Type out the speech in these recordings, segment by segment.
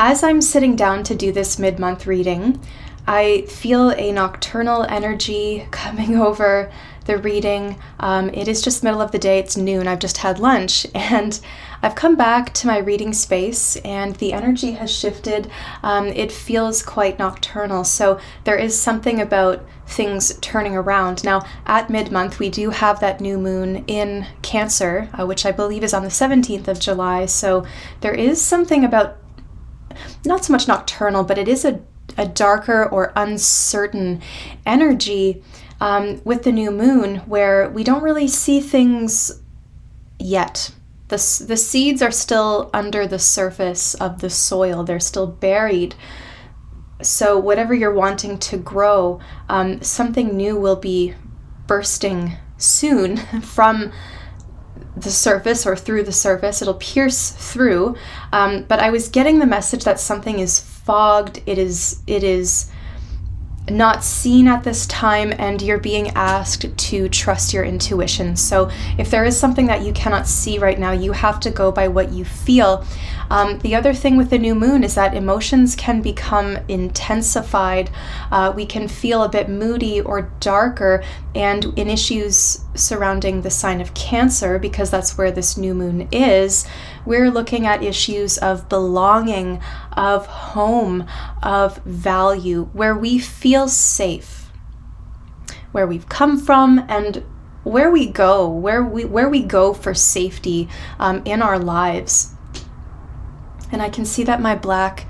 As I'm sitting down to do this mid-month reading, I feel a nocturnal energy coming over the reading. It is just middle of the day, it's noon, I've just had lunch, and I've come back to my reading space and the energy has shifted. It feels quite nocturnal, so there is something about things turning around. Now, at mid-month, we do have that new moon in Cancer, which I believe is on the 17th of July, so there is something about, not so much nocturnal, but it is a darker or uncertain energy with the new moon, where we don't really see things yet. The seeds are still under the surface of the soil. They're still buried. So whatever you're wanting to grow, something new will be bursting soon from the surface or through the surface. It'll pierce through. But I was getting the message that something is fogged. It is not seen at this time, and you're being asked to trust your intuition. So if there is something that you cannot see right now, you have to go by what you feel. The other thing with the new moon is that emotions can become intensified. We can feel a bit moody or darker, and in issues surrounding the sign of Cancer, because that's where this new moon is, we're looking at issues of belonging, of home, of value, where we feel safe, where we've come from, and where we go for safety in our lives. And I can see that my black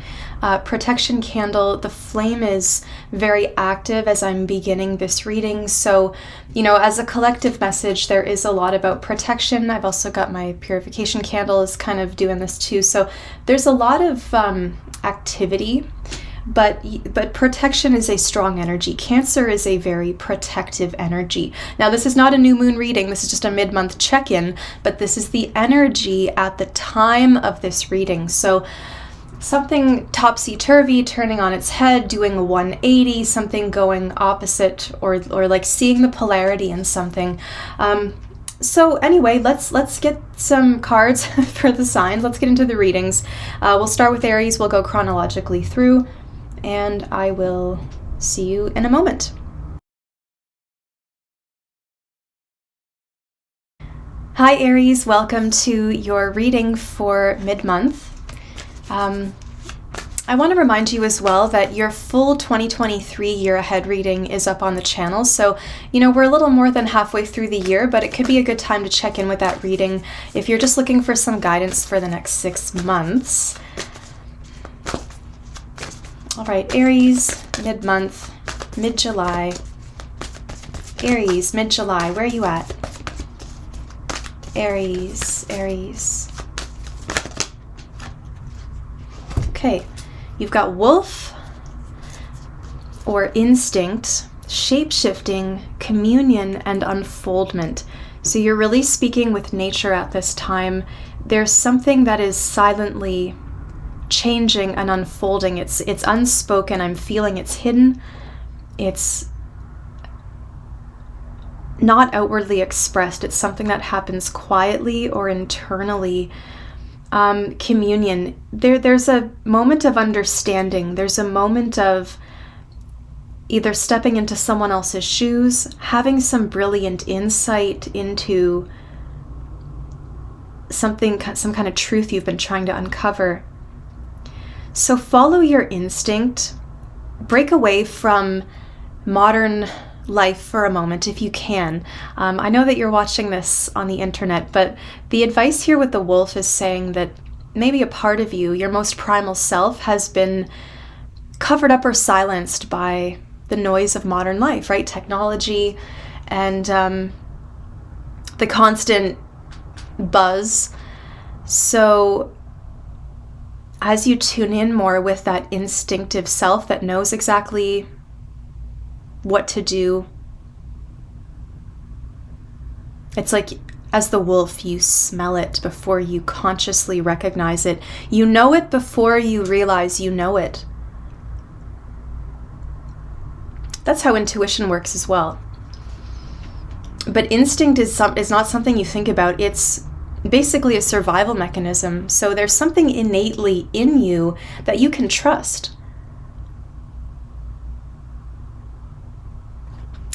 protection candle, the flame is very active as I'm beginning this reading. So, as a collective message, there is a lot about protection. I've also got my purification candle is kind of doing this too. So there's a lot of activity, but protection is a strong energy. Cancer is a very protective energy. Now, this is not a new moon reading. This is just a mid-month check-in, but this is the energy at the time of this reading. So something topsy-turvy, turning on its head, doing a 180, something going opposite, or like seeing the polarity in something. So anyway, let's get some cards for the signs. Let's get into the readings. We'll start with Aries. We'll go chronologically through, and I will see you in a moment. Hi Aries, welcome to your reading for mid-month. I want to remind you as well that your full 2023 year ahead reading is up on the channel. So, we're a little more than halfway through the year, but it could be a good time to check in with that reading if you're just looking for some guidance for the next 6 months. All right, Aries, mid-month, mid-July. Aries, mid-July, where are you at? Aries. Okay, you've got wolf or instinct, shape-shifting, communion, and unfoldment. So you're really speaking with nature at this time. There's something that is silently changing and unfolding. It's unspoken. I'm feeling it's hidden. It's not outwardly expressed. It's something that happens quietly or internally. Communion. There's a moment of understanding. There's a moment of either stepping into someone else's shoes, having some brilliant insight into some kind of truth you've been trying to uncover. So follow your instinct. Break away from modern life for a moment if you can. I know that you're watching this on the internet, but the advice here with the wolf is saying that maybe a part of you, your most primal self, has been covered up or silenced by the noise of modern life, right? Technology and the constant buzz. So as you tune in more with that instinctive self that knows exactly what to do, it's like as the wolf, you smell it before you consciously recognize it. You know it before you realize you know it. That's how intuition works as well. But instinct is not something you think about. It's basically a survival mechanism. So there's something innately in you that you can trust.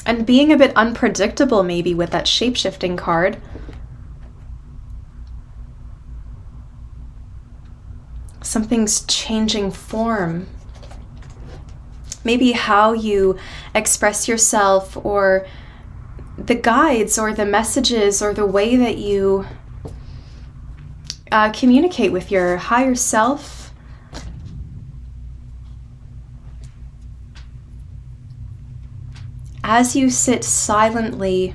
And being a bit unpredictable maybe with that shape-shifting card. Something's changing form. Maybe how you express yourself, or the guides or the messages or the way that you communicate with your higher self. As you sit silently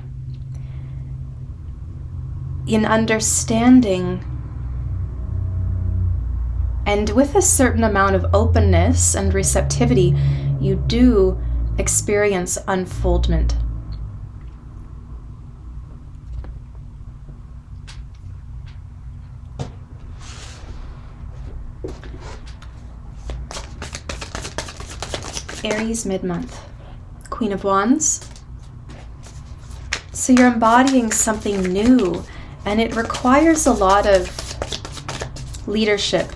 in understanding and with a certain amount of openness and receptivity, you do experience unfoldment. Aries mid-month. Queen of Wands. So you're embodying something new, and it requires a lot of leadership.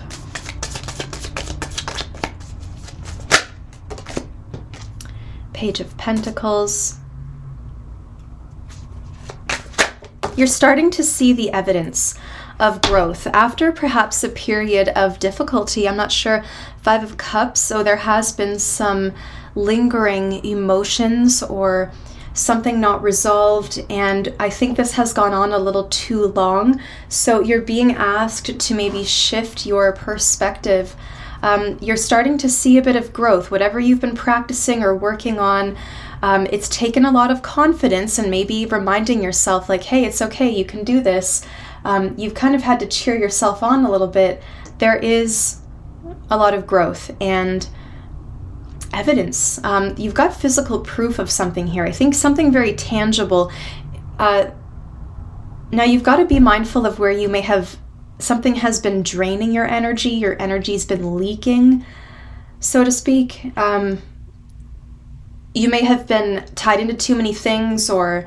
Page of Pentacles. You're starting to see the evidence of growth after perhaps a period of difficulty. I'm not sure. 5 of Cups, so there has been some lingering emotions or something not resolved, and I think this has gone on a little too long. So you're being asked to maybe shift your perspective. You're starting to see a bit of growth. Whatever you've been practicing or working on, it's taken a lot of confidence, and maybe reminding yourself like, hey, it's okay, you can do this. You've kind of had to cheer yourself on a little bit. There is a lot of growth and evidence. You've got physical proof of something here. I think something very tangible. Now you've got to be mindful of where you may have, something has been draining your energy's been leaking, so to speak. You may have been tied into too many things, or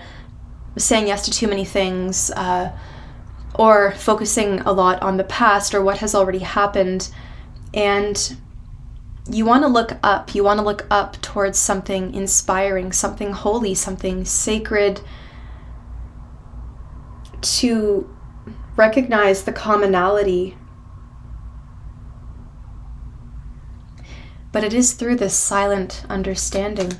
saying yes to too many things, or focusing a lot on the past or what has already happened. And you want to look up. You want to look up towards something inspiring, something holy, something sacred, to recognize the commonality. But it is through this silent understanding.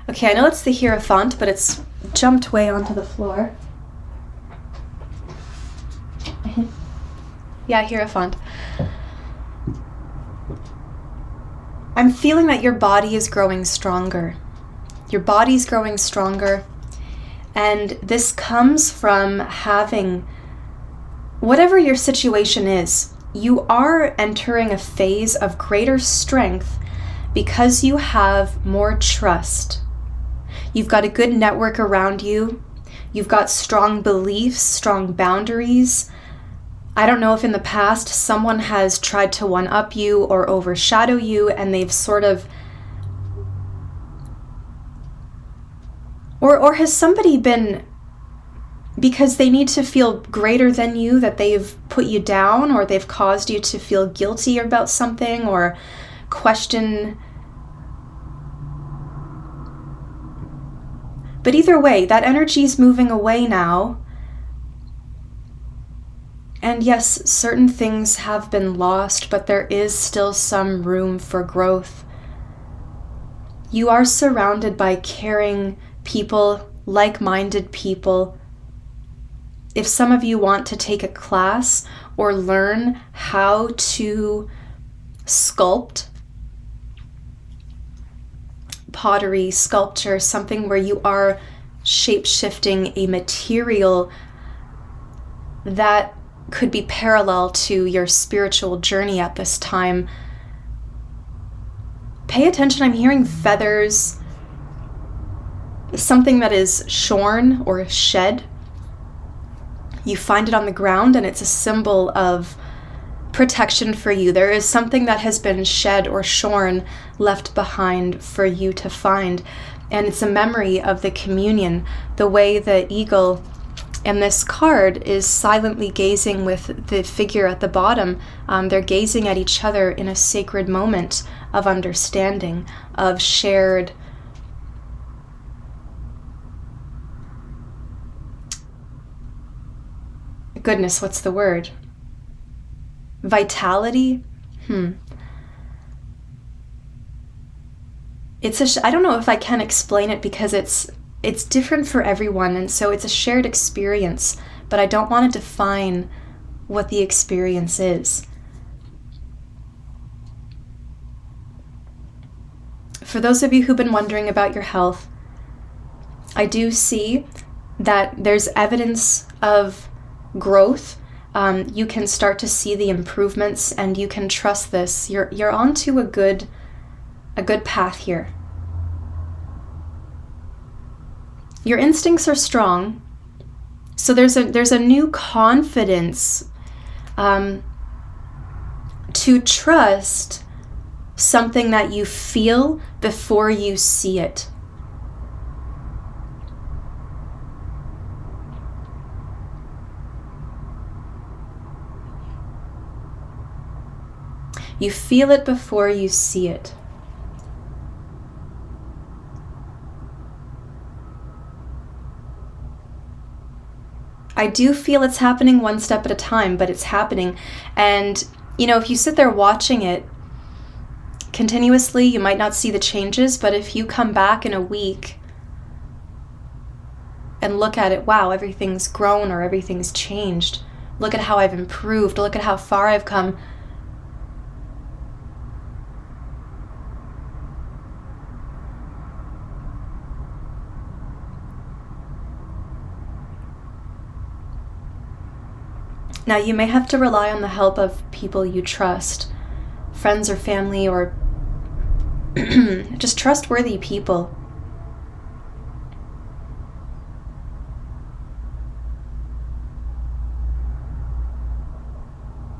Okay, I know it's the Hierophant, but it's jumped way onto the floor. Yeah, Hierophant. I'm feeling that your body is growing stronger. Your body's growing stronger. And this comes from having, whatever your situation is, you are entering a phase of greater strength because you have more trust. You've got a good network around you. You've got strong beliefs, strong boundaries. I don't know if in the past someone has tried to one-up you or overshadow you, and they've sort of, or has somebody been, because they need to feel greater than you, that they've put you down, or they've caused you to feel guilty about something or question. But either way, that energy is moving away now. And yes, certain things have been lost, but there is still some room for growth. You are surrounded by caring people, like-minded people. If some of you want to take a class or learn how to sculpt, pottery, sculpture, something where you are shape-shifting a material that could be parallel to your spiritual journey at this time, pay attention. I'm hearing feathers, something that is shorn or shed. You find it on the ground, and it's a symbol of protection for you. There is something that has been shed or shorn, left behind for you to find. And it's a memory of the communion, the way the eagle in this card is silently gazing with the figure at the bottom. They're gazing at each other in a sacred moment of understanding, of shared goodness, what's the word? Vitality? I don't know if I can explain it because it's different for everyone, and so it's a shared experience, but I don't want to define what the experience is. For those of you who've been wondering about your health, I do see that there's evidence of growth. You can start to see the improvements, and you can trust this. You're onto a good path here. Your instincts are strong, so there's a new confidence to trust something that you feel before you see it. You feel it before you see it. I do feel it's happening one step at a time, but it's happening. And, if you sit there watching it continuously, you might not see the changes, but if you come back in a week and look at it, wow, everything's grown or everything's changed. Look at how I've improved. Look at how far I've come. Now, you may have to rely on the help of people you trust, friends or family, or just trustworthy people.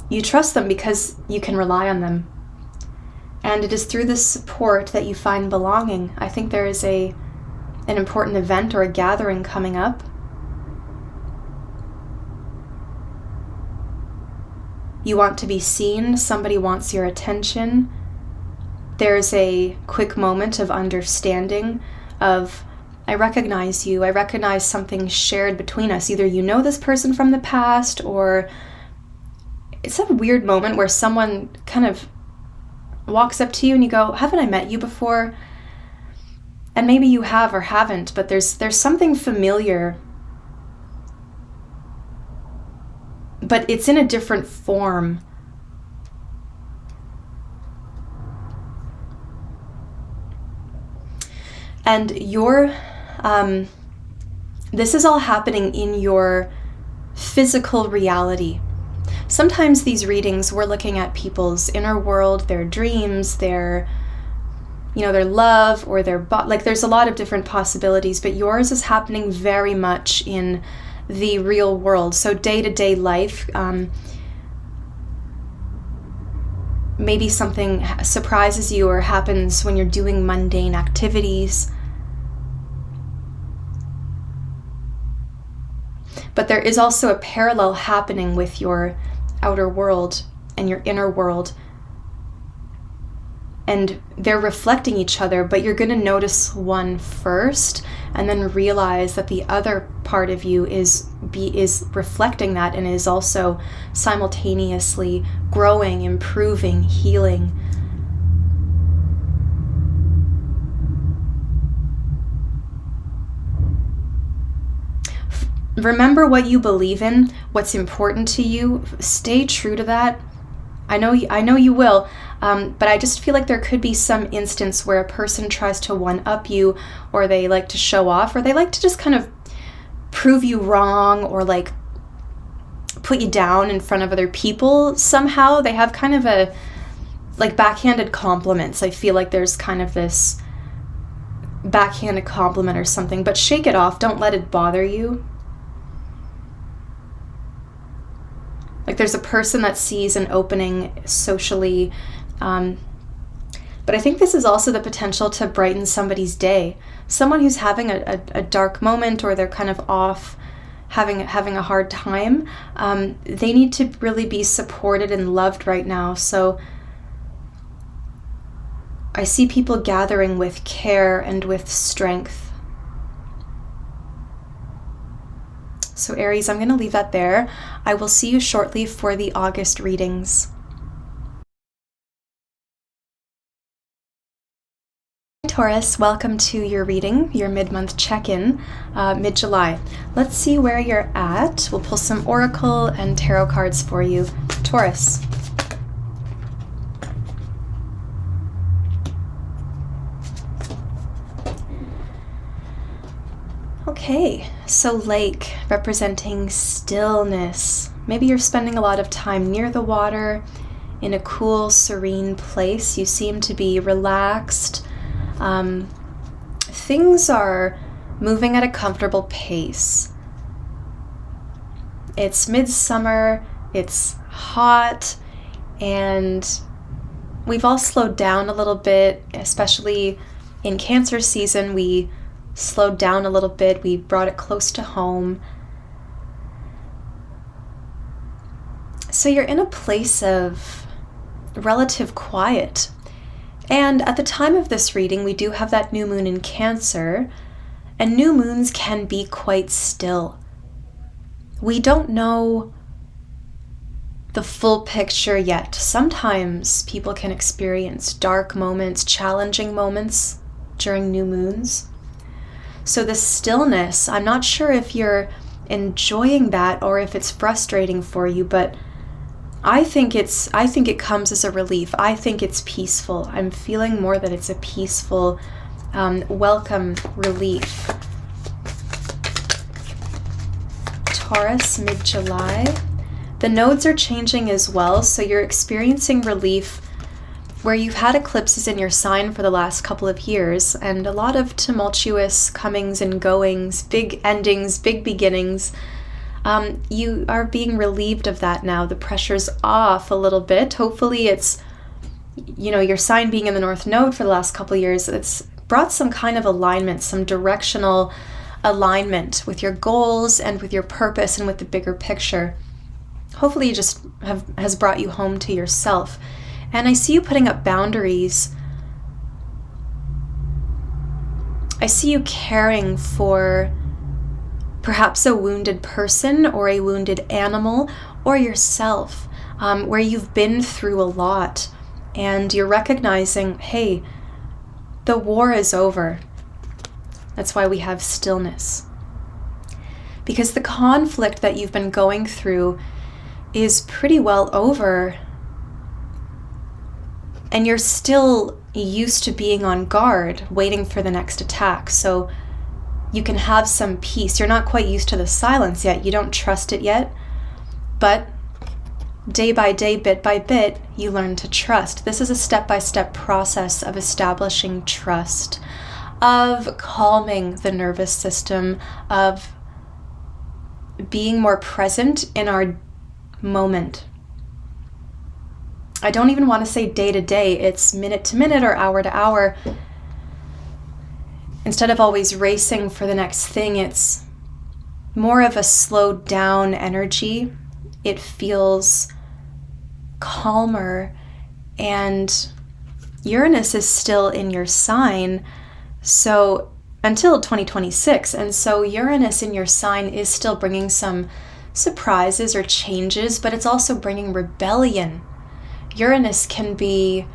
You trust them because you can rely on them. And it is through this support that you find belonging. I think there is an important event or a gathering coming up. You want to be seen, somebody wants your attention. There's a quick moment of understanding of, I recognize you, I recognize something shared between us. Either you know this person from the past, or it's a weird moment where someone kind of walks up to you and you go, haven't I met you before? And maybe you have or haven't, but there's something familiar, but it's in a different form. And this is all happening in your physical reality. Sometimes these readings, we're looking at people's inner world, their dreams, their love, or there's a lot of different possibilities, but yours is happening very much in the real world. So day-to-day life, maybe something surprises you or happens when you're doing mundane activities. But there is also a parallel happening with your outer world and your inner world. And they're reflecting each other, but you're going to notice one first and then realize that the other part of you is reflecting that and is also simultaneously growing, improving, healing. Remember what you believe in, what's important to you. Stay true to that. I know you will, but I just feel like there could be some instance where a person tries to one-up you, or they like to show off, or they like to just kind of prove you wrong, or like put you down in front of other people somehow. They have kind of a like backhanded compliments. I feel like there's kind of this backhanded compliment or something, but shake it off. Don't let it bother you. Like there's a person that sees an opening socially, but I think this is also the potential to brighten somebody's day. someone who's having a dark moment, or they're kind of off, having a hard time. They need to really be supported and loved right now. So I see people gathering with care and with strength. So Aries, I'm going to leave that there. I will see you shortly for the August readings. Taurus, welcome to your reading, your mid-month check-in, mid-July. Let's see where you're at. We'll pull some oracle and tarot cards for you. Taurus. Okay, so lake, representing stillness. Maybe you're spending a lot of time near the water, in a cool, serene place. You seem to be relaxed. Things are moving at a comfortable pace. It's midsummer, it's hot, and we've all slowed down a little bit, especially in Cancer season. We slowed down a little bit. We brought it close to home. So you're in a place of relative quiet. And at the time of this reading, we do have that new moon in Cancer, and new moons can be quite still. We don't know the full picture yet. Sometimes people can experience dark moments, challenging moments during new moons. So the stillness, I'm not sure if you're enjoying that or if it's frustrating for you, but I think it comes as a relief. I think it's peaceful. I'm feeling more that it's a peaceful, welcome relief. Taurus, mid-July. The nodes are changing as well, so you're experiencing relief where you've had eclipses in your sign for the last couple of years, and a lot of tumultuous comings and goings, big endings, big beginnings. You are being relieved of that now. The pressure's off a little bit. Hopefully it's, your sign being in the North Node for the last couple of years, it's brought some kind of alignment, some directional alignment with your goals and with your purpose and with the bigger picture. Hopefully it just has brought you home to yourself. And I see you putting up boundaries. I see you caring for perhaps a wounded person or a wounded animal or yourself, where you've been through a lot and you're recognizing, hey, the war is over. That's why we have stillness. Because the conflict that you've been going through is pretty well over, and you're still used to being on guard, waiting for the next attack. So you can have some peace. You're not quite used to the silence yet. You don't trust it yet. But day by day, bit by bit, you learn to trust. This is a step-by-step process of establishing trust, of calming the nervous system, of being more present in our moment. I don't even want to say day to day. It's minute to minute or hour to hour. Instead of always racing for the next thing, it's more of a slowed down energy. It feels calmer, and Uranus is still in your sign, so until 2026. And so Uranus in your sign is still bringing some surprises or changes, but it's also bringing rebellion. Uranus can bring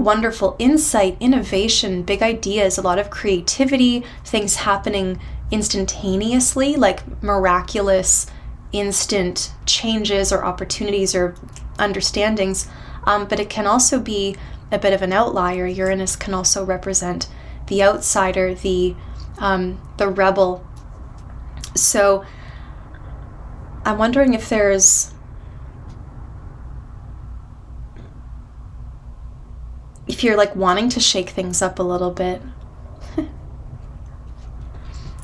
wonderful insight, innovation, big ideas, a lot of creativity, things happening instantaneously, like miraculous, instant changes or opportunities or understandings. But it can also be a bit of an outlier. Uranus can also represent the outsider, the rebel. So I'm wondering if you're like wanting to shake things up a little bit.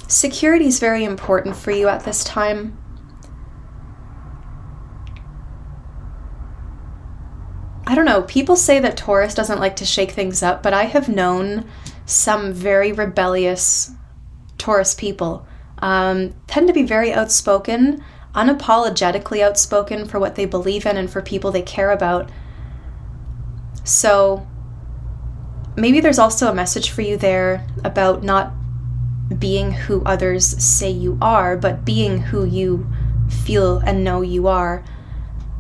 Security is very important for you at this time. I don't know, people say that Taurus doesn't like to shake things up, but I have known some very rebellious Taurus people tend to be very outspoken, unapologetically outspoken for what they believe in and for people they care about. So maybe there's also a message for you there about not being who others say you are, but being who you feel and know you are.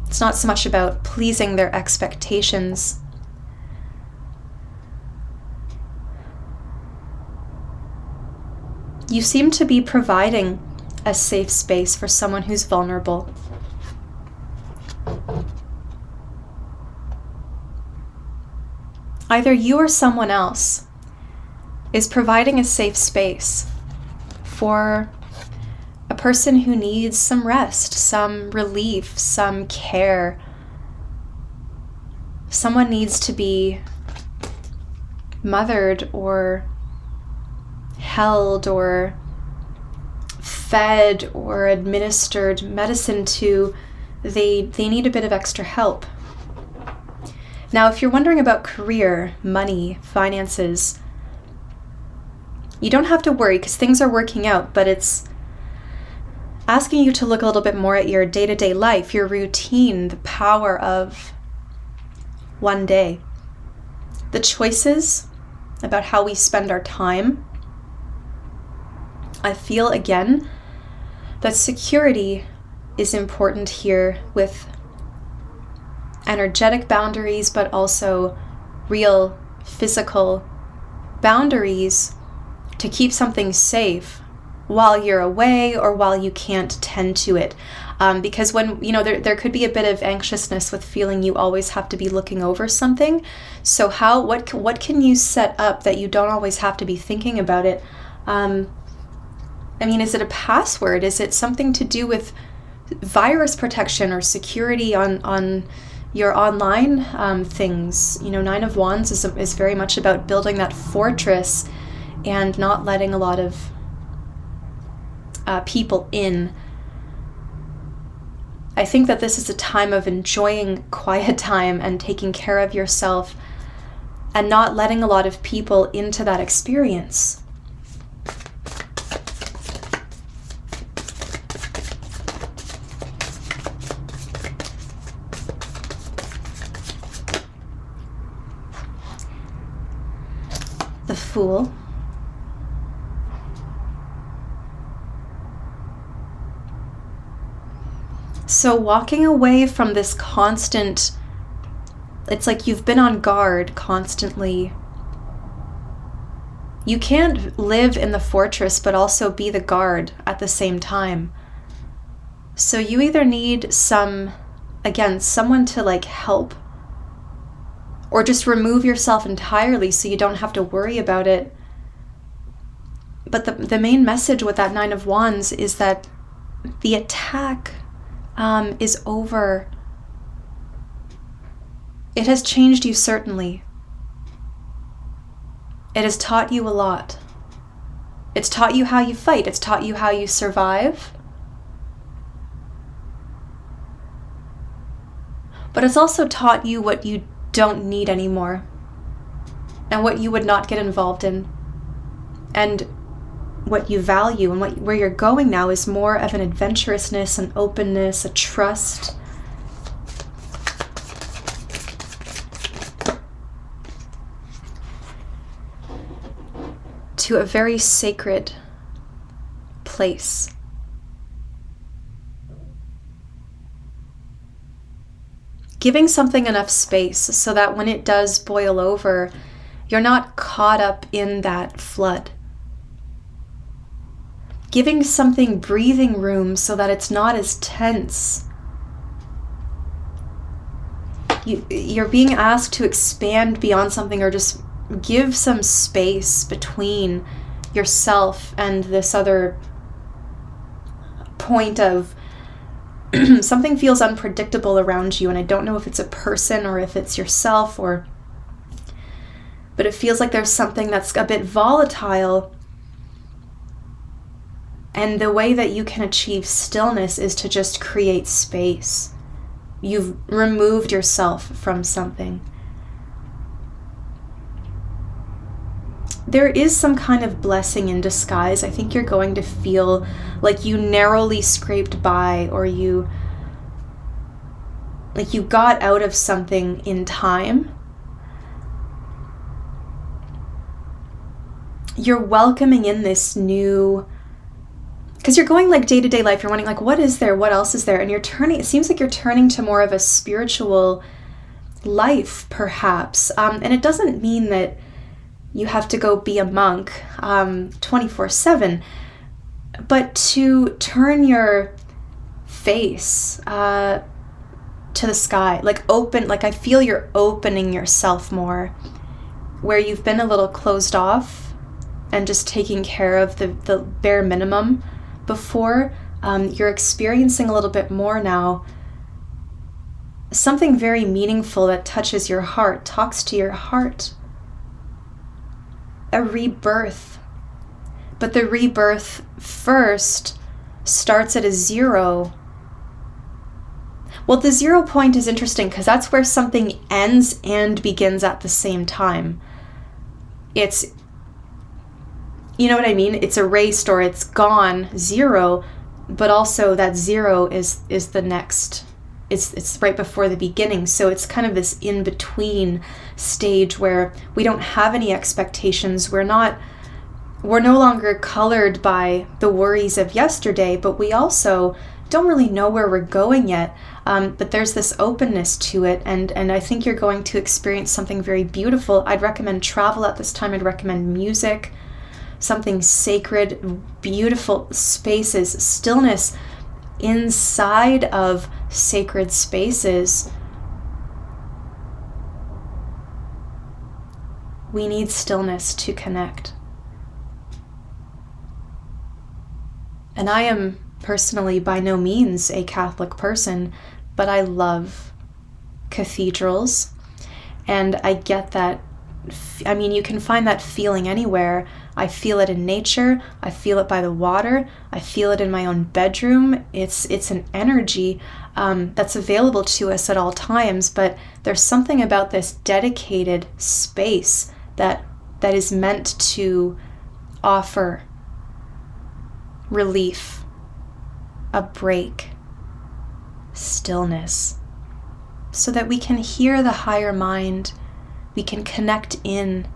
It's not so much about pleasing their expectations. You seem to be providing a safe space for someone who's vulnerable. Either you or someone else is providing a safe space for a person who needs some rest, some relief, some care. Someone needs to be mothered or held or fed or administered medicine to. They need a bit of extra help. Now, if you're wondering about career, money, finances, you don't have to worry because things are working out, but it's asking you to look a little bit more at your day-to-day life, your routine, the power of one day. The choices about how we spend our time. I feel, again, that security is important here with energetic boundaries, but also real physical boundaries to keep something safe while you're away or while you can't tend to it. Because when, there could be a bit of anxiousness with feeling you always have to be looking over something. So what can you set up that you don't always have to be thinking about it? Is it a password? Is it something to do with virus protection or security on your online things? Nine of Wands is very much about building that fortress and not letting a lot of people in. I think that this is a time of enjoying quiet time and taking care of yourself and not letting a lot of people into that experience. The Fool. So walking away from this constant, it's like you've been on guard constantly. You can't live in the fortress but also be the guard at the same time. So you either need someone to help, or just remove yourself entirely so you don't have to worry about it. But the main message with that Nine of Wands is that the attack is over. It has changed you, certainly. It has taught you a lot. It's taught you how you fight. It's taught you how you survive. But it's also taught you what you don't need anymore and what you would not get involved in, and what you value, and where you're going now is more of an adventurousness, an openness, a trust. To a very sacred place. Giving something enough space so that when it does boil over, you're not caught up in that flood. Giving something breathing room so that it's not as tense. You're being asked to expand beyond something, or just give some space between yourself and this other point of something feels unpredictable around you, and I don't know if it's a person or if it's yourself, but it feels like there's something that's a bit volatile. And the way that you can achieve stillness is to just create space. You've removed yourself from something. there is some kind of blessing in disguise. I think you're going to feel like you narrowly scraped by, or you got out of something in time. You're welcoming in this new, because you're going like day-to-day life, you're wondering like, what is there? What else is there? And it seems like you're turning to more of a spiritual life, perhaps. And it doesn't mean that you have to go be a monk 24/7, but to turn your face to the sky, like open, like I feel you're opening yourself more, where you've been a little closed off and just taking care of the bare minimum before. You're experiencing a little bit more now, something very meaningful that touches your heart, talks to your heart. A rebirth. But the rebirth first starts at a 0. Well, the 0 point is interesting because that's where something ends and begins at the same time. It's, you know what I mean? It's erased or it's gone, 0, but also that 0 is the next, it's right before the beginning. So it's kind of this in-between stage where we don't have any expectations. We're no longer colored by the worries of yesterday, but we also don't really know where we're going yet. But there's this openness to it, and I think you're going to experience something very beautiful. I'd recommend travel at this time. I'd recommend music, something sacred, beautiful spaces, stillness inside of sacred spaces. We need stillness to connect. And I am personally by no means a Catholic person, but I love cathedrals, and I get that. I mean, you can find that feeling anywhere. I feel it in nature. I feel it by the water. I feel it in my own bedroom. It's an energy that's available to us at all times, but there's something about this dedicated space that is meant to offer relief, a break, stillness, so that we can hear the higher mind, we can connect in.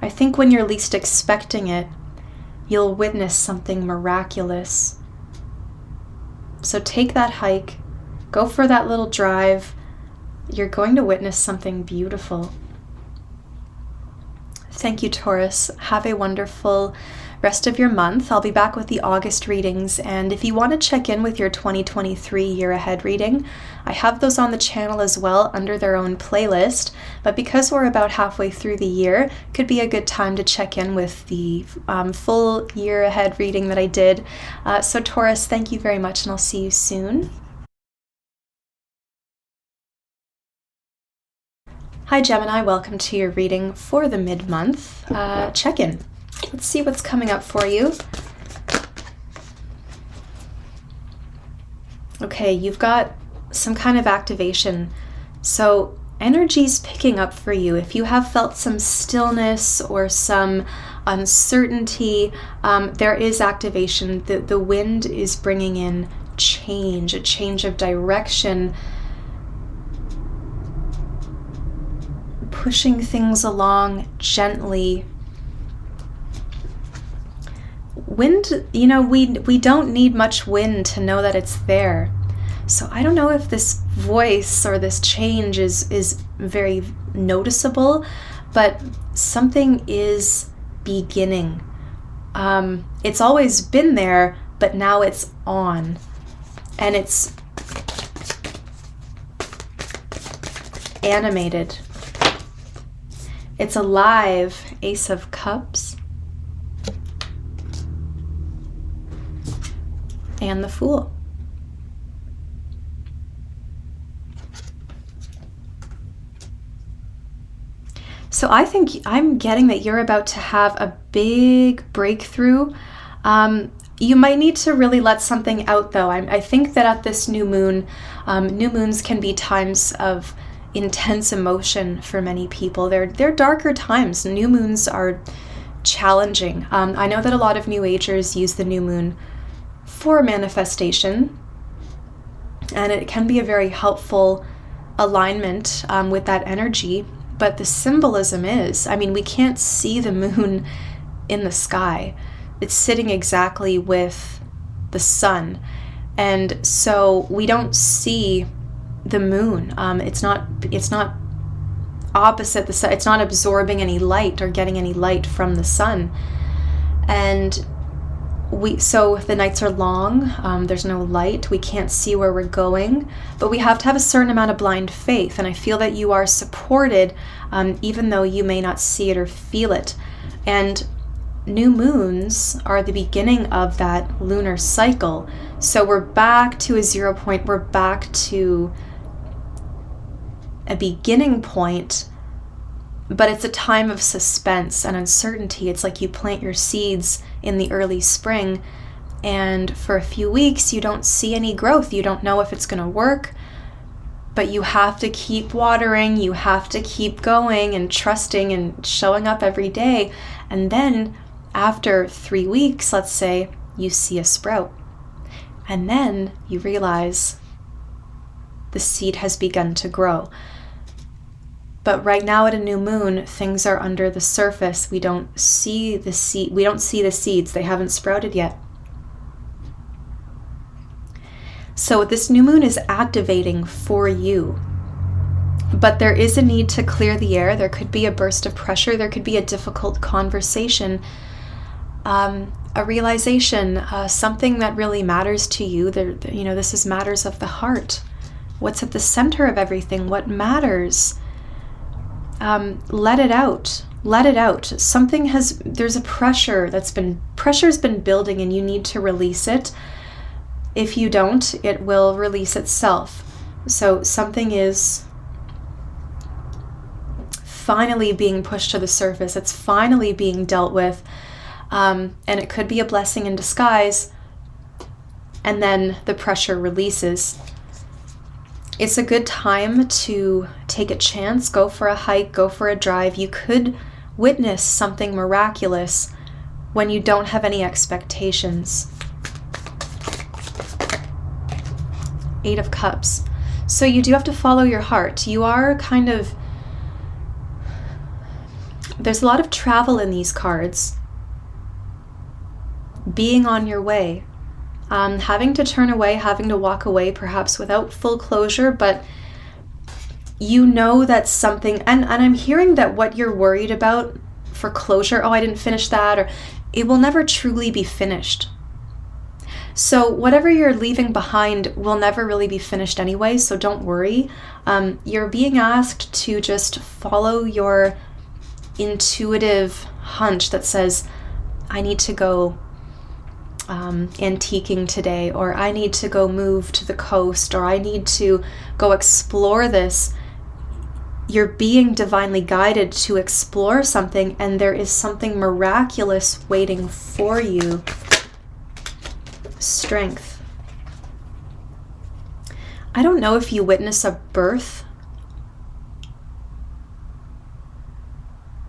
I think when you're least expecting it, you'll witness something miraculous. So take that hike, go for that little drive. You're going to witness something beautiful. Thank you, Taurus. Have a wonderful rest of your month. I'll be back with the August readings, and if you want to check in with your 2023 year ahead reading, I have those on the channel as well under their own playlist, but because we're about halfway through the year, could be a good time to check in with the full year ahead reading that I did. So Taurus, thank you very much, and I'll see you soon. Hi Gemini, welcome to your reading for the mid-month check-in. Let's see what's coming up for you. Okay, you've got some kind of activation. So energy's picking up for you. If you have felt some stillness or some uncertainty, there is activation. The wind is bringing in change, a change of direction, pushing things along gently. Wind, you know, we don't need much wind to know that it's there. So I don't know if this voice or this change is very noticeable, but something is beginning. It's always been there, but now it's on. And it's animated. It's alive. Ace of Cups. And the Fool. So I think I'm getting that you're about to have a big breakthrough. You might need to really let something out, though. I think that at this new moon, new moons can be times of intense emotion for many people. They're darker times. New moons are challenging. I know that a lot of New Agers use the new moon for manifestation, and it can be a very helpful alignment with that energy. But the symbolism is, I mean, we can't see the moon in the sky. It's sitting exactly with the sun. And so we don't see the moon. It's not opposite the sun. It's not absorbing any light or getting any light from the sun. And so the nights are long. There's no light. We can't see where we're going, but we have to have a certain amount of blind faith. And I feel that you are supported, even though you may not see it or feel it. And new moons are the beginning of that lunar cycle. So we're back to a 0 point. We're back to a beginning point, but it's a time of suspense and uncertainty. It's like you plant your seeds in the early spring, and for a few weeks you don't see any growth. You don't know if it's going to work, but you have to keep watering. You have to keep going and trusting and showing up every day. And then after 3 weeks, let's say, you see a sprout. And then you realize the seed has begun to grow. But right now at a new moon, things are under the surface. We don't see the seed. We don't see the seeds. They haven't sprouted yet. So this new moon is activating for you. But there is a need to clear the air. There could be a burst of pressure. There could be a difficult conversation. A realization, something that really matters to you. This is matters of the heart. What's at the center of everything? What matters? Let it out. Let it out. There's a pressure's been building, and you need to release it. If you don't, it will release itself. So something is finally being pushed to the surface. It's finally being dealt with. And it could be a blessing in disguise, and then the pressure releases. It's a good time to take a chance, go for a hike, go for a drive. You could witness something miraculous when you don't have any expectations. 8 of Cups. So you do have to follow your heart. You are there's a lot of travel in these cards. Being on your way, having to turn away, having to walk away, perhaps without full closure, but you know that's something, and I'm hearing that what you're worried about for closure, I didn't finish that, or it will never truly be finished. So whatever you're leaving behind will never really be finished anyway, so don't worry. You're being asked to just follow your intuitive hunch that says, I need to go antiquing today, or I need to go move to the coast, or I need to go explore this. You're being divinely guided to explore something, and there is something miraculous waiting for you. Strength. I don't know if you witness a birth,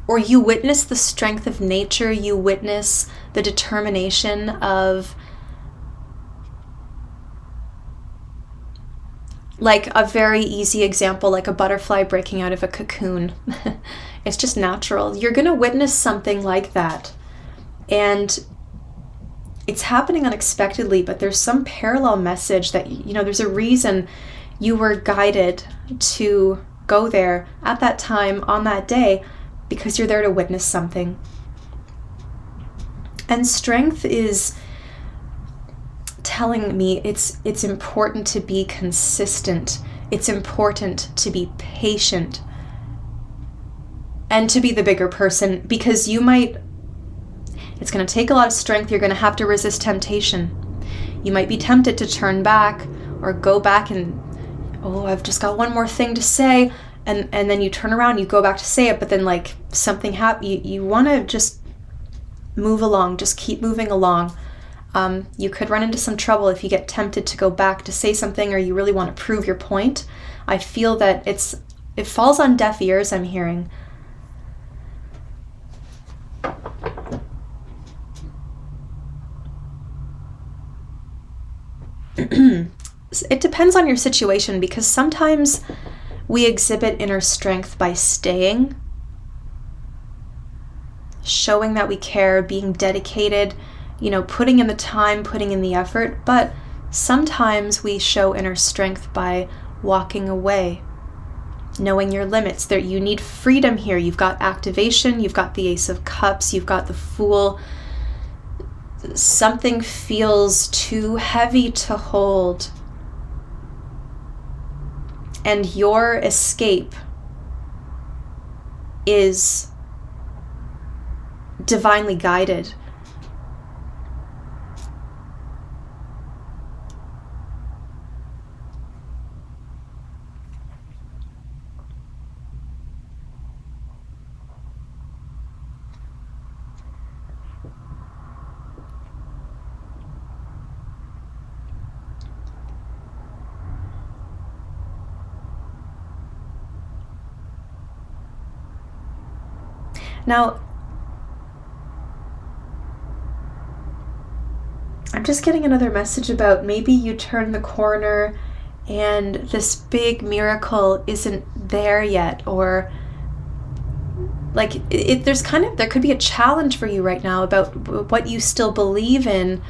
or you witness the strength of nature, you witness the determination of, like a very easy example, like a butterfly breaking out of a cocoon. It's just natural. You're going to witness something like that. And it's happening unexpectedly, but there's some parallel message that, there's a reason you were guided to go there at that time on that day, because you're there to witness something. And strength is telling me it's important to be consistent. It's important to be patient and to be the bigger person, because it's going to take a lot of strength. You're going to have to resist temptation. You might be tempted to turn back or go back and, I've just got one more thing to say. And then you turn around, you go back to say it, but then something happens. You want to just move along, just keep moving along. You could run into some trouble if you get tempted to go back to say something or you really want to prove your point. I feel that it falls on deaf ears, I'm hearing. It depends on your situation, because sometimes we exhibit inner strength by staying, showing that we care, being dedicated, putting in the time, putting in the effort. But sometimes we show inner strength by walking away, knowing your limits. That you need freedom here. You've got activation, you've got the Ace of Cups, you've got the Fool. Something feels too heavy to hold. And your escape is divinely guided. Now, I'm just getting another message about maybe you turn the corner and this big miracle isn't there yet, or like there could be a challenge for you right now about what you still believe in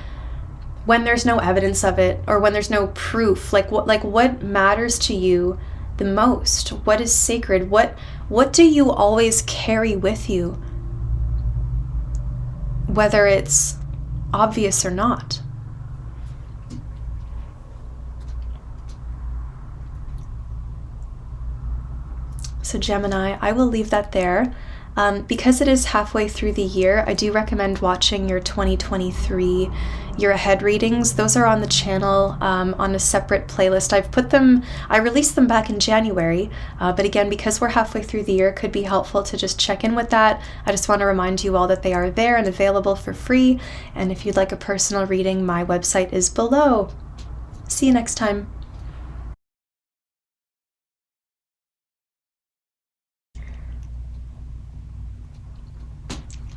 when there's no evidence of it, or when there's no proof. What matters to you the most? What is sacred? What do you always carry with you, whether it's obvious or not? So Gemini, I will leave that there. Because it is halfway through the year, I do recommend watching your 2023 year ahead readings. Those are on the channel on a separate playlist. I released them back in January, but again, because we're halfway through the year, it could be helpful to just check in with that. I just want to remind you all that they are there and available for free. And if you'd like a personal reading, my website is below. See you next time.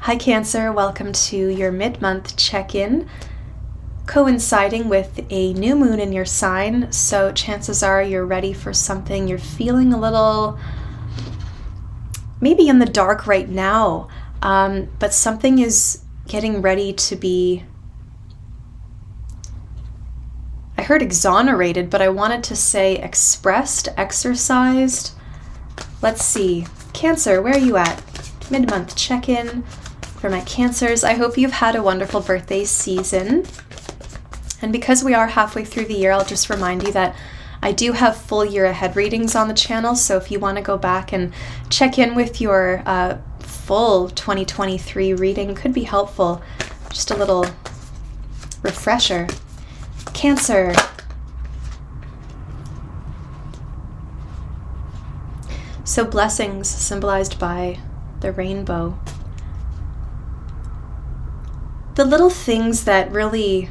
Hi Cancer, welcome to your mid-month check-in, coinciding with a new moon in your sign, so chances are you're ready for something. You're feeling a little, maybe in the dark right now, but something is getting ready to be, I heard exonerated, but I wanted to say expressed, exercised. Let's see, Cancer, where are you at? Mid-month check-in. For my Cancers, I hope you've had a wonderful birthday season. And because we are halfway through the year, I'll just remind you that I do have full year ahead readings on the channel. So if you want to go back and check in with your full 2023 reading, could be helpful. Just a little refresher. Cancer. So blessings symbolized by the rainbow. The little things that really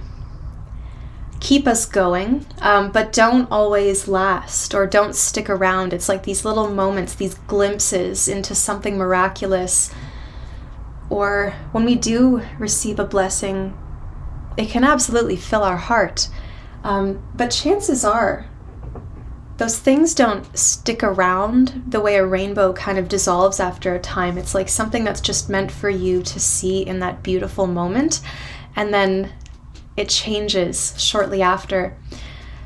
keep us going, but don't always last or don't stick around. It's like these little moments, these glimpses into something miraculous. Or when we do receive a blessing, it can absolutely fill our heart. But chances are, those things don't stick around the way a rainbow kind of dissolves after a time. It's like something that's just meant for you to see in that beautiful moment, and then it changes shortly after.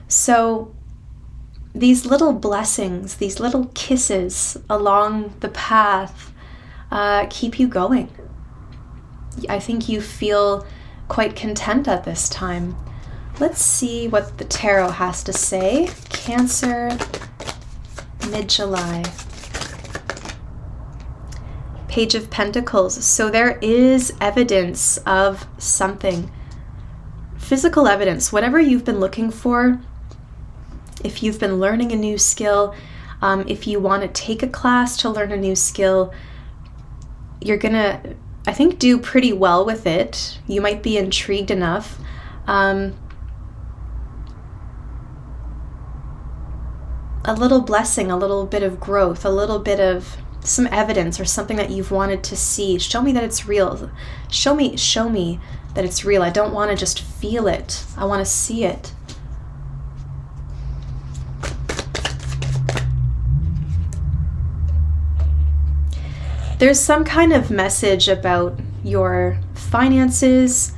So these little blessings, these little kisses along the path keep you going. I think you feel quite content at this time. Let's see what the tarot has to say. Cancer, mid-July. Page of Pentacles. So there is evidence of something. Physical evidence, whatever you've been looking for. If you've been learning a new skill, if you want to take a class to learn a new skill, you're gonna, I think, do pretty well with it. You might be intrigued enough. A little blessing, a little bit of growth, a little bit of some evidence or something that you've wanted to see. Show me that it's real. Show me that it's real. I don't want to just feel it. I want to see it. There's some kind of message about your finances.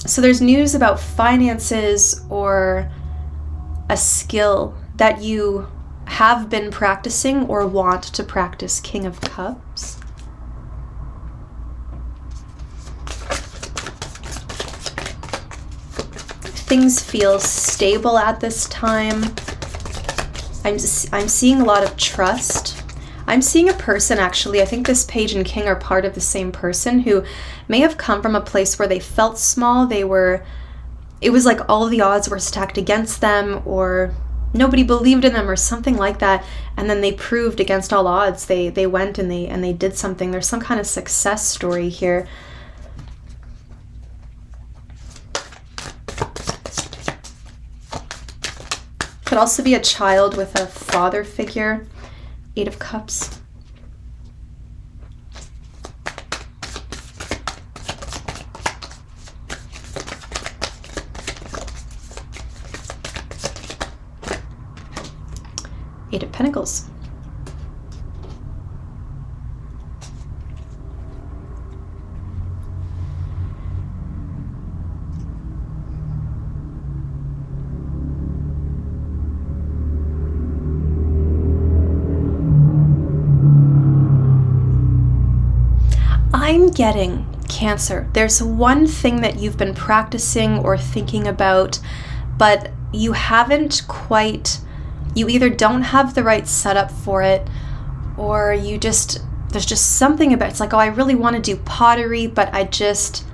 So there's news about finances or a skill that you have been practicing or want to practice. King of Cups. Things feel stable at this time. I'm seeing a lot of trust. I'm seeing a person, actually, I think this Page and King are part of the same person, who may have come from a place where they felt small. It was like all the odds were stacked against them, or nobody believed in them, or something like that. And then they proved against all odds. They went and they did something. There's some kind of success story here. Could also be a child with a father figure. 8 of Cups. Eight of Pentacles. I'm getting, Cancer, there's one thing that you've been practicing or thinking about, but you haven't quite, you either don't have the right setup for it, or there's just something about, it's like, oh, I really want to do pottery, but I just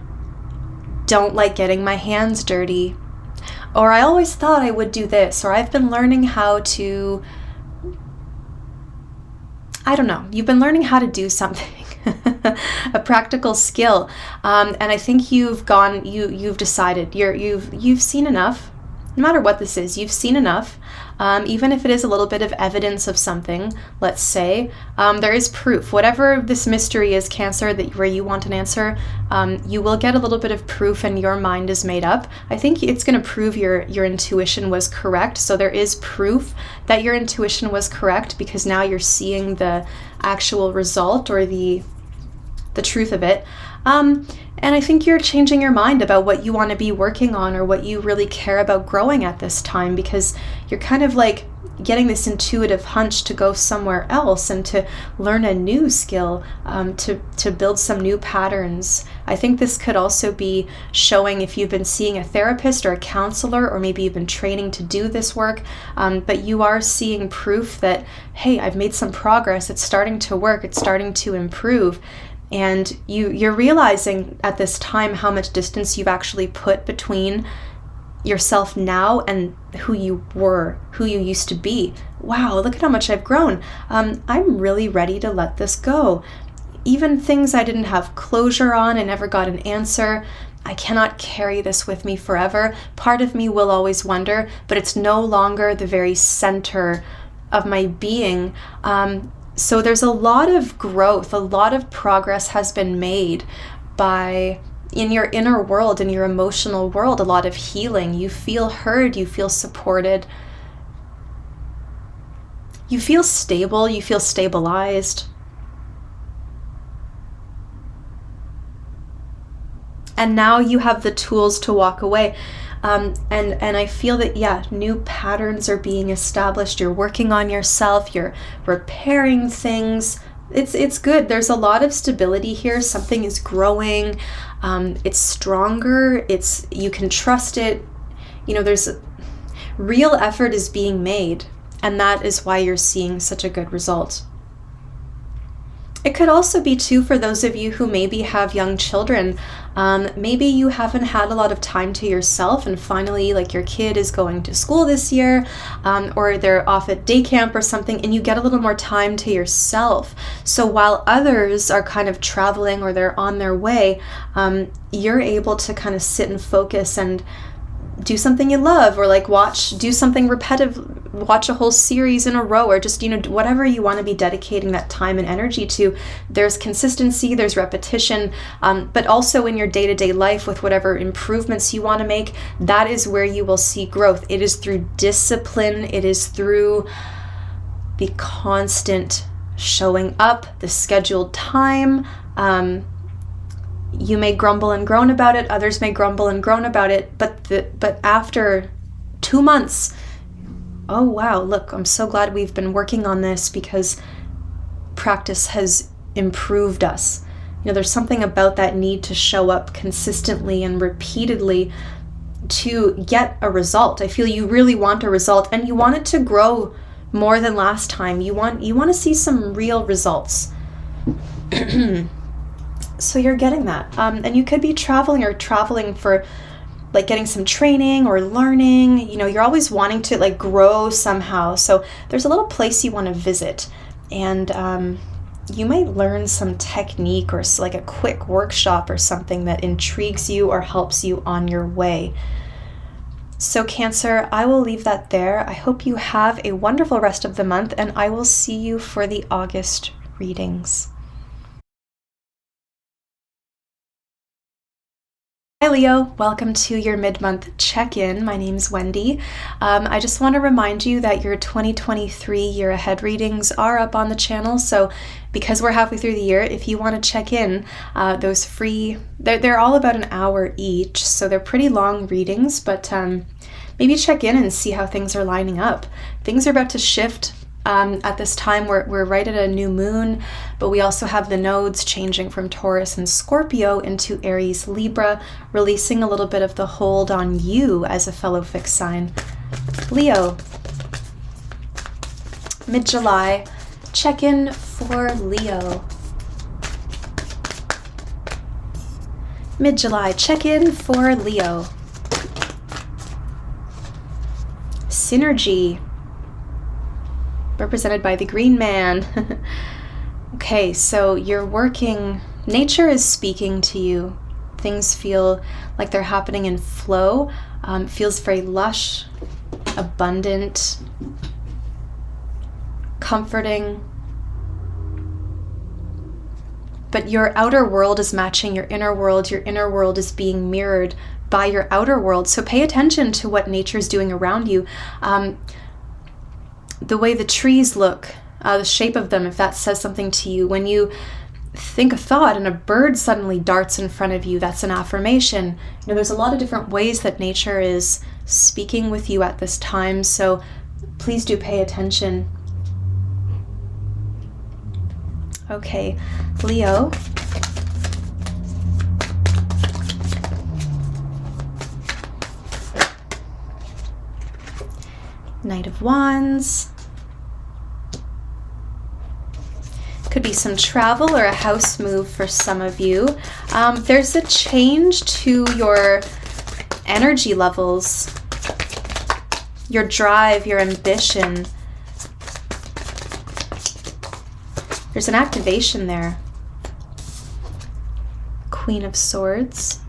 don't like getting my hands dirty. Or I always thought I would do this, or I've been learning how to, I don't know, you've been learning how to do something. A practical skill, and I think you've decided you've seen enough. No matter what this is, you've seen enough. Even if it is a little bit of evidence of something, let's say, there is proof. Whatever this mystery is, Cancer, where you want an answer, you will get a little bit of proof, and your mind is made up. I think it's going to prove your intuition was correct. So there is proof that your intuition was correct, because now you're seeing the actual result, or the truth of it. And I think you're changing your mind about what you want to be working on, or what you really care about growing at this time, because you're kind of like getting this intuitive hunch to go somewhere else and to learn a new skill, to build some new patterns. I think this could also be showing if you've been seeing a therapist or a counselor, or maybe you've been training to do this work, but you are seeing proof that, hey, I've made some progress, it's starting to work, it's starting to improve. And you're realizing at this time how much distance you've actually put between yourself now and who you were, who you used to be. Wow, look at how much I've grown. I'm really ready to let this go. Even things I didn't have closure on, I never got an answer. I cannot carry this with me forever. Part of me will always wonder, but it's no longer the very center of my being. So there's a lot of growth, a lot of progress has been made in your inner world, in your emotional world, a lot of healing. You feel heard, you feel supported, you feel stable, you feel stabilized. And now you have the tools to walk away. And I feel that, yeah, new patterns are being established. You're working on yourself, you're repairing things. It's good. There's a lot of stability here. Something is growing. It's stronger. You can trust it. There's real effort is being made, and that is why you're seeing such a good result. It could also be too for those of you who maybe have young children. Maybe you haven't had a lot of time to yourself, and finally like your kid is going to school this year, or they're off at day camp or something, and you get a little more time to yourself. So while others are kind of traveling or they're on their way, you're able to kind of sit and focus and do something you love, or like do something repetitive, watch a whole series in a row, or just, whatever you want to be dedicating that time and energy to. There's consistency, there's repetition, but also in your day-to-day life with whatever improvements you want to make, that is where you will see growth. It is through discipline, it is through the constant showing up, the scheduled time. You may grumble and groan about it, others may grumble and groan about it, but after 2 months, oh wow, look, I'm so glad we've been working on this because practice has improved us. There's something about that need to show up consistently and repeatedly to get a result. I feel you really want a result, and you want it to grow more than last time. You want to see some real results. So you're getting that. And you could be traveling for like getting some training or learning. You're always wanting to like grow somehow. So there's a little place you want to visit, and you might learn some technique or like a quick workshop or something that intrigues you or helps you on your way. So Cancer, I will leave that there. I hope you have a wonderful rest of the month, and I will see you for the August readings. Hi Leo, welcome to your mid-month check-in. My name's Wendy. I just want to remind you that your 2023 year ahead readings are up on the channel. So because we're halfway through the year, if you want to check in, those free, they're all about an hour each. So they're pretty long readings, but maybe check in and see how things are lining up. Things are about to shift. At this time, we're right at a new moon, but we also have the nodes changing from Taurus and Scorpio into Aries, Libra, releasing a little bit of the hold on you as a fellow fixed sign. Leo, mid-July, check-in for Leo. Mid-July, check-in for Leo. Synergy, represented by the green man. Okay, so you're working, nature is speaking to you. Things feel like they're happening in flow. Feels very lush, abundant, comforting. But your outer world is matching your inner world. Your inner world is being mirrored by your outer world. So pay attention to what nature's doing around you. The way the trees look, the shape of them, if that says something to you. When you think a thought and a bird suddenly darts in front of you, that's an affirmation. There's a lot of different ways that nature is speaking with you at this time, so please do pay attention. Okay, Leo. Knight of Wands. Could be some travel or a house move for some of you. There's a change to your energy levels, your drive, your ambition. There's an activation there. Queen of Swords.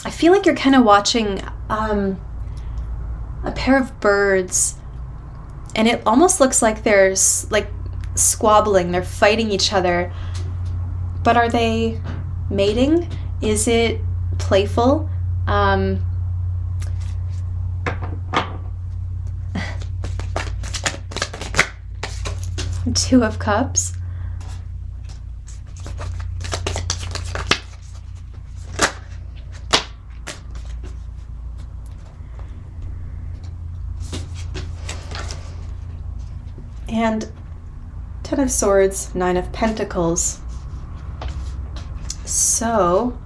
I feel like you're kind of watching a pair of birds, and it almost looks like there's like squabbling, they're fighting each other. But are they mating? Is it playful? Two of Cups. And Ten of Swords, Nine of Pentacles. So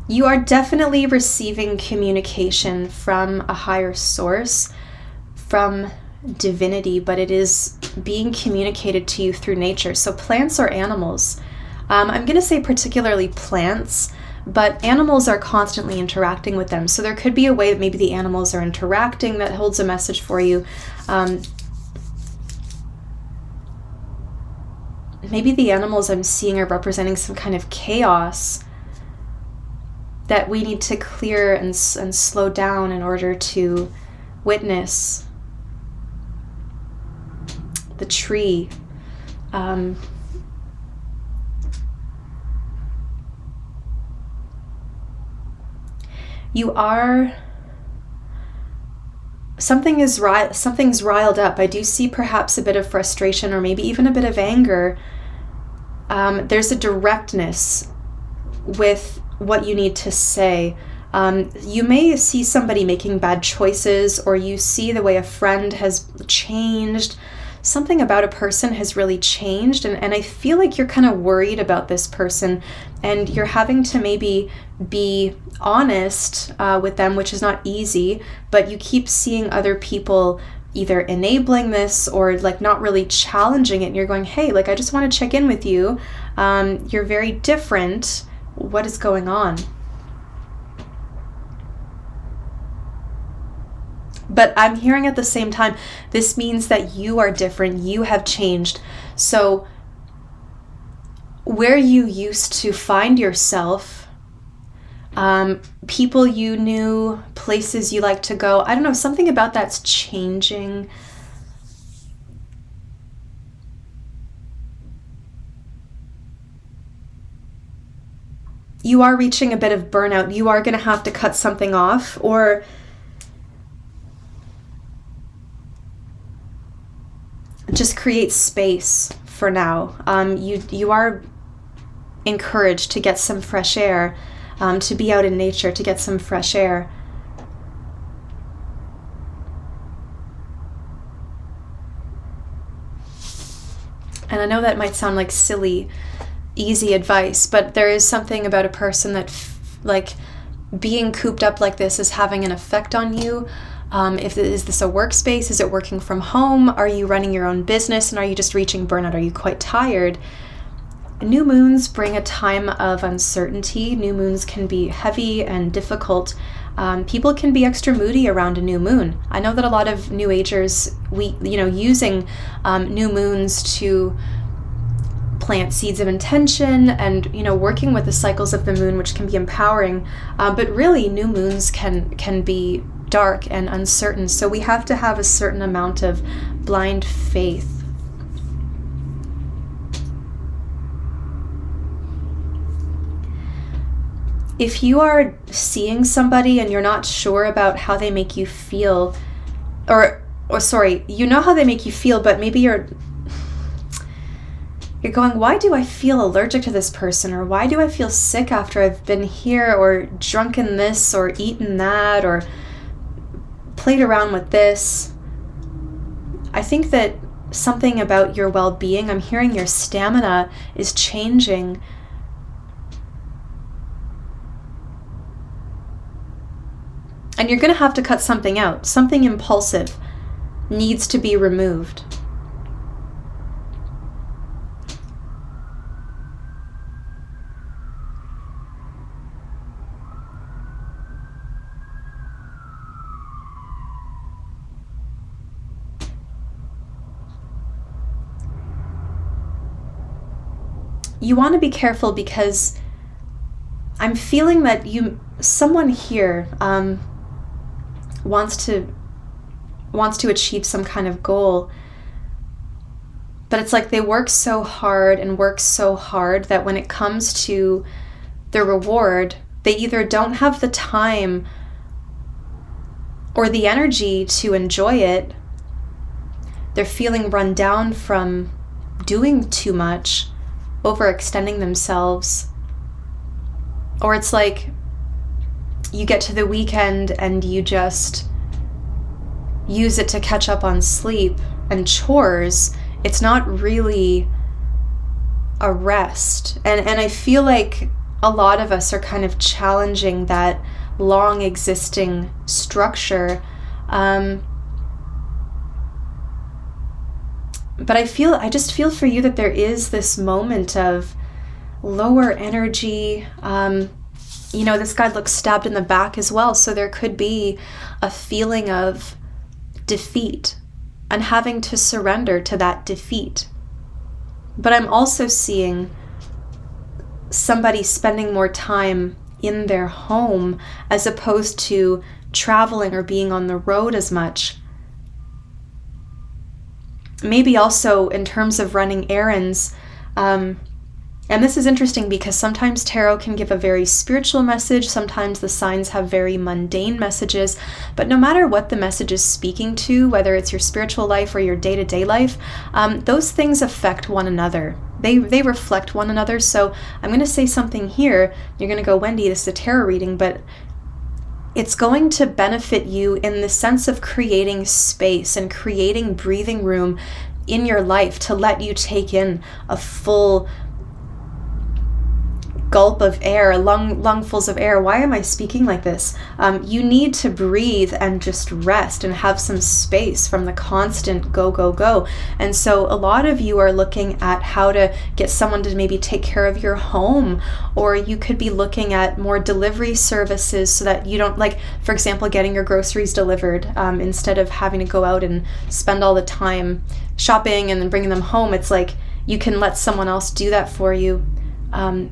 You are definitely receiving communication from a higher source, from divinity, but it is being communicated to you through nature. So plants or animals. I'm going to say particularly plants, but animals are constantly interacting with them. So there could be a way that maybe the animals are interacting that holds a message for you. Maybe the animals I'm seeing are representing some kind of chaos that we need to clear and slow down in order to witness. The tree. You are... something's riled up. I do see perhaps a bit of frustration or maybe even a bit of anger. There's a directness with what you need to say. You may see somebody making bad choices, or you see the way a friend has changed. Something about a person has really changed, and I feel like you're kind of worried about this person, and you're having to maybe be honest with them, which is not easy, but you keep seeing other people either enabling this or like not really challenging it, and you're going, hey, like, I just want to check in with you. You're very different. What is going on? But I'm hearing at the same time, this means that you are different. You have changed. So where you used to find yourself, people you knew, places you like to go, I don't know, something about that's changing. You are reaching a bit of burnout. You are going to have to cut something off, or just create space for now. You are encouraged to get some fresh air, to be out in nature, to get some fresh air. And I know that might sound like silly, easy advice, but there is something about a person that like being cooped up like this is having an effect on you. Is this a workspace? Is it working from home? Are you running your own business, and are you just reaching burnout? Are you quite tired? New moons bring a time of uncertainty. New moons can be heavy and difficult. People can be extra moody around a new moon. I know that a lot of New Agers, using new moons to plant seeds of intention and, working with the cycles of the moon, which can be empowering. But really, new moons can be dark and uncertain. So we have to have a certain amount of blind faith. If you are seeing somebody and you're not sure about how they make you feel, or sorry, you know how they make you feel, but maybe you're going, why do I feel allergic to this person? Or why do I feel sick after I've been here, or drunken this, or eaten that, or played around with this? I think that something about your well-being, I'm hearing your stamina is changing. And you're going to have to cut something out. Something impulsive needs to be removed. You want to be careful, because I'm feeling that someone here wants to achieve some kind of goal, but it's like they work so hard that when it comes to the reward, they either don't have the time or the energy to enjoy it. They're feeling run down from doing too much, overextending themselves. Or it's like you get to the weekend and you just use it to catch up on sleep and chores. It's not really a rest. And I feel like a lot of us are kind of challenging that long existing structure. But I just feel for you that there is this moment of lower energy. This guy looks stabbed in the back as well. So there could be a feeling of defeat and having to surrender to that defeat. But I'm also seeing somebody spending more time in their home as opposed to traveling or being on the road as much. Maybe also in terms of running errands, and this is interesting because sometimes tarot can give a very spiritual message, sometimes the signs have very mundane messages, but no matter what the message is speaking to, whether it's your spiritual life or your day-to-day life, those things affect one another. They reflect one another. So I'm going to say something here. You're going to go, Wendy, this is a tarot reading, but it's going to benefit you in the sense of creating space and creating breathing room in your life to let you take in a full gulp of air, lungfuls of air. Why am I speaking like this? You need to breathe and just rest and have some space from the constant go, go, go. And so a lot of you are looking at how to get someone to maybe take care of your home, or you could be looking at more delivery services so that you don't, like, for example, getting your groceries delivered instead of having to go out and spend all the time shopping and then bringing them home. It's like you can let someone else do that for you.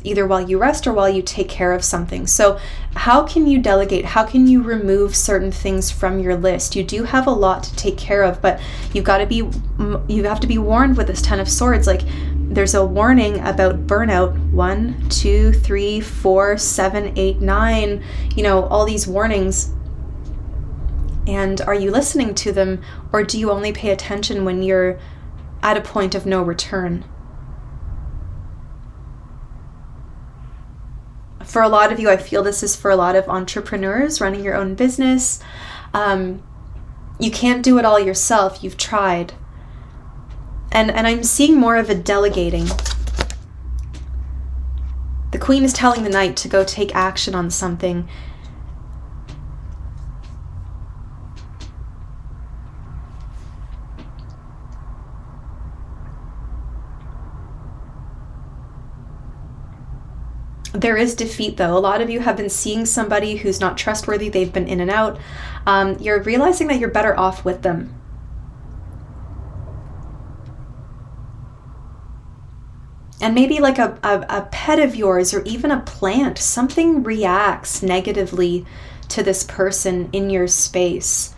Either while you rest or while you take care of something. So how can you delegate? How can you remove certain things from your list? You do have a lot to take care of, but you have to be warned with this Ten of Swords. Like, there's a warning about burnout. 1, 2, 3, 4, 7, 8, 9, all these warnings. And are you listening to them, or do you only pay attention when you're at a point of no return? For a lot of you, I feel this is for a lot of entrepreneurs running your own business. You can't do it all yourself. You've tried. And I'm seeing more of a delegating. The Queen is telling the Knight to go take action on something. There is defeat, though. A lot of you have been seeing somebody who's not trustworthy. They've been in and out. You're realizing that you're better off with them. And maybe like a pet of yours or even a plant, something reacts negatively to this person in your space.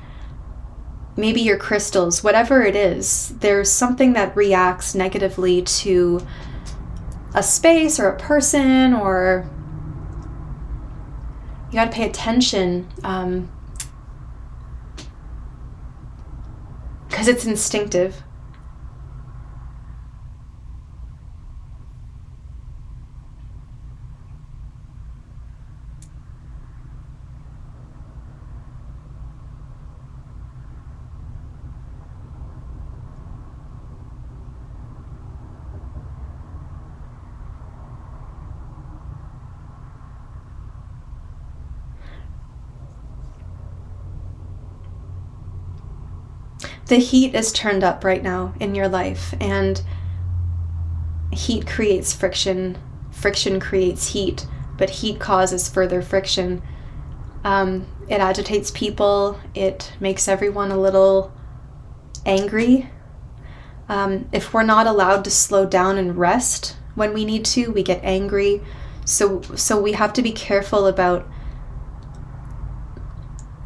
Maybe your crystals, whatever it is, there's something that reacts negatively to a space or a person, or you got to pay attention because it's instinctive. The heat is turned up right now in your life, and heat creates friction. Friction creates heat, but heat causes further friction. It agitates people. It makes everyone a little angry. If we're not allowed to slow down and rest when we need to, we get angry. So we have to be careful about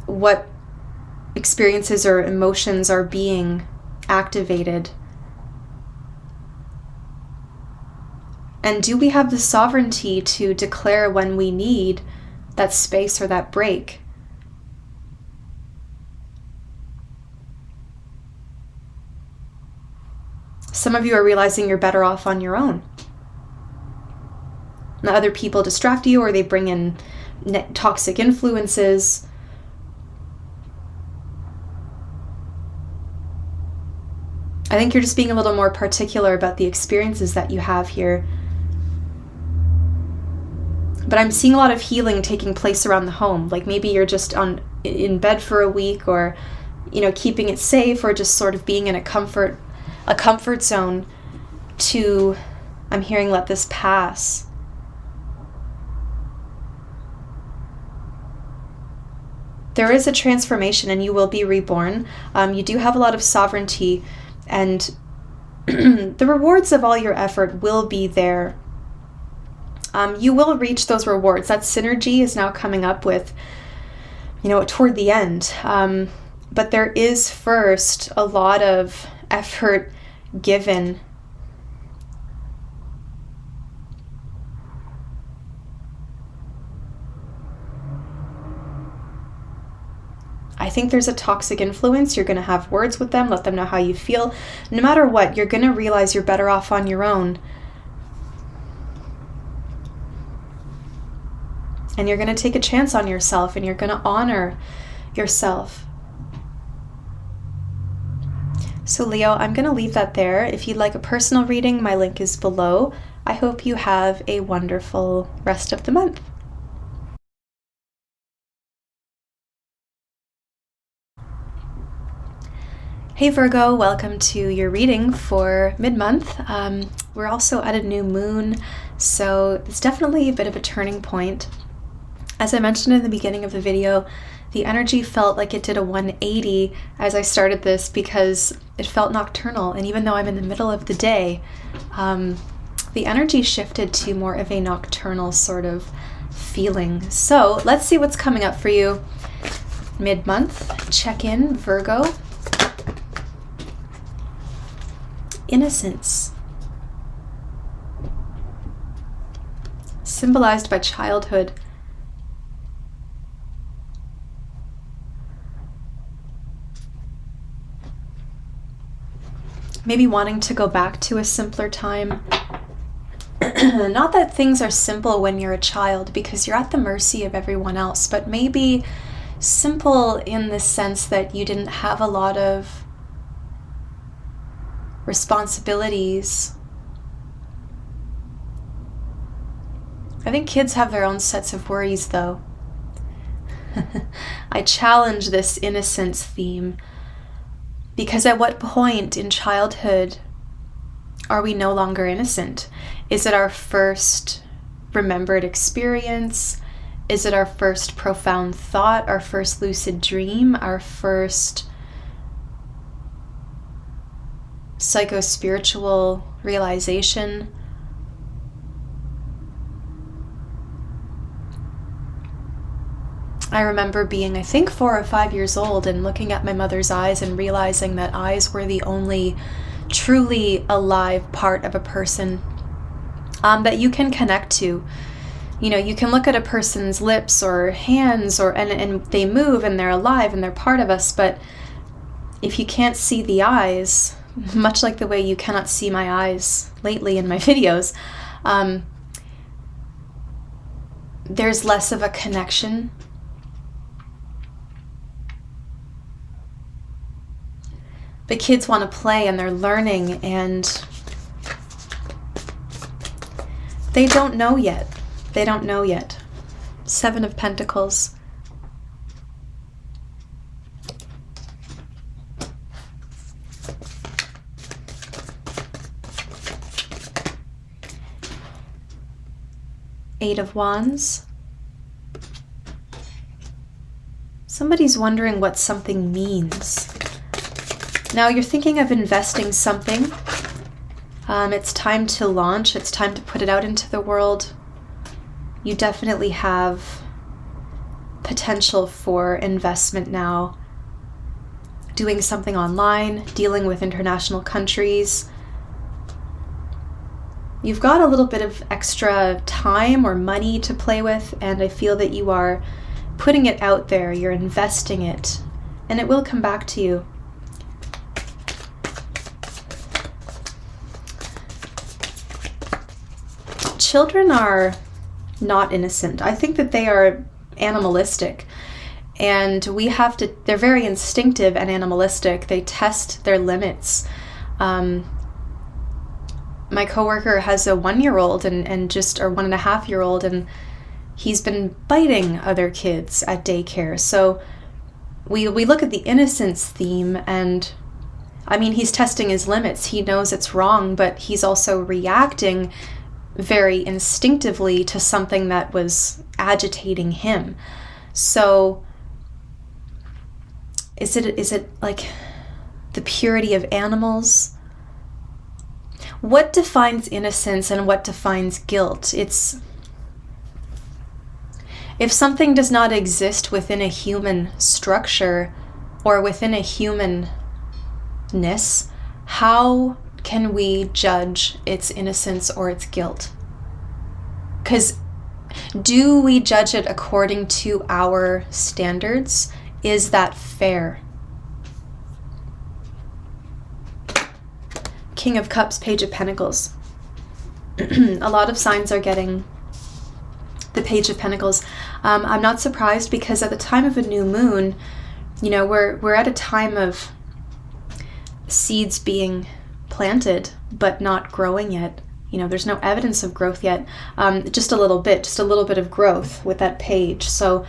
what experiences or emotions are being activated. And do we have the sovereignty to declare when we need that space or that break? Some of you are realizing you're better off on your own. Now, other people distract you, or they bring in toxic influences. I think you're just being a little more particular about the experiences that you have here. But I'm seeing a lot of healing taking place around the home. Like maybe you're just in bed for a week, or, you know, keeping it safe, or just sort of being in a comfort zone to, I'm hearing, let this pass. There is a transformation and you will be reborn. You do have a lot of sovereignty, and the rewards of all your effort will be there. You will reach those rewards. That synergy is now coming up with, you know, toward the end. But there is first a lot of effort given. I think there's a toxic influence. You're going to have words with them, let them know how you feel. No matter what, you're going to realize you're better off on your own. And you're going to take a chance on yourself, and you're going to honor yourself. So Leo, I'm going to leave that there. If you'd like a personal reading, my link is below. I hope you have a wonderful rest of the month. Hey Virgo, welcome to your reading for mid-month. We're also at a new moon, so it's definitely a bit of a turning point. As I mentioned in the beginning of the video, the energy felt like it did a 180 as I started this, because it felt nocturnal, and even though I'm in the middle of the day, the energy shifted to more of a nocturnal sort of feeling. So let's see what's coming up for you mid-month. Check in, Virgo. Innocence, symbolized by childhood. Maybe wanting to go back to a simpler time. Not that things are simple when you're a child, because you're at the mercy of everyone else, but maybe simple in the sense that you didn't have a lot of responsibilities. I think kids have their own sets of worries, though. I challenge this innocence theme, because at what point in childhood are we no longer innocent? Is it our first remembered experience? Is it our first profound thought, our first lucid dream, our first psycho-spiritual realization? I remember being, I think, 4 or 5 years old and looking at my mother's eyes and realizing that eyes were the only truly alive part of a person that you can connect to. You know, you can look at a person's lips or hands, and they move and they're alive and they're part of us, but if you can't see the eyes, much like the way you cannot see my eyes lately in my videos, there's less of a connection. But kids want to play and they're learning, and they don't know yet. They don't know yet. 7 of Pentacles. Eight of Wands. Somebody's wondering what something means. Now you're thinking of investing something. It's time to launch. It's time to put it out into the world. You definitely have potential for investment now. Doing something online, dealing with international countries. You've got a little bit of extra time or money to play with, and I feel that you are putting it out there, you're investing it, and it will come back to you. Children are not innocent. I think that they are animalistic, and they're very instinctive and animalistic. They test their limits. My coworker has a 1-year-old or 1.5-year-old, and he's been biting other kids at daycare. So we look at the innocence theme, and I mean, he's testing his limits. He knows it's wrong, but he's also reacting very instinctively to something that was agitating him. So is it like the purity of animals? What defines innocence and what defines guilt? It's if something does not exist within a human structure or within a humanness, how can we judge its innocence or its guilt? Because do we judge it according to our standards? Is that fair? King of Cups, Page of Pentacles. A lot of signs are getting the Page of Pentacles. I'm not surprised, because at the time of a new moon, you know, we're at a time of seeds being planted but not growing yet. You know, there's no evidence of growth yet. Just a little bit of growth with that page. So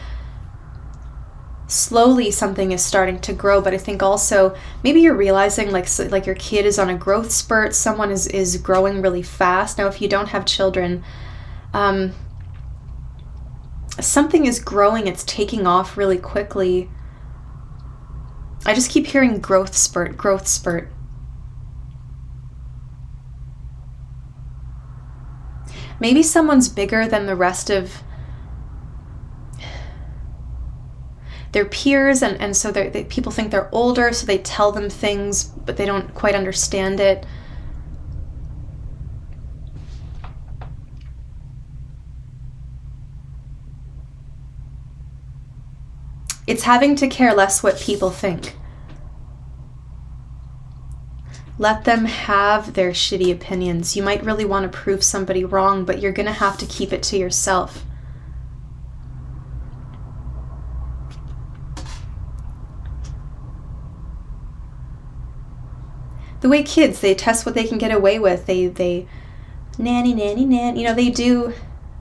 slowly something is starting to grow, but I think also maybe you're realizing like your kid is on a growth spurt. Someone is growing really fast. Now, if you don't have children, something is growing. It's taking off really quickly. I just keep hearing growth spurt, growth spurt. Maybe someone's bigger than the rest of their peers, and so people think they're older, so they tell them things, but they don't quite understand it. It's having to care less what people think. Let them have their shitty opinions. You might really want to prove somebody wrong, but you're going to have to keep it to yourself. The way kids, they test what they can get away with. They nanny, you know, they do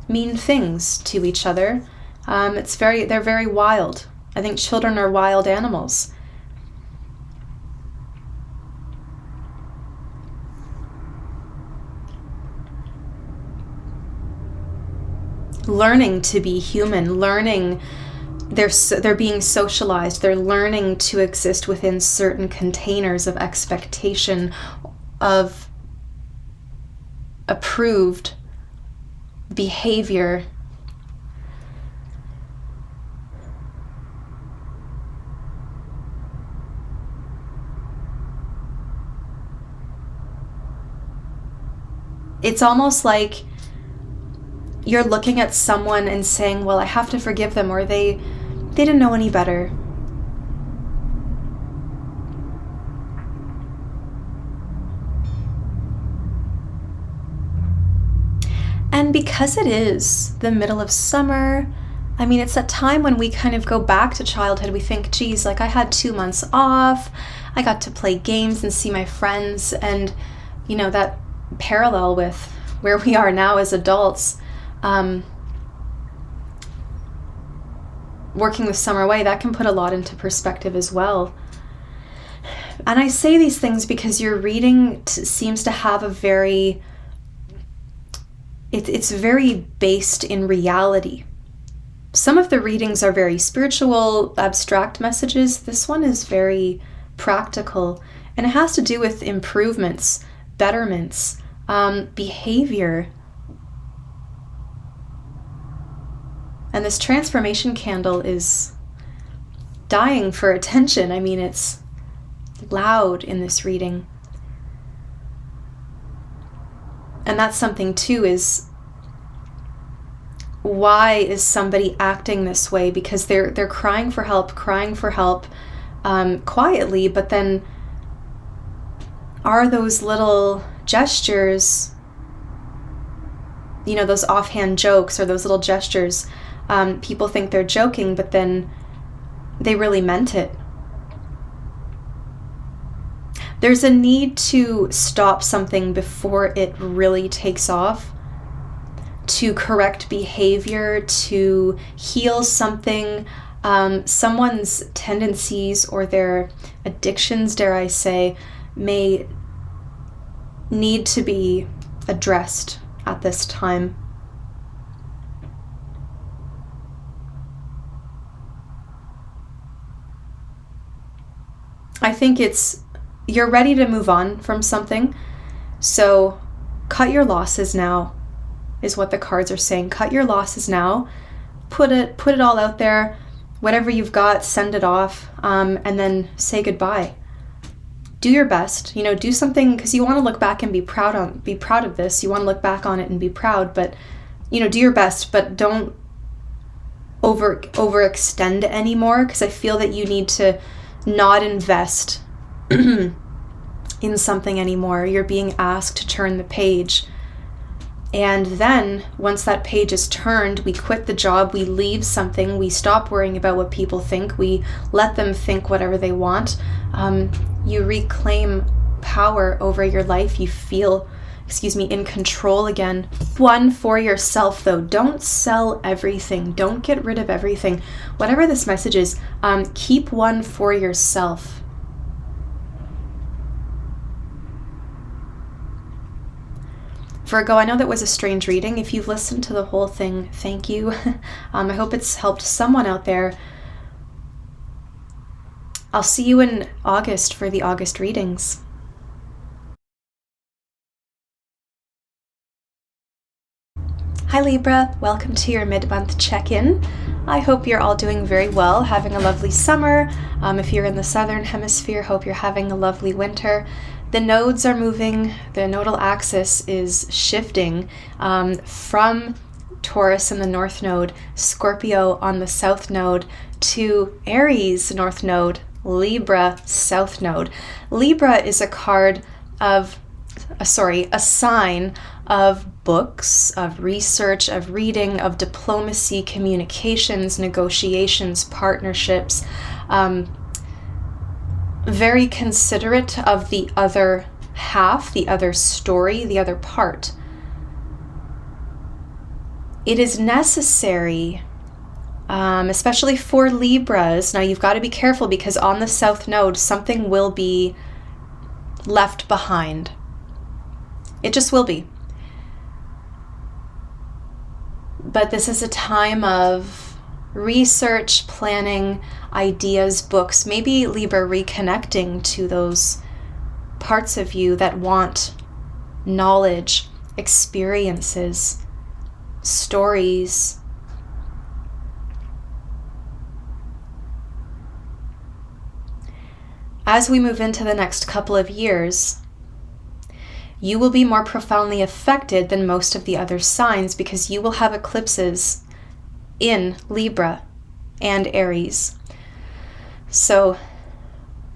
mean things to each other. They're very wild. I think children are wild animals. Learning to be human, learning they're being socialized, they're learning to exist within certain containers of expectation, of approved behavior. It's almost like you're looking at someone and saying, well, I have to forgive them, or they didn't know any better. And because it is the middle of summer, I mean, it's that time when we kind of go back to childhood. We think, geez, like I had 2 months off, I got to play games and see my friends, and, you know, that parallel with where we are now as adults. Working the summer away, that can put a lot into perspective as well. And I say these things because your reading seems to have a very, it's very based in reality. Some of the readings are very spiritual, abstract messages. This one is very practical, and it has to do with improvements, betterments, behavior. And this transformation candle is dying for attention. I mean, it's loud in this reading. And that's something too, is why is somebody acting this way? Because they're crying for help, quietly, but then are those little gestures, you know, those offhand jokes or those little gestures, people think they're joking, but then they really meant it. There's a need to stop something before it really takes off, to correct behavior, to heal something. Someone's tendencies or their addictions, dare I say, may need to be addressed at this time. I think you're ready to move on from something. So cut your losses now, is what the cards are saying. Cut your losses now. Put it all out there. Whatever you've got, send it off, and then say goodbye. Do your best, do something, because you want to look back and be proud of this. You want to look back on it and be proud, but, do your best, but don't overextend anymore, because I feel that you need to not invest in something anymore. You're being asked to turn the page. And then once that page is turned, we quit the job, we leave something, we stop worrying about what people think, we let them think whatever they want. You reclaim power over your life. You feel, in control again. One for yourself, though. Don't sell everything. Don't get rid of everything. Whatever this message is, keep one for yourself. Virgo, I know that was a strange reading. If you've listened to the whole thing, thank you. I hope it's helped someone out there. I'll see you in August for the August readings. Hi Libra, welcome to your mid-month check-in. I hope you're all doing very well, having a lovely summer. If you're in the southern hemisphere, hope you're having a lovely winter. The nodes are moving, the nodal axis is shifting from Taurus in the north node, Scorpio on the south node, to Aries north node, Libra south node. Libra is a sign of books, of research, of reading, of diplomacy, communications, negotiations, partnerships, very considerate of the other half, the other story, the other part. It is necessary, especially for Libras. Now you've got to be careful, because on the south node, something will be left behind. It just will be. But this is a time of research, planning, ideas, books, maybe Libra reconnecting to those parts of you that want knowledge, experiences, stories. As we move into the next couple of years, you will be more profoundly affected than most of the other signs, because you will have eclipses in Libra and Aries. So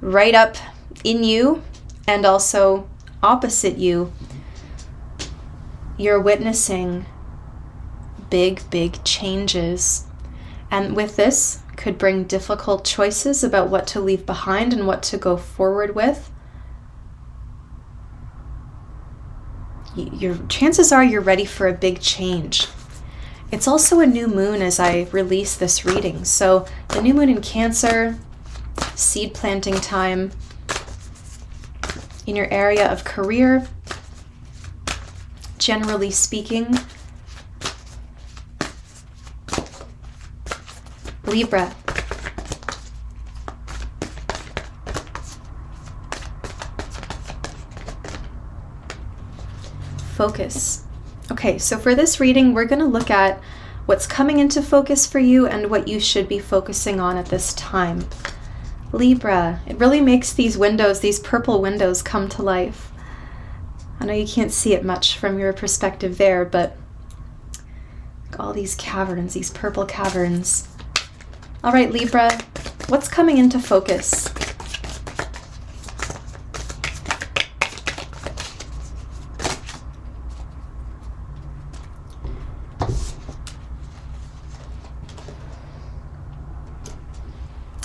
right up in you and also opposite you, you're witnessing big changes. And with this could bring difficult choices about what to leave behind and what to go forward with. Your chances are you're ready for a big change. It's also a new moon as I release this reading. So the new moon in Cancer, seed planting time in your area of career, generally speaking. Libra. Focus. Okay, so for this reading, we're going to look at what's coming into focus for you and what you should be focusing on at this time. Libra, it really makes these windows, these purple windows, come to life. I know you can't see it much from your perspective there, but all these caverns, these purple caverns. All right, Libra, what's coming into focus?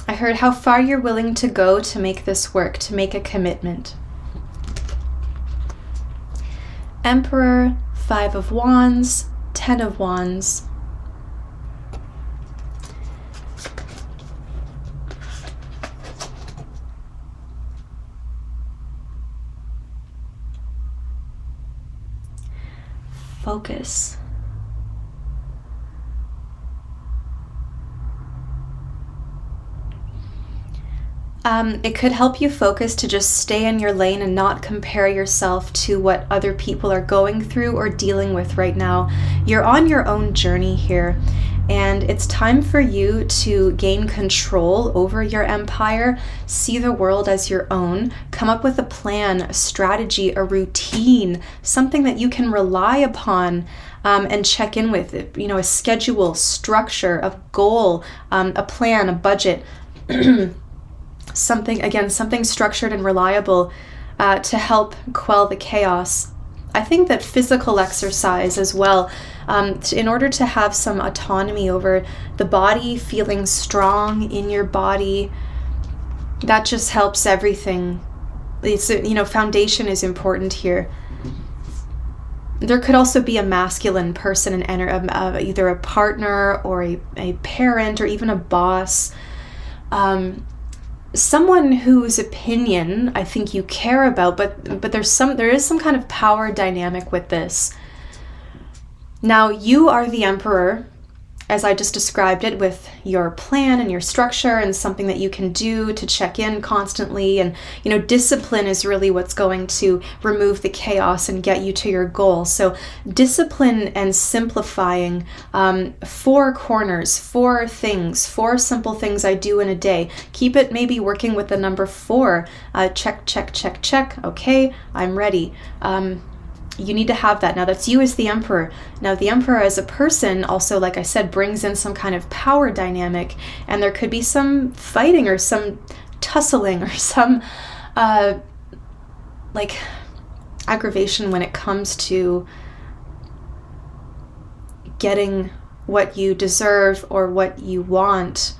I heard how far you're willing to go to make this work, to make a commitment. Emperor, 5 of Wands, Ten of Wands. Focus. It could help you focus to just stay in your lane and not compare yourself to what other people are going through or dealing with right now. You're on your own journey here, and it's time for you to gain control over your empire, see the world as your own, come up with a plan, a strategy, a routine, something that you can rely upon and check in with, a schedule, structure, a goal, a plan, a budget. Something structured and reliable to help quell the chaos. I think that physical exercise as well, in order to have some autonomy over the body, feeling strong in your body, that just helps everything. It's, foundation is important here. There could also be a masculine person, either a partner or a parent or even a boss. Someone whose opinion I think you care about, but there is some kind of power dynamic with this. Now, you are the emperor, as I just described it, with your plan and your structure and something that you can do to check in constantly. And, discipline is really what's going to remove the chaos and get you to your goal. So discipline and simplifying, 4 corners, 4 things, 4 simple things I do in a day. Keep it maybe working with the number 4. Check, check, check, check. Okay, I'm ready. You need to have that. Now, that's you as the emperor. Now, the emperor as a person also, like I said, brings in some kind of power dynamic, and there could be some fighting or some tussling or some aggravation when it comes to getting what you deserve or what you want.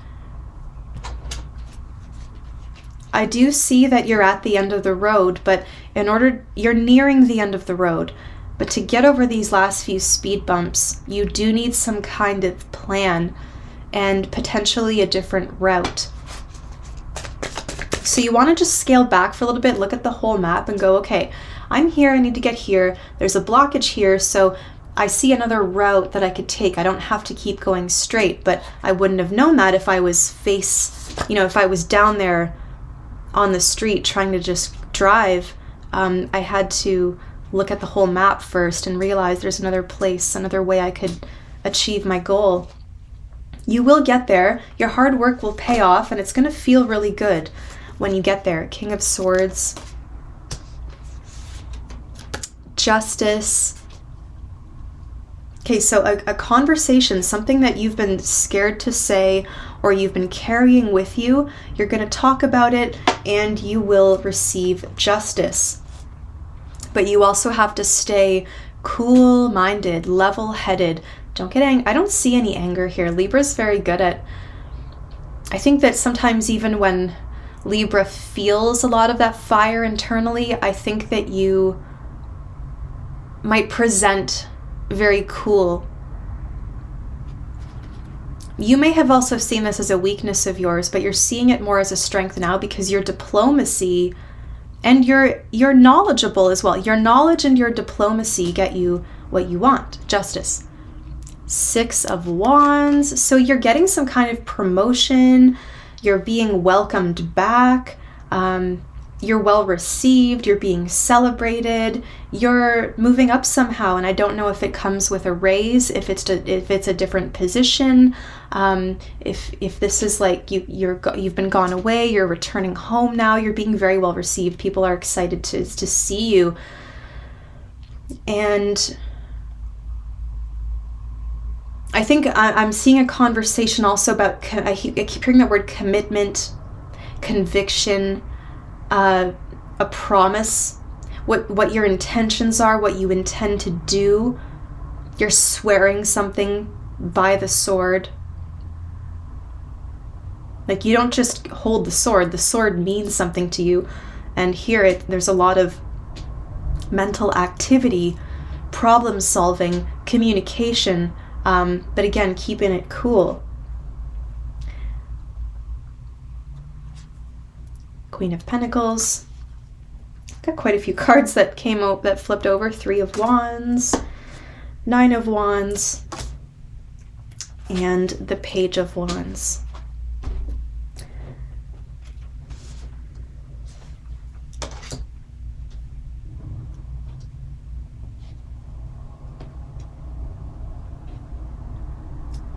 I do see that you're at the end of the road, but you're nearing the end of the road. But to get over these last few speed bumps, you do need some kind of plan and potentially a different route. So you want to just scale back for a little bit, look at the whole map and go, okay, I'm here, I need to get here. There's a blockage here, so I see another route that I could take. I don't have to keep going straight, but I wouldn't have known that if I was if I was down there on the street trying to just drive. I had to look at the whole map first and realize there's another place, another way I could achieve my goal. You will get there. Your hard work will pay off, and it's going to feel really good when you get there. King of Swords. Justice. Okay, so a conversation, something that you've been scared to say or you've been carrying with you, you're going to talk about it and you will receive justice. But you also have to stay cool-minded, level-headed. Don't get angry. I don't see any anger here. Libra's very good at... I think that sometimes even when Libra feels a lot of that fire internally, I think that you might present very cool. You may have also seen this as a weakness of yours, but you're seeing it more as a strength now because your diplomacy and you're knowledgeable as well. Your knowledge and your diplomacy get you what you want. Justice. 6 of Wands. So you're getting some kind of promotion. You're being welcomed back. You're well received, you're being celebrated, you're moving up somehow, and I don't know if it comes with a raise, if it's a different position, if this is like you've been gone away, you're returning home now, you're being very well received, people are excited to see you. And I think I'm seeing a conversation also about, I keep hearing that word commitment, conviction, a promise, what your intentions are, what you intend to do. You're swearing something by the sword. Like, you don't just hold the sword means something to you. And here there's a lot of mental activity problem solving, communication, but again, keeping it cool. Queen of Pentacles. Got quite a few cards that came out that flipped over. 3 of Wands, 9 of Wands, and the Page of Wands.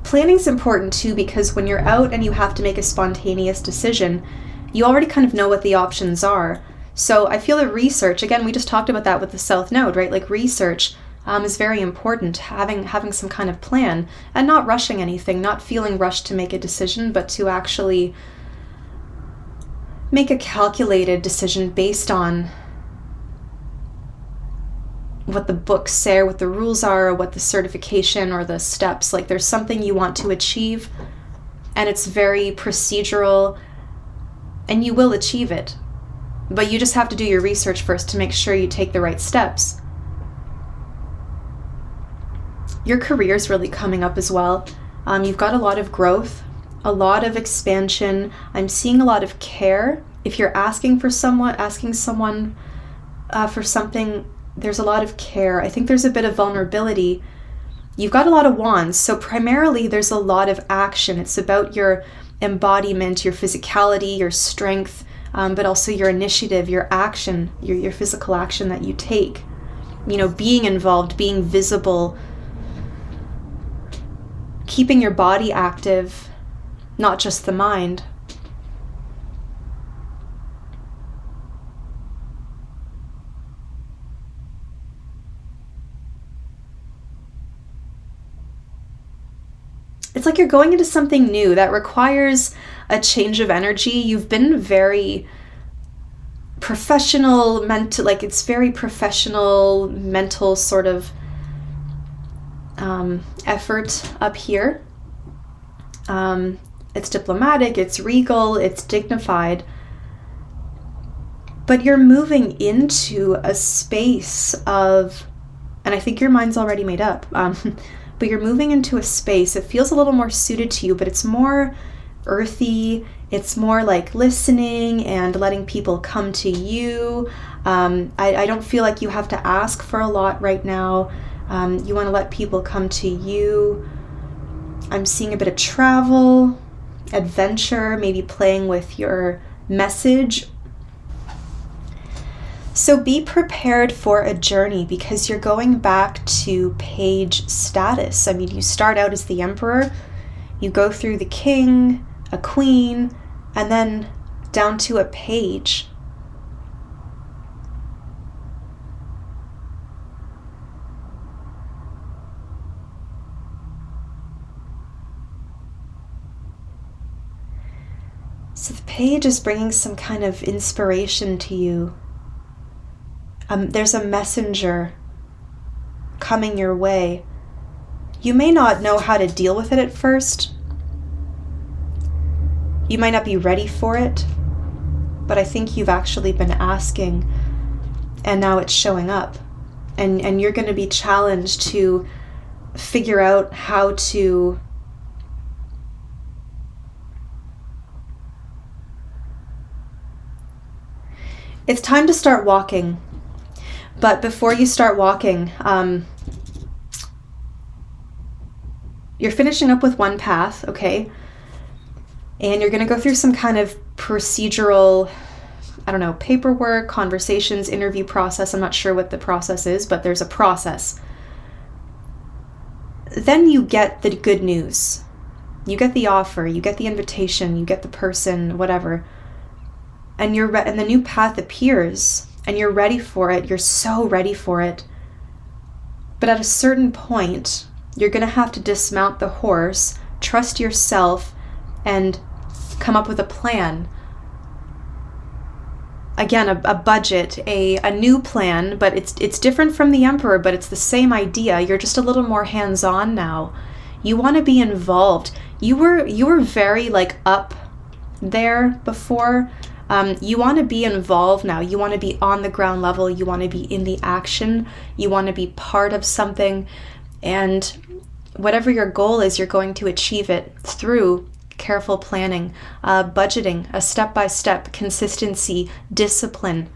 Planning's important too, because when you're out and you have to make a spontaneous decision, you already kind of know what the options are. So I feel that research, again, we just talked about that with the South Node, right? Like research is very important, having some kind of plan and not rushing anything, not feeling rushed to make a decision, but to actually make a calculated decision based on what the books say, or what the rules are, or what the certification or the steps, like there's something you want to achieve and it's very procedural and you will achieve it. But you just have to do your research first to make sure you take the right steps. Your career's really coming up as well. You've got a lot of growth, a lot of expansion. I'm seeing a lot of care. If you're asking someone for something, there's a lot of care. I think there's a bit of vulnerability. You've got a lot of wands, so primarily there's a lot of action. It's about your embodiment, your physicality, your strength, but also your initiative, your action, your physical action that you take. You know, being involved, being visible, keeping your body active, not just the mind. It's like you're going into something new that requires a change of energy. You've been very professional, it's very professional, mental sort of effort up here. It's diplomatic, it's regal, it's dignified. But you're moving into a space of, and I think your mind's already made up, but you're moving into a space, it feels a little more suited to you, but it's more earthy, it's more like listening and letting people come to you. I don't feel like you have to ask for a lot right now. You want to let people come to you. I'm seeing a bit of travel, adventure, maybe playing with your message. So be prepared for a journey because you're going back to page status. I mean, you start out as the emperor, you go through the king, a queen, and then down to a page. So the page is bringing some kind of inspiration to you. There's a messenger coming your way. You may not know how to deal with it at first. You might not be ready for it, but I think you've actually been asking, and now it's showing up. And you're going to be challenged to figure out how to it's time to start walking. But before you start walking, you're finishing up with one path, okay? And you're going to go through some kind of procedural, paperwork, conversations, interview process. I'm not sure what the process is, but there's a process. Then you get the good news. You get the offer, you get the invitation, you get the person, whatever. And and the new path appears. And you're ready for it. You're so ready for it. But at a certain point, you're going to have to dismount the horse, trust yourself, and come up with a plan. Again, a budget, a new plan, but it's different from the Emperor, but it's the same idea. You're just a little more hands-on now. You want to be involved. You were very up there before. You want to be involved now. You want to be on the ground level. You want to be in the action. You want to be part of something. And whatever your goal is, you're going to achieve it through careful planning, budgeting, a step-by-step, consistency, discipline.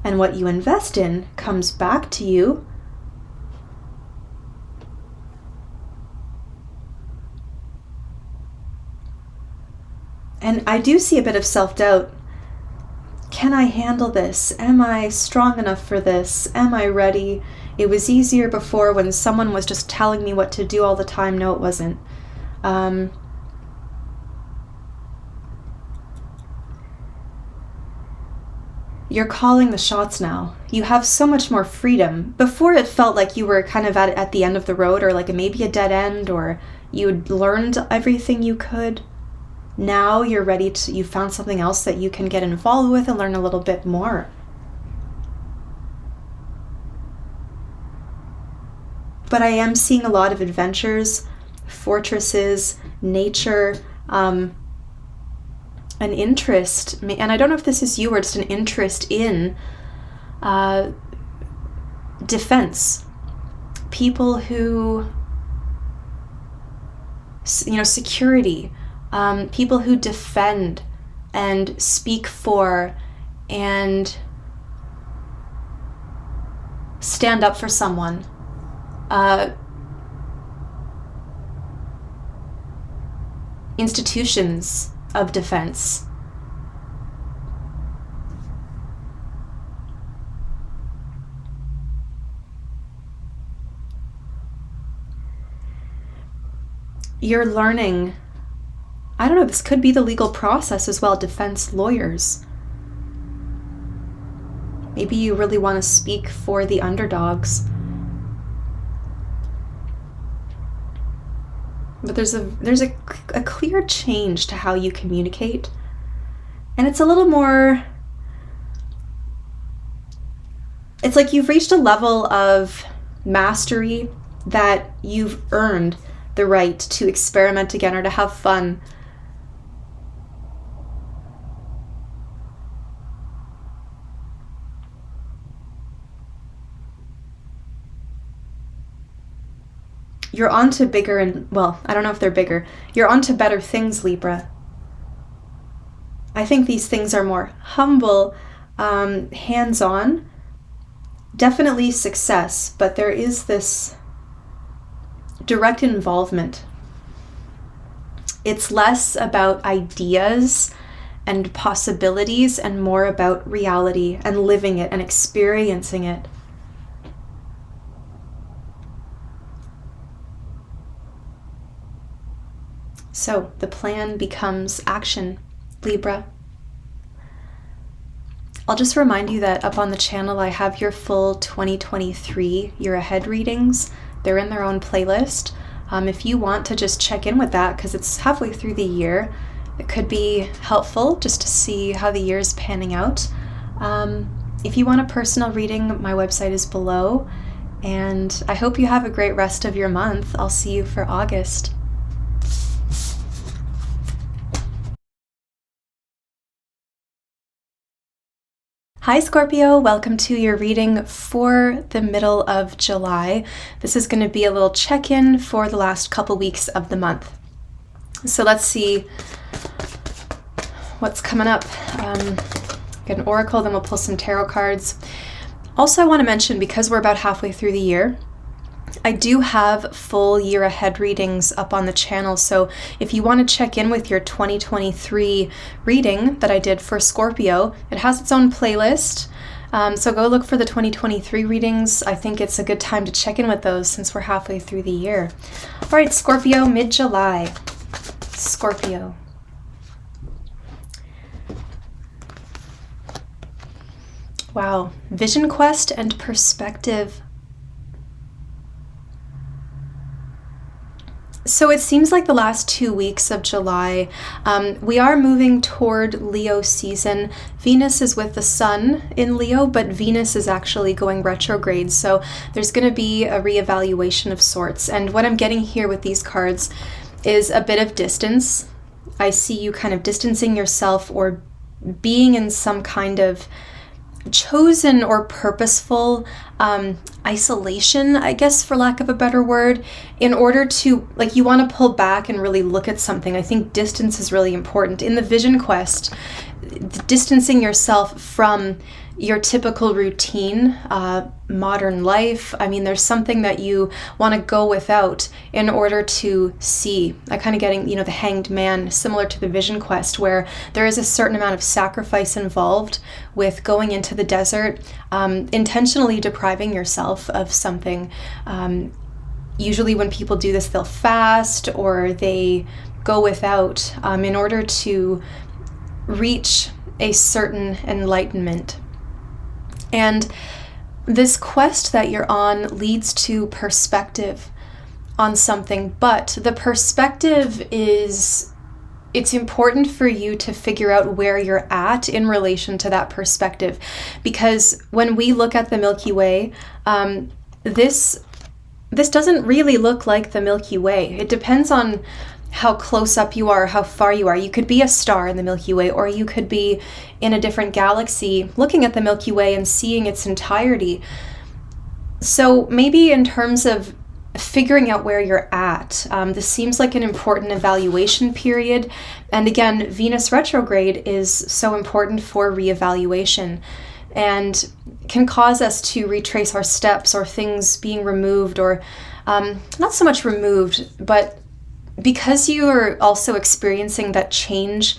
And what you invest in comes back to you. And I do see a bit of self-doubt. Can I handle this? Am I strong enough for this? Am I ready? It was easier before when someone was just telling me what to do all the time. No, it wasn't. You're calling the shots now. You have so much more freedom. Before it felt like you were kind of at the end of the road, or like maybe a dead end, or you'd learned everything you could. Now you're ready to, you found something else that you can get involved with and learn a little bit more. But I am seeing a lot of adventures, fortresses, nature, an interest, and I don't know if this is you or just an interest in defense. People who, security, people who defend and speak for and stand up for someone. Institutions of defense. You're learning, I don't know, this could be the legal process as well, defense lawyers. Maybe you really want to speak for the underdogs. But there's a clear change to how you communicate. And it's a little more, it's like you've reached a level of mastery that you've earned the right to experiment again or to have fun. You're on to bigger and, well, I don't know if they're bigger. You're on to better things, Libra. I think these things are more humble, hands-on, definitely success, but there is this direct involvement. It's less about ideas and possibilities and more about reality and living it and experiencing it. So the plan becomes action, Libra. I'll just remind you that up on the channel I have your full 2023 year ahead readings. They're in their own playlist. If you want to just check in with that, because it's halfway through the year, it could be helpful just to see how the year is panning out. If you want a personal reading, my website is below. And I hope you have a great rest of your month. I'll see you for August. Hi Scorpio, welcome to your reading for the middle of July. This is going to be a little check-in for the last couple weeks of the month. So let's see what's coming up. Get an oracle, then we'll pull some tarot cards. Also, I want to mention, because we're about halfway through the year, I do have full year ahead readings up on the channel. So if you want to check in with your 2023 reading that I did for Scorpio, it has its own playlist. So go look for the 2023 readings. I think it's a good time to check in with those since we're halfway through the year. All right, Scorpio, mid-July. Scorpio. Wow, vision quest and perspective. So it seems like the last 2 weeks of July, we are moving toward Leo season. Venus is with the Sun in Leo, but Venus is actually going retrograde. So there's going to be a reevaluation of sorts. And what I'm getting here with these cards is a bit of distance I see you kind of distancing yourself or being in some kind of chosen or purposeful isolation, I guess, for lack of a better word, in order to, like, you want to pull back and really look at something. I think distance is really important. In the vision quest, distancing yourself from your typical routine, modern life. I mean, there's something that you want to go without in order to see. I kind of getting, the Hanged Man, similar to the vision quest, where there is a certain amount of sacrifice involved with going into the desert, intentionally depriving yourself of something. Usually when people do this, they'll fast or they go without in order to reach a certain enlightenment. And this quest that you're on leads to perspective on something, but the perspective is, it's important for you to figure out where you're at in relation to that perspective. Because when we look at the Milky Way, this doesn't really look like the Milky Way. It depends on how close up you are, how far you are. You could be a star in the Milky Way, or you could be in a different galaxy looking at the Milky Way and seeing its entirety. So maybe in terms of figuring out where you're at, this seems like an important evaluation period. And again, Venus retrograde is so important for reevaluation and can cause us to retrace our steps, or things being removed, or not so much removed, but because you are also experiencing that change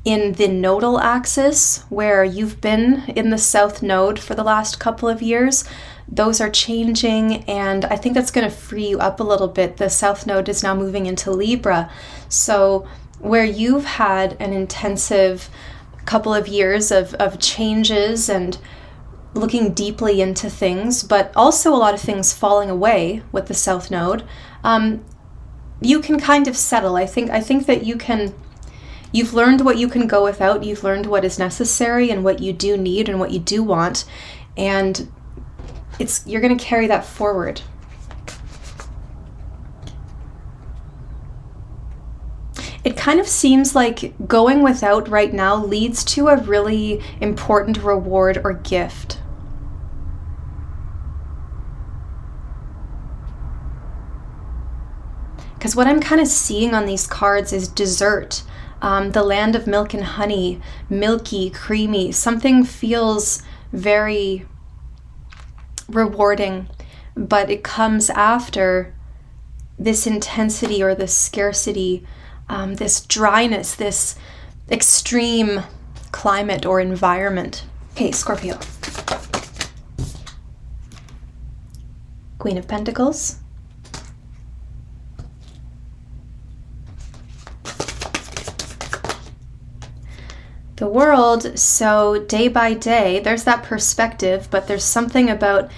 in the nodal axis, where you've been in the south node for the last couple of years, those are changing, and I think that's going to free you up a little bit. The south node is now moving into Libra. So where you've had an intensive couple of years of changes and looking deeply into things, but also a lot of things falling away with the south node, you can kind of settle. I think that you've learned what you can go without, you've learned what is necessary and what you do need and what you do want, and you're going to carry that forward. It kind of seems like going without right now leads to a really important reward or gift. Because what I'm kind of seeing on these cards is dessert, the land of milk and honey, milky, creamy. Something feels very rewarding, but it comes after this intensity or this scarcity, this dryness, this extreme climate or environment. Okay, Scorpio. Queen of Pentacles. The World. So day by day, there's that perspective, but there's something about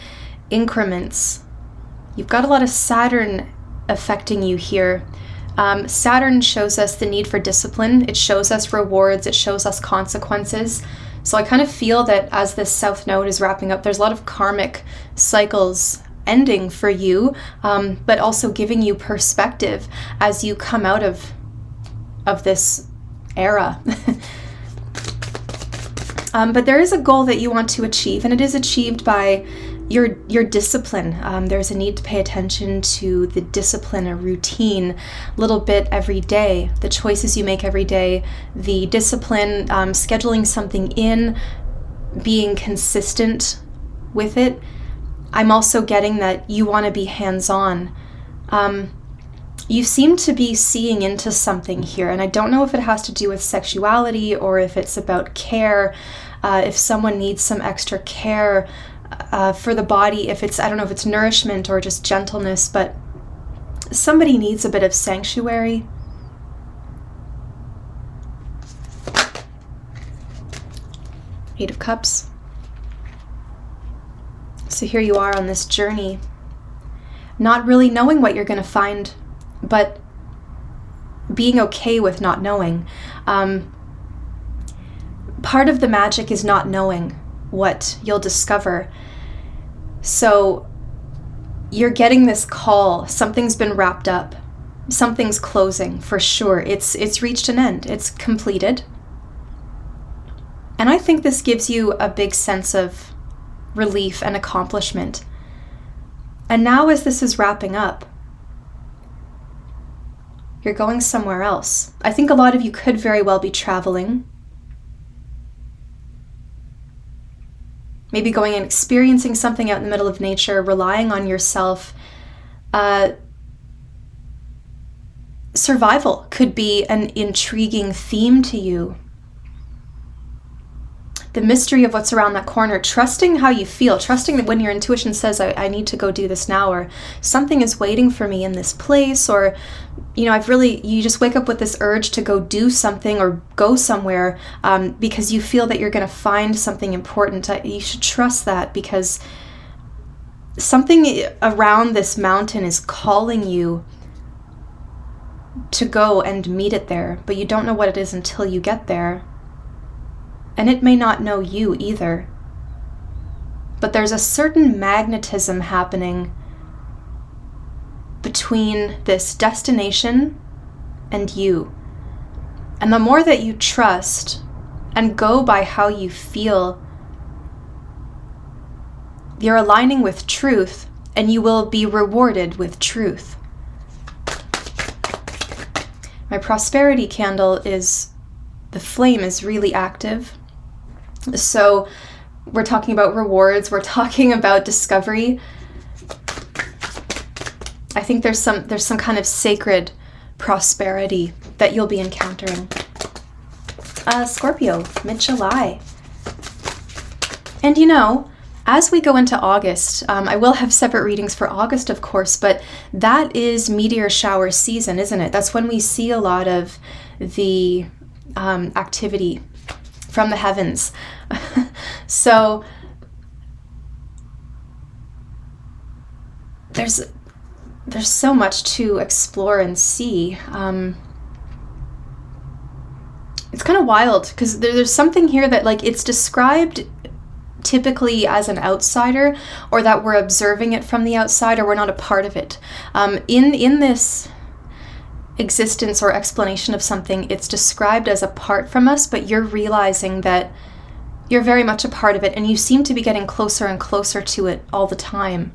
increments. You've got a lot of Saturn affecting you here. Saturn shows us the need for discipline. It shows us rewards. It shows us consequences. So I kind of feel that as this south node is wrapping up, there's a lot of karmic cycles ending for you, but also giving you perspective as you come out of this era. But there is a goal that you want to achieve, and it is achieved by your discipline. There's a need to pay attention to the discipline, a routine, a little bit every day, the choices you make every day, the discipline, scheduling something in, being consistent with it. I'm also getting that you want to be hands-on. You seem to be seeing into something here, and I don't know if it has to do with sexuality or if it's about care, if someone needs some extra care for the body, if it's, I don't know if it's nourishment or just gentleness, but somebody needs a bit of sanctuary. Eight of Cups. So here you are on this journey, not really knowing what you're going to find, but being okay with not knowing. Part of the magic is not knowing what you'll discover. So you're getting this call. Something's been wrapped up. something's closing for sure. It's reached an end. It's completed. And I think this gives you a big sense of relief and accomplishment. And now as this is wrapping up, you're going somewhere else. I think a lot of you could very well be traveling. Maybe going and experiencing something out in the middle of nature, relying on yourself. Survival could be an intriguing theme to you. The mystery of what's around that corner, trusting how you feel, trusting that when your intuition says, I need to go do this now, or something is waiting for me in this place, or, you just wake up with this urge to go do something or go somewhere because you feel that you're going to find something important. You should trust that, because something around this mountain is calling you to go and meet it there, but you don't know what it is until you get there. And it may not know you either. But there's a certain magnetism happening between this destination and you. And the more that you trust and go by how you feel, you're aligning with truth, and you will be rewarded with truth. My prosperity candle the flame is really active. So we're talking about rewards, we're talking about discovery. I think there's some kind of sacred prosperity that you'll be encountering. Scorpio, mid-July. And as we go into August, I will have separate readings for August, of course, but that is meteor shower season, isn't it? That's when we see a lot of the activity from the heavens. So there's so much to explore and see. It's kind of wild, because there's something here that it's described typically as an outsider, or that we're observing it from the outside, or we're not a part of it. In this existence or explanation of something, it's described as apart from us, but you're realizing that you're very much a part of it, and you seem to be getting closer and closer to it all the time.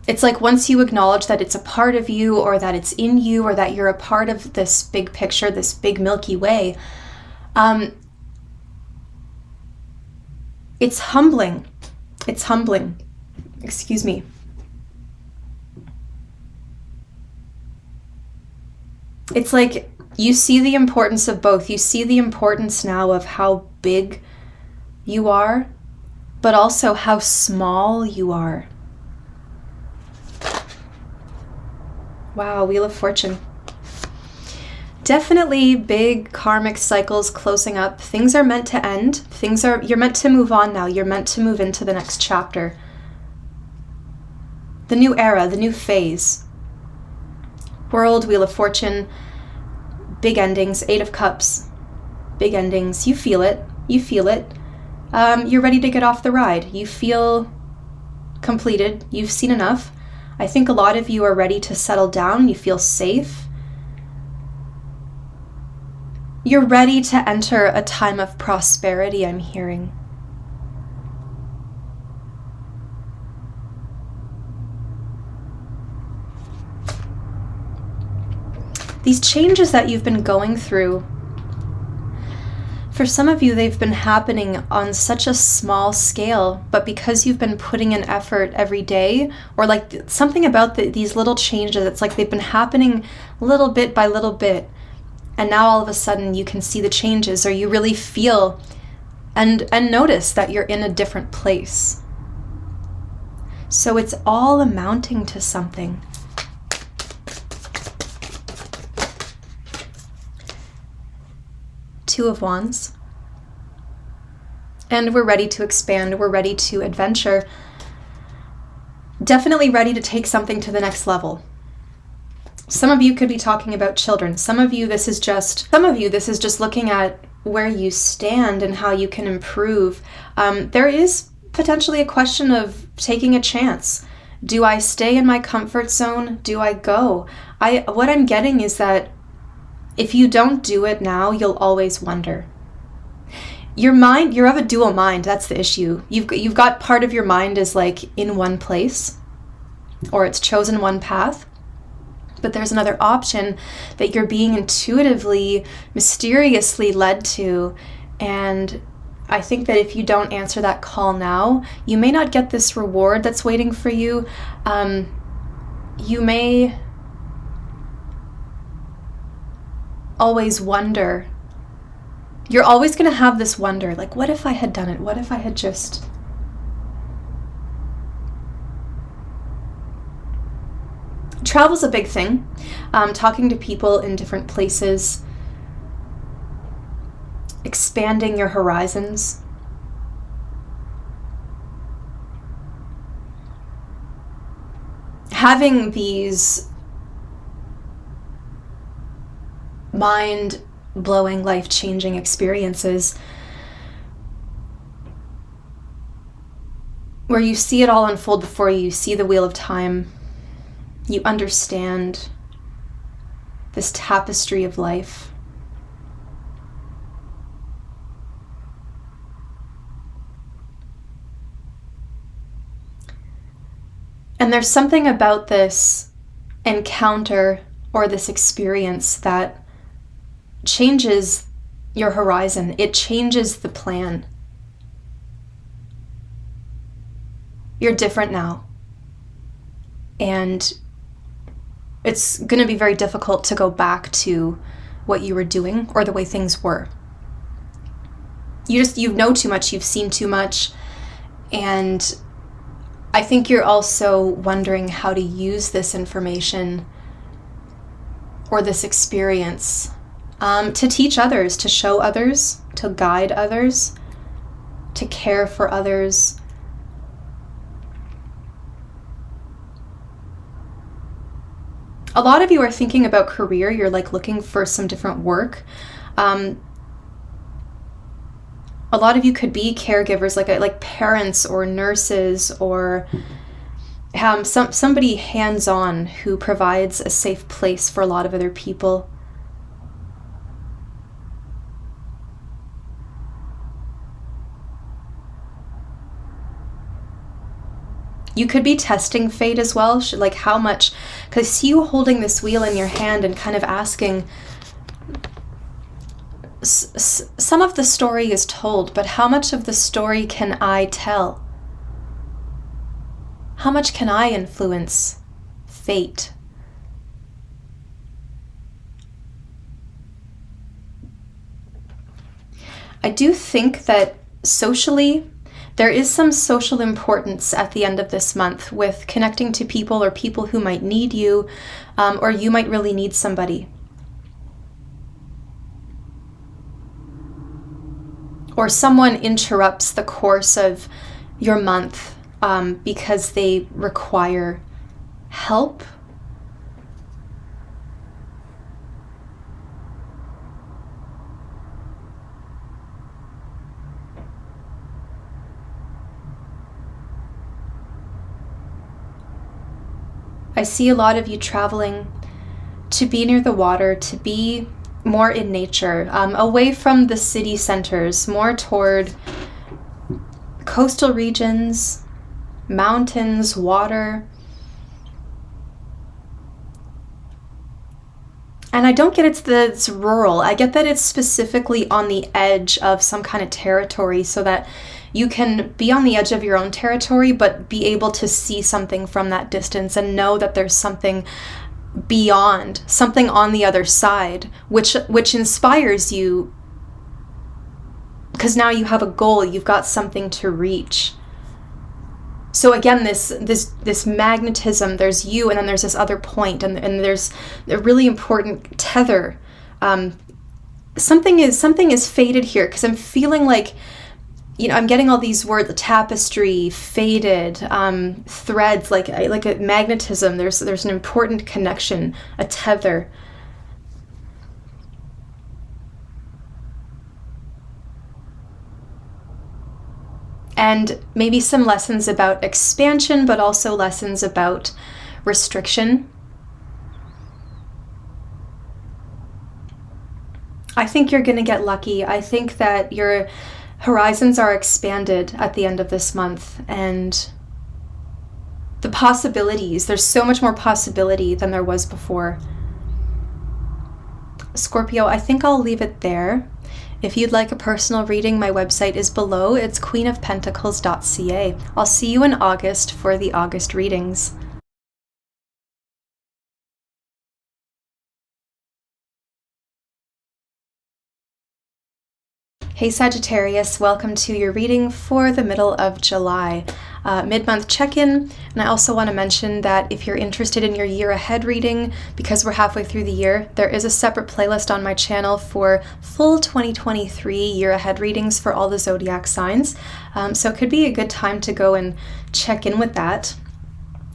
It's like once you acknowledge that it's a part of you, or that it's in you, or that you're a part of this big picture, this big Milky Way, it's humbling. It's humbling. Excuse me. It's like you see the importance of both. You see the importance now of how big you are, but also how small you are. Wow, Wheel of Fortune. Definitely big karmic cycles closing up. Things are meant to end. You're meant to move on now. You're meant to move into the next chapter. The new era, the new phase. World, Wheel of Fortune, big endings, 8 of Cups, big endings. You feel it. You feel it. You're ready to get off the ride. You feel completed. You've seen enough. I think a lot of you are ready to settle down. You feel safe. You're ready to enter a time of prosperity, I'm hearing. These changes that you've been going through, for some of you, they've been happening on such a small scale, but because you've been putting in effort every day, or something about these little changes, it's like they've been happening little bit by little bit, and now all of a sudden you can see the changes, or you really feel and notice that you're in a different place. So it's all amounting to something. Two of Wands. And we're ready to expand. We're ready to adventure. Definitely ready to take something to the next level. Some of you could be talking about children. Some of you, this is just looking at where you stand and how you can improve. There is potentially a question of taking a chance Do I stay in my comfort zone? Do I go? What I'm getting is that if you don't do it now, you'll always wonder. Your mind, you're of a dual mind. That's the issue. You've got part of your mind is like in one place, or it's chosen one path. But there's another option that you're being intuitively, mysteriously led to. And I think that if you don't answer that call now, you may not get this reward that's waiting for you. You may always wonder. You're always going to have this wonder, like, what if I had done it? What if I had just... Travel's a big thing. Talking to people in different places, expanding your horizons. Having these mind-blowing, life-changing experiences where you see it all unfold before you, you see the wheel of time, you understand this tapestry of life. And there's something about this encounter or this experience that changes your horizon. It changes the plan. You're different now. And it's going to be very difficult to go back to what you were doing or the way things were. You know too much, you've seen too much, and I think you're also wondering how to use this information or this experience to teach others, to show others, to guide others, to care for others. A lot of you are thinking about career. You're like looking for some different work. A lot of you could be caregivers, like parents or nurses, or somebody hands-on who provides a safe place for a lot of other people. You could be testing fate as well, like how much, because see you holding this wheel in your hand and kind of asking, some of the story is told, but how much of the story can I tell? How much can I influence fate? I do think that socially, there is some social importance at the end of this month with connecting to people or people who might need you, or you might really need somebody. Or someone interrupts the course of your month because they require help. I see a lot of you traveling to be near the water, to be more in nature, away from the city centers, more toward coastal regions, mountains, water. And I don't get it's rural. I get that it's specifically on the edge of some kind of territory so that you can be on the edge of your own territory, but be able to see something from that distance and know that there's something beyond, something on the other side, which inspires you, because now you have a goal, you've got something to reach. So again, this magnetism, there's you, and then there's this other point, and there's a really important tether. Something is faded here, because I'm feeling like, I'm getting all these words: tapestry, faded, threads, like a magnetism. There's an important connection, a tether. and maybe some lessons about expansion, but also lessons about restriction. I think you're going to get lucky. I think that your horizons are expanded at the end of this month, and the possibilities, there's so much more possibility than there was before. Scorpio, I think I'll leave it there. If you'd like a personal reading, my website is below. It's queenofpentacles.ca. I'll see you in August for the August readings. Hey Sagittarius, welcome to your reading for the middle of July. Mid-month check-in, and I also want to mention that if you're interested in your year ahead reading, because we're halfway through the year, there is a separate playlist on my channel for full 2023 year ahead readings for all the zodiac signs. So it could be a good time to go and check in with that.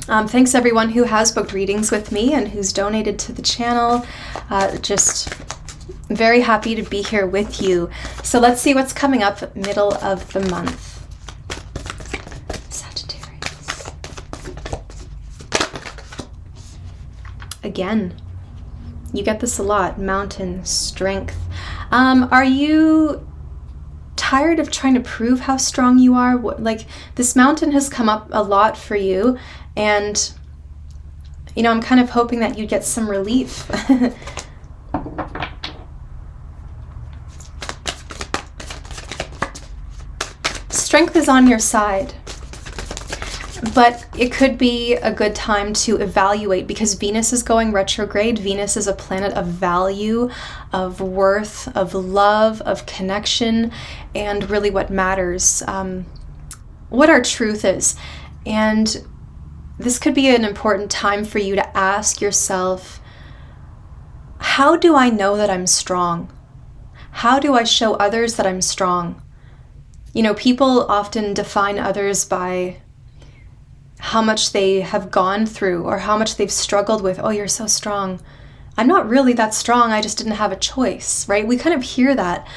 Thanks everyone who has booked readings with me and who's donated to the channel. Just very happy to be here with you. So let's see what's coming up middle of the month. Sagittarius. Again, you get this a lot. Mountain, strength. Are you tired of trying to prove how strong you are? Like, this mountain has come up a lot for you, and you know, I'm kind of hoping that you get some relief. Strength is on your side, but it could be a good time to evaluate, because Venus is going retrograde. Venus is a planet of value, of worth, of love, of connection, and really what matters, what our truth is. And this could be an important time for you to ask yourself, how do I know that I'm strong? How do I show others that I'm strong? You know, people often define others by how much they have gone through or how much they've struggled with. Oh, you're so strong. I'm not really that strong. I just didn't have a choice, right? We kind of hear that.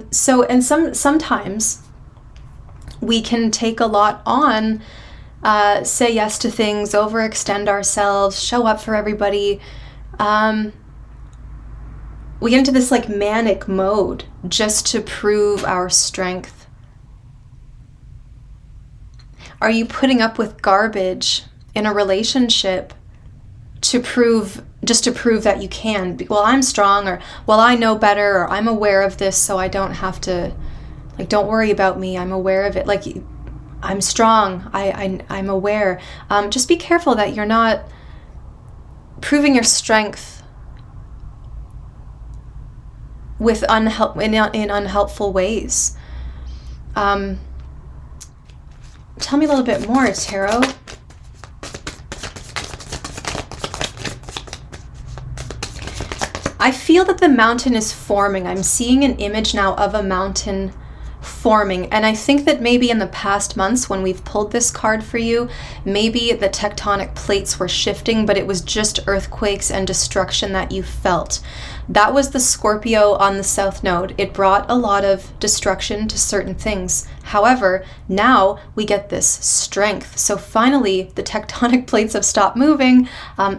Sometimes we can take a lot on, say yes to things, overextend ourselves, show up for everybody. We get into this like manic mode just to prove our strength. Are you putting up with garbage in a relationship to prove that you can? Well, I'm strong, or well, I know better, or I'm aware of this, so I don't have to, like, don't worry about me. I'm aware of it. Like, I'm strong. I'm aware. Just be careful that you're not proving your strength with in unhelpful ways. Tell me a little bit more, Tarot. I feel that the mountain is forming. I'm seeing an image now of a mountain forming. And I think that maybe in the past months when we've pulled this card for you, maybe the tectonic plates were shifting, but it was just earthquakes and destruction that you felt. That was the Scorpio on the South Node. It brought a lot of destruction to certain things. However, now we get this strength. So finally, the tectonic plates have stopped moving.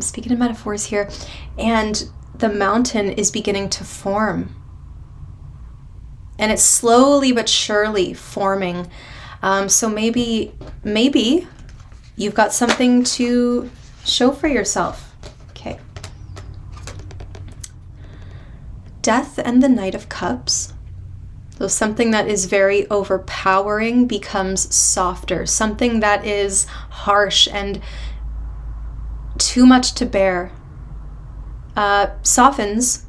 Speaking of metaphors here, and the mountain is beginning to form. And it's slowly but surely forming. So maybe you've got something to show for yourself. Okay. Death and the Knight of Cups. So something that is very overpowering becomes softer. Something that is harsh and too much to bear softens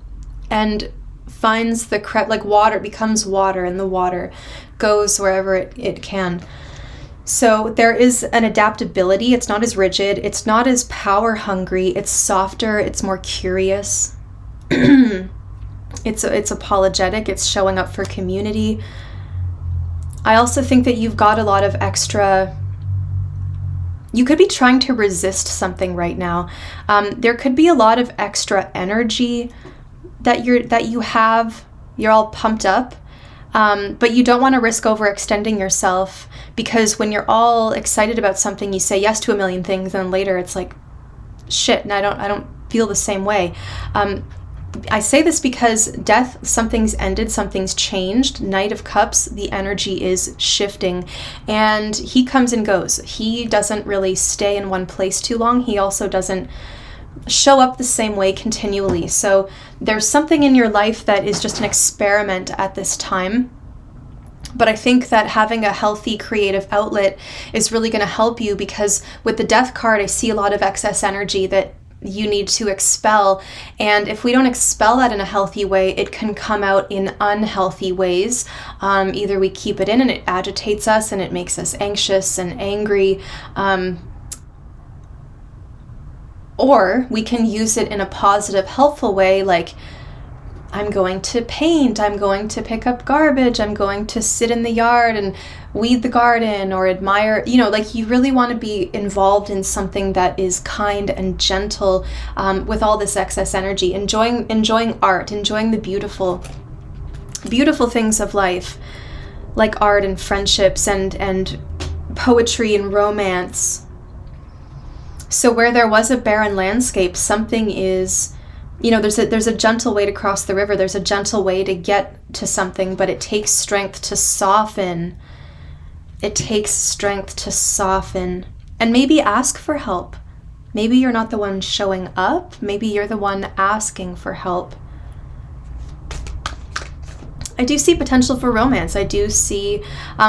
and finds the correct, like water becomes water, and the water goes wherever it can. So there is an adaptability. It's not as rigid. It's not as power hungry. It's softer. It's more curious. It's apologetic. It's showing up for community. I also think that you've got a lot of extra. You could be trying to resist something right now. There could be a lot of extra energy that you have. You're all pumped up. But you don't want to risk overextending yourself, because when you're all excited about something, you say yes to a million things, and later it's like, shit, and I don't feel the same way. I say this because death, something's ended, something's changed. Knight of Cups, the energy is shifting, and he comes and goes. He doesn't really stay in one place too long. He also doesn't show up the same way continually. So there's something in your life that is just an experiment at this time. But I think that having a healthy creative outlet is really going to help you, because with the Death card, I see a lot of excess energy that you need to expel. And if we don't expel that in a healthy way, it can come out in unhealthy ways. Either we keep it in and it agitates us and it makes us anxious and angry, or we can use it in a positive, helpful way, like, I'm going to paint, I'm going to pick up garbage, I'm going to sit in the yard and weed the garden, or admire, like, you really want to be involved in something that is kind and gentle, with all this excess energy, enjoying art, enjoying the beautiful things of life, like art and friendships and poetry and romance. So where there was a barren landscape, something is, there's a gentle way to cross the river. There's a gentle way to get to something, but it takes strength to soften. It takes strength to soften. And maybe ask for help. Maybe you're not the one showing up. Maybe you're the one asking for help. I do see potential for romance. I do see,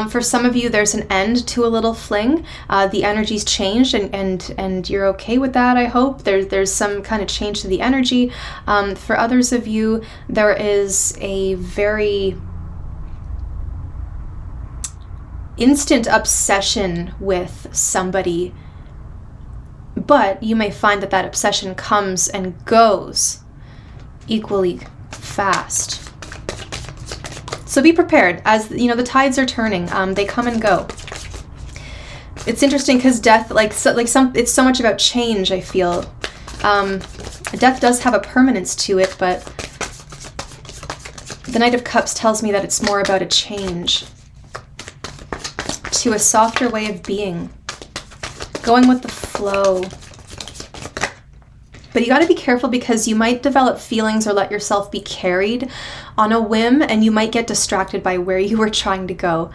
for some of you, there's an end to a little fling. The energy's changed, and you're okay with that, I hope. There's some kind of change to the energy. For others of you, there is a very instant obsession with somebody, but you may find that obsession comes and goes equally fast. So be prepared, as the tides are turning. They come and go. It's interesting because death, it's so much about change, I feel. Death does have a permanence to it, but the Knight of Cups tells me that it's more about a change to a softer way of being, going with the flow. But you got to be careful, because you might develop feelings or let yourself be carried on a whim, and you might get distracted by where you were trying to go.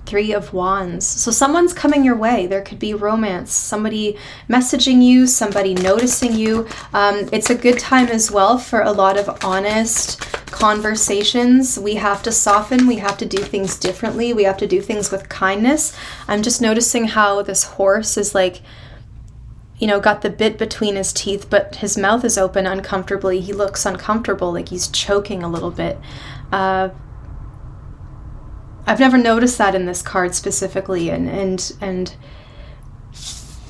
3 of Wands. So someone's coming your way. There could be romance, somebody messaging you, somebody noticing you. It's a good time as well for a lot of honest conversations. We have to soften. We have to do things differently. We have to do things with kindness. I'm just noticing how this horse is got the bit between his teeth, but his mouth is open uncomfortably. He looks uncomfortable, like he's choking a little bit. I've never noticed that in this card specifically, and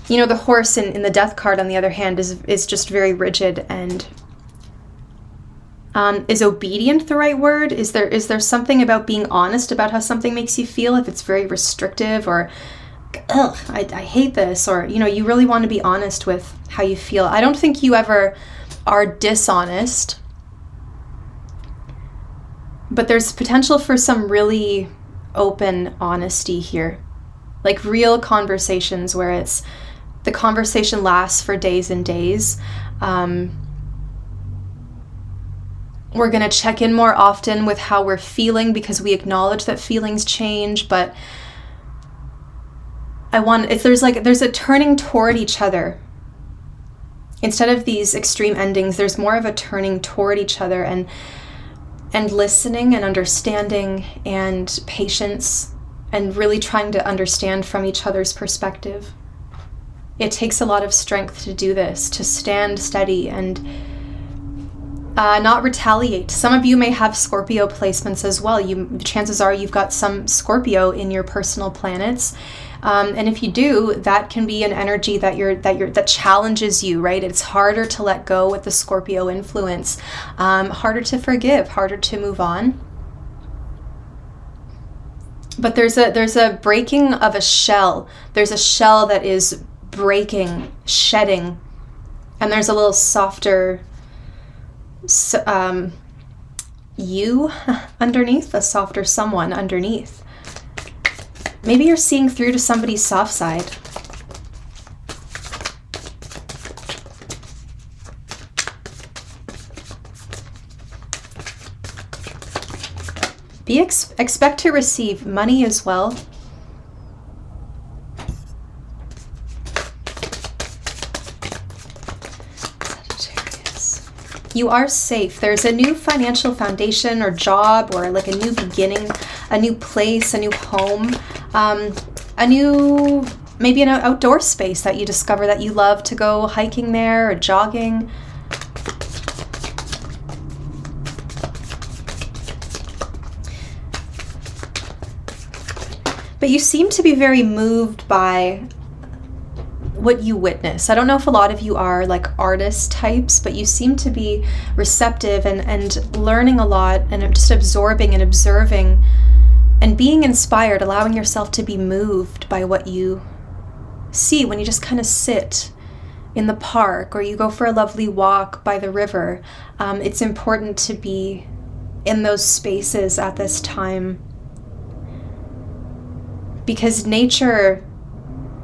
the horse in the Death card, on the other hand, is just very rigid and is obedient the right word? Is there something about being honest about how something makes you feel, if it's very restrictive, or ugh, I hate this, or you really want to be honest with how you feel. I don't think you ever are dishonest, but there's potential for some really open honesty here, like real conversations where the conversation lasts for days and days. We're going to check in more often with how we're feeling, because we acknowledge that feelings change, but there's a turning toward each other. Instead of these extreme endings, there's more of a turning toward each other, and listening and understanding and patience, and really trying to understand from each other's perspective. It takes a lot of strength to do this, to stand steady and not retaliate. Some of you may have Scorpio placements as well. Chances are you've got some Scorpio in your personal planets. And if you do, that can be an energy that challenges you, right? It's harder to let go with the Scorpio influence, harder to forgive, harder to move on. But there's a breaking of a shell. There's a shell that is breaking, shedding, and there's a little softer you underneath, a softer someone underneath. Maybe you're seeing through to somebody's soft side. Expect to receive money as well. Sagittarius. You are safe. There's a new financial foundation or job or like a new beginning, a new place, a new home, maybe an outdoor space that you discover that you love to go hiking there or jogging. But you seem to be very moved by what you witness. I don't know if a lot of you are like artist types, but you seem to be receptive and learning a lot and just absorbing and observing and being inspired, allowing yourself to be moved by what you see when you just kind of sit in the park or you go for a lovely walk by the river. It's important to be in those spaces at this time, because nature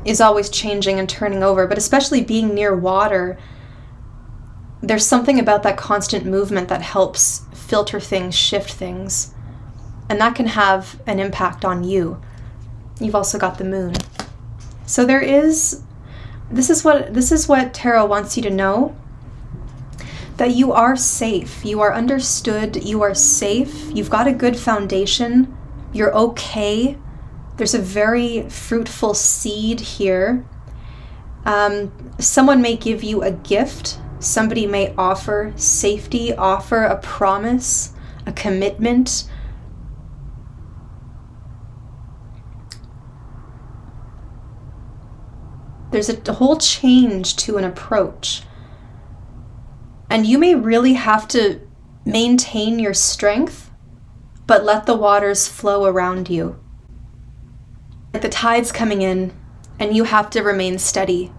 is always changing and turning over, but especially being near water, there's something about that constant movement that helps filter things, shift things, and that can have an impact on you. You've also got the moon. So this is what tarot wants you to know, that you are safe, you are understood, you are safe, you've got a good foundation, you're okay. There's a very fruitful seed here. Someone may give you a gift. Somebody may offer safety, offer a promise, a commitment. There's a whole change to an approach. And you may really have to maintain your strength, but let the waters flow around you. Like the tide's coming in and you have to remain steady.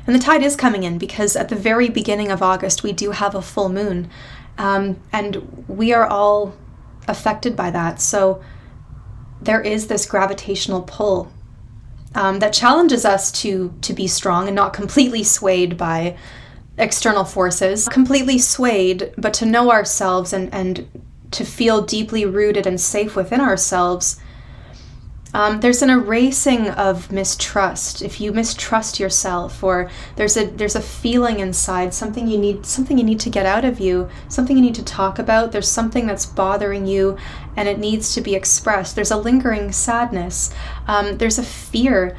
And the tide is coming in because at the very beginning of August, we do have a full moon. And we are all affected by that. So there is this gravitational pull that challenges us to be strong and not completely swayed by external forces. Completely swayed, but to know ourselves and to feel deeply rooted and safe within ourselves. There's an erasing of mistrust. If you mistrust yourself, or there's a feeling inside, something you need to get out of you, something you need to talk about, there's something that's bothering you and it needs to be expressed. There's a lingering sadness. There's a fear.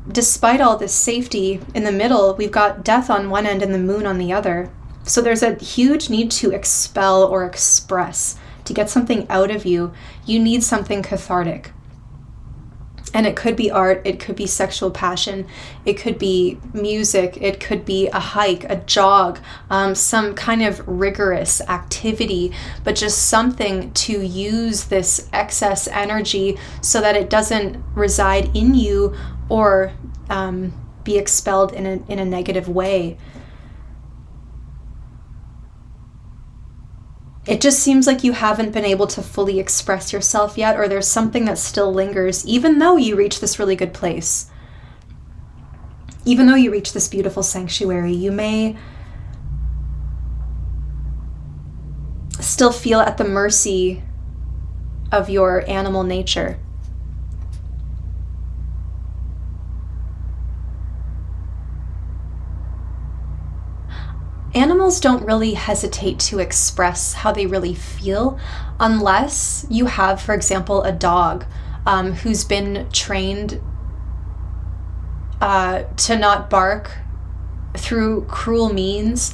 Despite all this safety, in the middle, we've got death on one end and the moon on the other. So there's a huge need to expel or express, to get something out of you. You need something cathartic. And it could be art, it could be sexual passion, it could be music, it could be a hike, a jog, some kind of rigorous activity, but just something to use this excess energy so that it doesn't reside in you or be expelled in a negative way. It just seems like you haven't been able to fully express yourself yet, or there's something that still lingers, even though you reach this really good place. Even though you reach this beautiful sanctuary, you may still feel at the mercy of your animal nature. Animals don't really hesitate to express how they really feel unless you have, for example, a dog who's been trained to not bark through cruel means.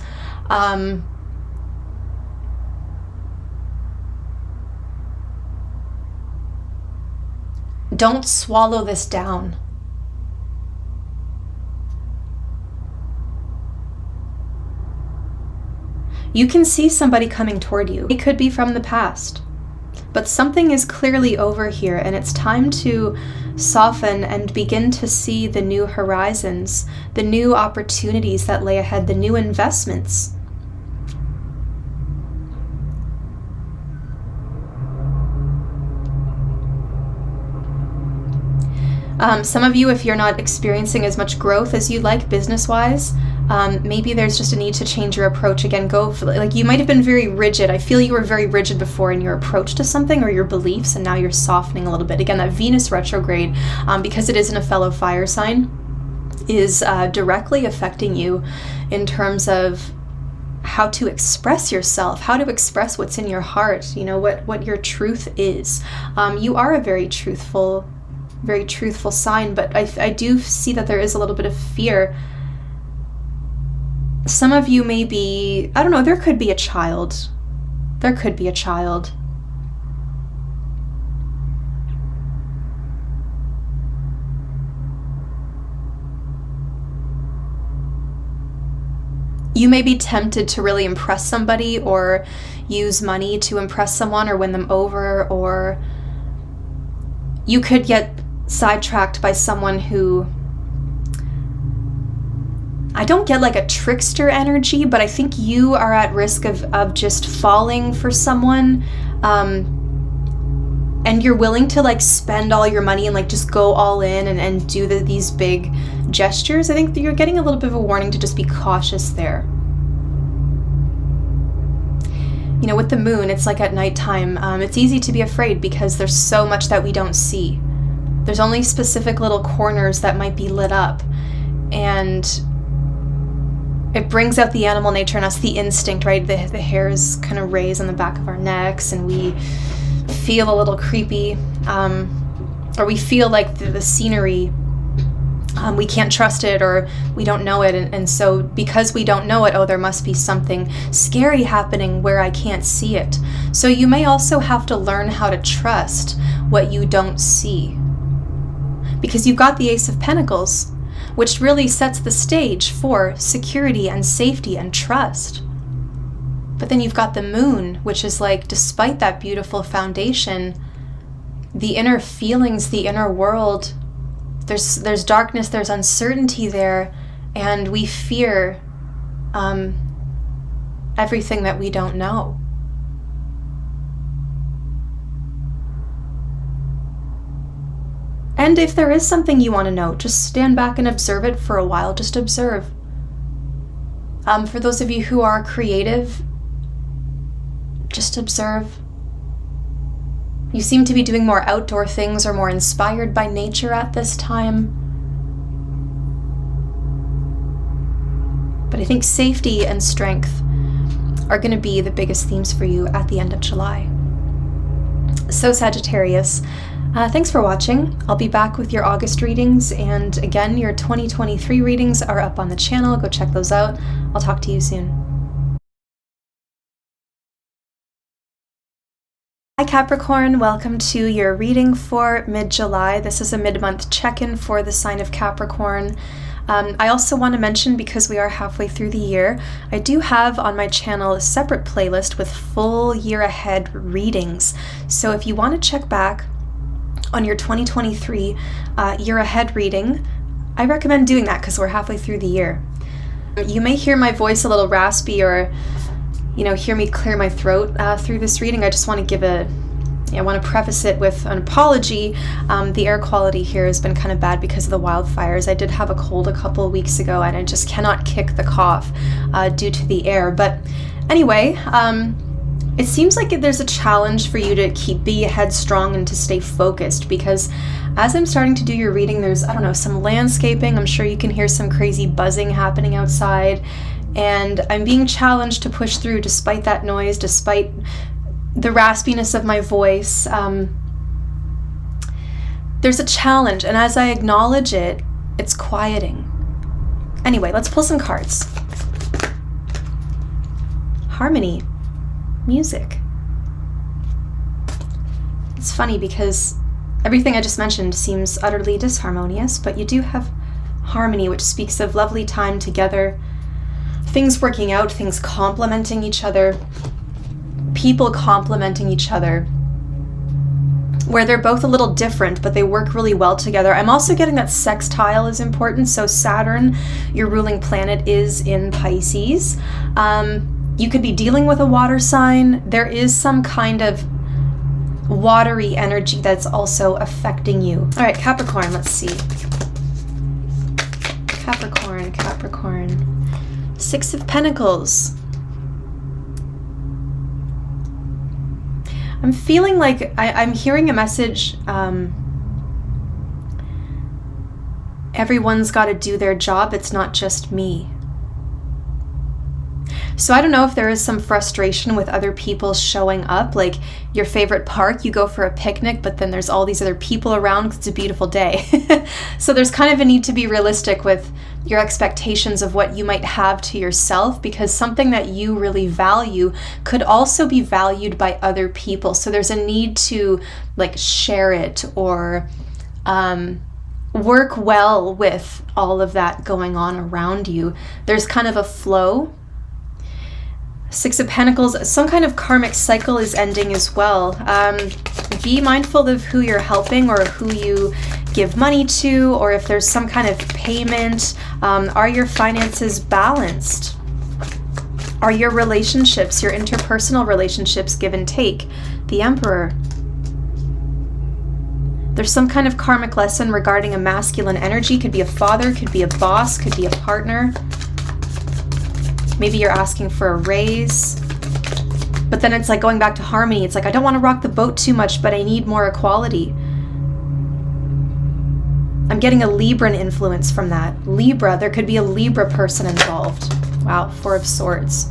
Don't swallow this down. You can see somebody coming toward you. It could be from the past, but something is clearly over here, and it's time to soften and begin to see the new horizons, the new opportunities that lay ahead, the new investments. Some of you, if you're not experiencing as much growth as you'd like business-wise, maybe there's just a need to change your approach again. Go for, like, you might have been very rigid. I feel you were very rigid before in your approach to something or your beliefs, and now you're softening a little bit. Again, that Venus retrograde, because it is in a fellow fire sign, is directly affecting you in terms of how to express yourself, how to express what's in your heart, you know, what your truth is. You are a very truthful sign, but I do see that there is a little bit of fear. Some of you may be, I don't know, there could be a child. There could be a child. You may be tempted to really impress somebody or use money to impress someone or win them over, or you could get sidetracked by someone who, I don't get like a trickster energy, but I think you are at risk of just falling for someone, and you're willing to like spend all your money and like just go all in and do these big gestures. I think that you're getting a little bit of a warning to just be cautious there. You know, with the moon, it's like at nighttime. It's easy to be afraid because there's so much that we don't see. There's only specific little corners that might be lit up, and it brings out the animal nature in us, the instinct, right? The hairs kind of raise on the back of our necks, and we feel a little creepy, or we feel like the scenery, we can't trust it, or we don't know it, and so because we don't know it, oh, there must be something scary happening where I can't see it. So you may also have to learn how to trust what you don't see, because you've got the Ace of Pentacles, which really sets the stage for security and safety and trust. But then you've got the moon, which is like, despite that beautiful foundation, the inner feelings, the inner world, there's darkness, there's uncertainty there, and we fear everything that we don't know. And if there is something you want to know, just stand back and observe it for a while. Just observe. For those of you who are creative, just observe. You seem to be doing more outdoor things or more inspired by nature at this time. But I think safety and strength are going to be the biggest themes for you at the end of July. So Sagittarius, thanks for watching. I'll be back with your August readings, and again, your 2023 readings are up on the channel. Go check those out. I'll talk to you soon. Hi Capricorn, welcome to your reading for mid-July. This is a mid-month check-in for the sign of Capricorn. I also want to mention, because we are halfway through the year, I do have on my channel a separate playlist with full year ahead readings. So if you want to check back on your 2023 year ahead reading, I recommend doing that because we're halfway through the year. You may hear my voice a little raspy, or hear me clear my throat through this reading. I just want to I want to preface it with an apology. The air quality here has been kind of bad because of the wildfires. I did have a cold a couple of weeks ago, and I just cannot kick the cough due to the air. But anyway, it seems like there's a challenge for you to be headstrong and to stay focused, because as I'm starting to do your reading, there's, I don't know, some landscaping. I'm sure you can hear some crazy buzzing happening outside. And I'm being challenged to push through despite that noise, despite the raspiness of my voice. There's a challenge, and as I acknowledge it, it's quieting. Anyway, let's pull some cards. Harmony. Music. It's funny because everything I just mentioned seems utterly disharmonious, but you do have harmony, which speaks of lovely time together, things working out, things complementing each other, people complementing each other, where they're both a little different, but they work really well together. I'm also getting that sextile is important. So Saturn, your ruling planet, is in Pisces. You could be dealing with a water sign. There is some kind of watery energy that's also affecting you. All right, Capricorn, let's see. Capricorn. Six of Pentacles. I'm feeling like I'm hearing a message. Everyone's got to do their job. It's not just me. So I don't know if there is some frustration with other people showing up, like your favorite park, you go for a picnic, but then there's all these other people around because it's a beautiful day. So there's kind of a need to be realistic with your expectations of what you might have to yourself, because something that you really value could also be valued by other people. So there's a need to like share it or work well with all of that going on around you. There's kind of a flow. Six of Pentacles, some kind of karmic cycle is ending as well. Be mindful of who you're helping or who you give money to, or if there's some kind of payment. Are your finances balanced? Are your relationships, your interpersonal relationships, give and take? The Emperor. There's some kind of karmic lesson regarding a masculine energy. Could be a father, could be a boss, could be a partner. Maybe you're asking for a raise, but then it's like going back to harmony. It's like, I don't want to rock the boat too much, but I need more equality. I'm getting a Libran influence from that. Libra, there could be a Libra person involved. Wow, Four of Swords.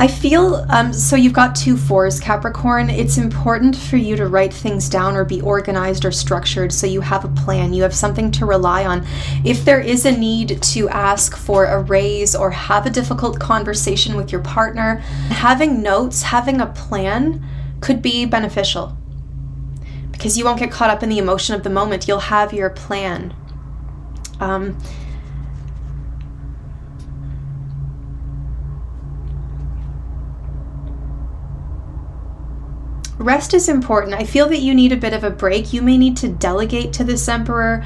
I feel, so you've got two fours, Capricorn. It's important for you to write things down or be organized or structured so you have a plan. You have something to rely on. If there is a need to ask for a raise or have a difficult conversation with your partner, having notes, having a plan could be beneficial because you won't get caught up in the emotion of the moment. You'll have your plan. Rest is important. I feel that you need a bit of a break. You may need to delegate to this Emperor.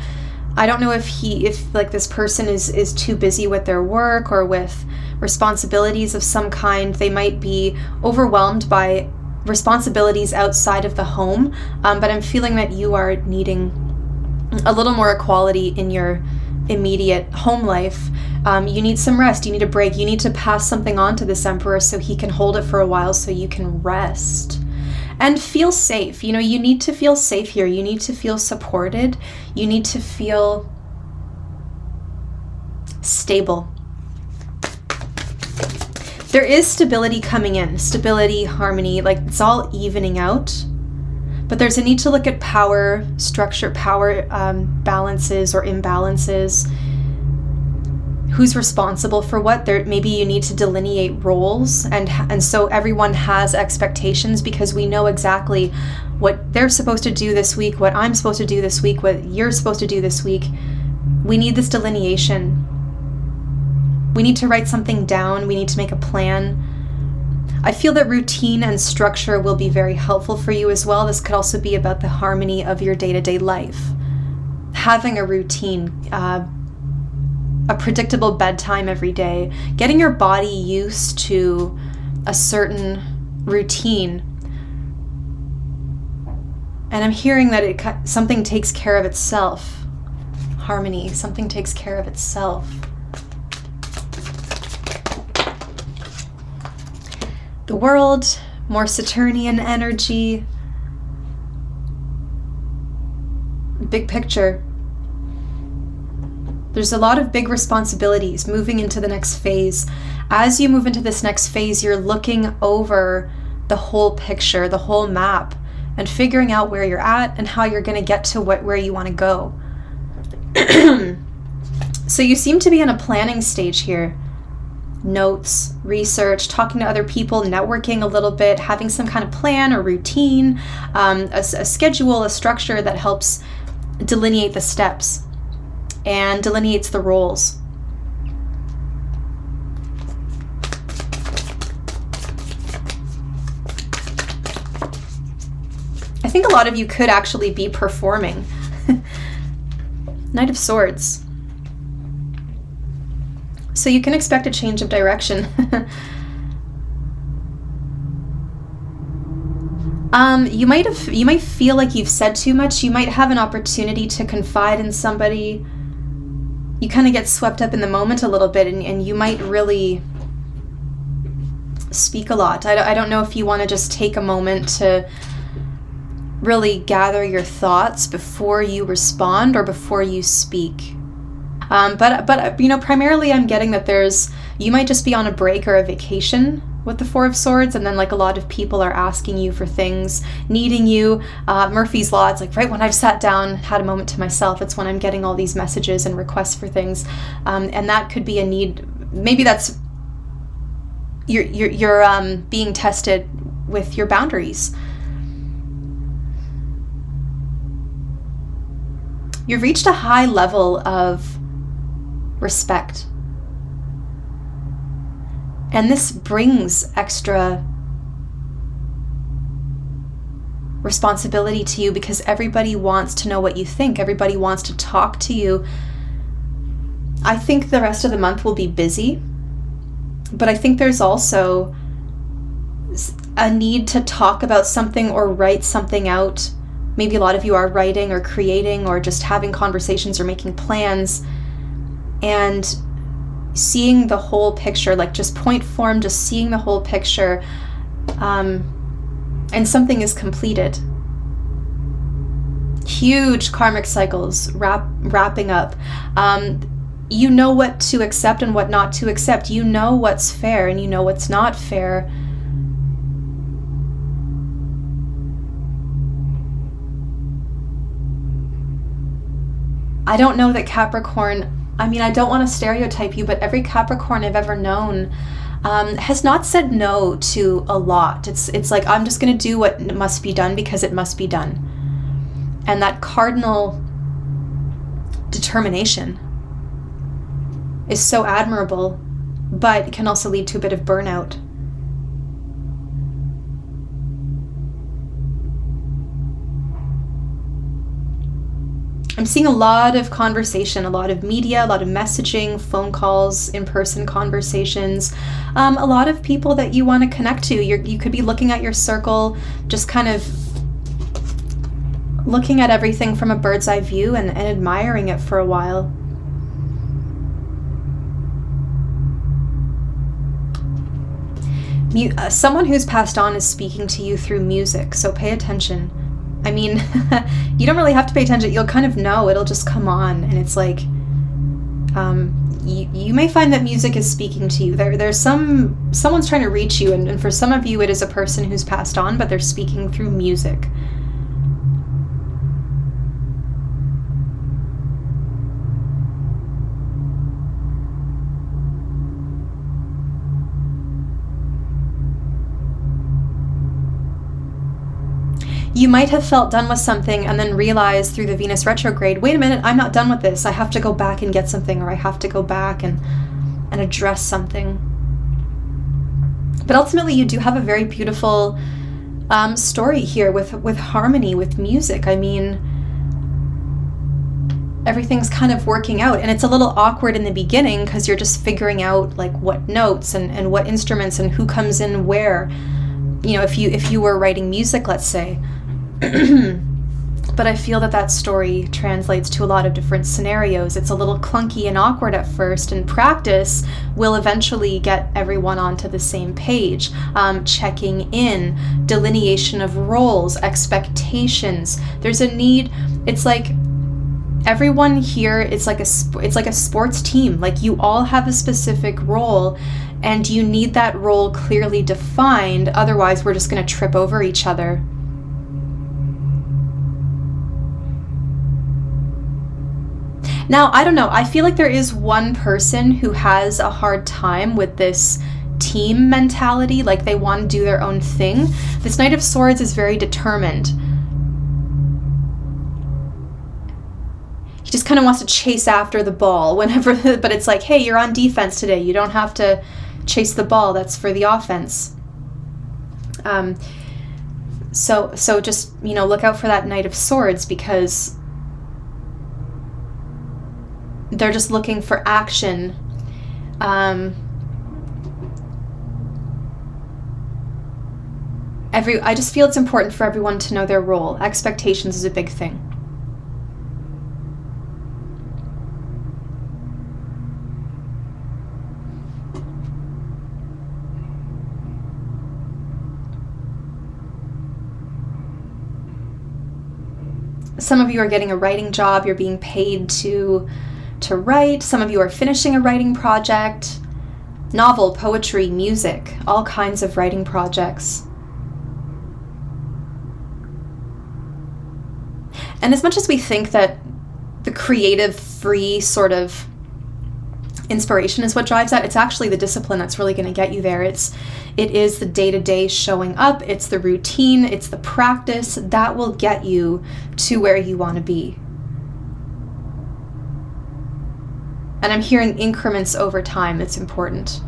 I don't know if like this person is too busy with their work or with responsibilities of some kind. They might be overwhelmed by responsibilities outside of the home, but I'm feeling that you are needing a little more equality in your immediate home life. You need some rest. You need a break. You need to pass something on to this Emperor so he can hold it for a while so you can rest. And feel safe. You know, you need to feel safe here. You need to feel supported. You need to feel stable. There is stability coming in. Stability, harmony, like it's all evening out. But there's a need to look at power, structure, power balances or imbalances. Who's responsible for what? Maybe you need to delineate roles, and so everyone has expectations because we know exactly what they're supposed to do this week, what I'm supposed to do this week, what you're supposed to do this week. We need this delineation. We need to write something down. We need to make a plan. I feel that routine and structure will be very helpful for you as well. This could also be about the harmony of your day-to-day life. Having a routine, a predictable bedtime every day, getting your body used to a certain routine. And I'm hearing that something takes care of itself. Harmony, something takes care of itself. The World, more Saturnian energy. Big picture. There's a lot of big responsibilities moving into the next phase. As you move into this next phase, you're looking over the whole picture, the whole map, and figuring out where you're at and how you're going to get to where you want to go. So you seem to be in a planning stage here. Notes, research, talking to other people, networking a little bit, having some kind of plan or routine, a schedule, a structure that helps delineate the steps and delineates the roles. I think a lot of you could actually be performing. Knight of Swords. So you can expect a change of direction. You might feel like you've said too much. You might have an opportunity to confide in somebody. You kind of get swept up in the moment a little bit, and you might really speak a lot. I don't know if you want to just take a moment to really gather your thoughts before you respond or before you speak. But you know, primarily I'm getting that you might just be on a break or a vacation with the Four of Swords, and then like a lot of people are asking you for things, needing you. Murphy's Law, it's like right when I've sat down, had a moment to myself, it's when I'm getting all these messages and requests for things. And that could be a need. Maybe that's you're being tested with your boundaries. You've reached a high level of respect. And this brings extra responsibility to you because everybody wants to know what you think. Everybody wants to talk to you. I think the rest of the month will be busy, but I think there's also a need to talk about something or write something out. Maybe a lot of you are writing or creating or just having conversations or making plans and seeing the whole picture, like just point form, just seeing the whole picture, and something is completed. Huge karmic cycles wrapping up. You know what to accept and what not to accept. You know what's fair and you know what's not fair. I don't know that Capricorn, I mean, I don't want to stereotype you, but every Capricorn I've ever known has not said no to a lot. It's like, I'm just going to do what must be done because it must be done. And that cardinal determination is so admirable, but can also lead to a bit of burnout. I'm seeing a lot of conversation, a lot of media, a lot of messaging, phone calls, in-person conversations, a lot of people that you want to connect to. You could be looking at your circle, just kind of looking at everything from a bird's eye view and admiring it for a while. Someone who's passed on is speaking to you through music, so pay attention. I mean, you don't really have to pay attention. You'll kind of know. It'll just come on. And it's like, you may find that music is speaking to you. There's someone's trying to reach you. And for some of you, it is a person who's passed on, but they're speaking through music. You might have felt done with something and then realized through the Venus retrograde, wait a minute, I'm not done with this. I have to go back and get something, or I have to go back and address something. But ultimately, you do have a very beautiful story here with harmony, with music. I mean, everything's kind of working out, and it's a little awkward in the beginning because you're just figuring out like what notes and what instruments and who comes in where. You know, if you were writing music, let's say. But I feel that story translates to a lot of different scenarios. It's a little clunky and awkward at first, and practice will eventually get everyone onto the same page. Checking in, delineation of roles, expectations. There's a need. It's like everyone here, it's like a sports team. Like you all have a specific role, and you need that role clearly defined. Otherwise, we're just going to trip over each other. Now, I don't know. I feel like there is one person who has a hard time with this team mentality. Like they want to do their own thing. This Knight of Swords is very determined. He just kind of wants to chase after the ball whenever, but it's like, hey, you're on defense today. You don't have to chase the ball. That's for the offense. So just, you know, look out for that Knight of Swords, because they're just looking for action. I just feel it's important for everyone to know their role. Expectations is a big thing. Some of you are getting a writing job. You're being paid to write. Some of you are finishing a writing project. Novel, poetry, music, all kinds of writing projects. And as much as we think that the creative, free sort of inspiration is what drives that, it's actually the discipline that's really going to get you there. It is the day-to-day showing up. It's the routine. It's the practice that will get you to where you want to be. And I'm hearing increments over time. It's important.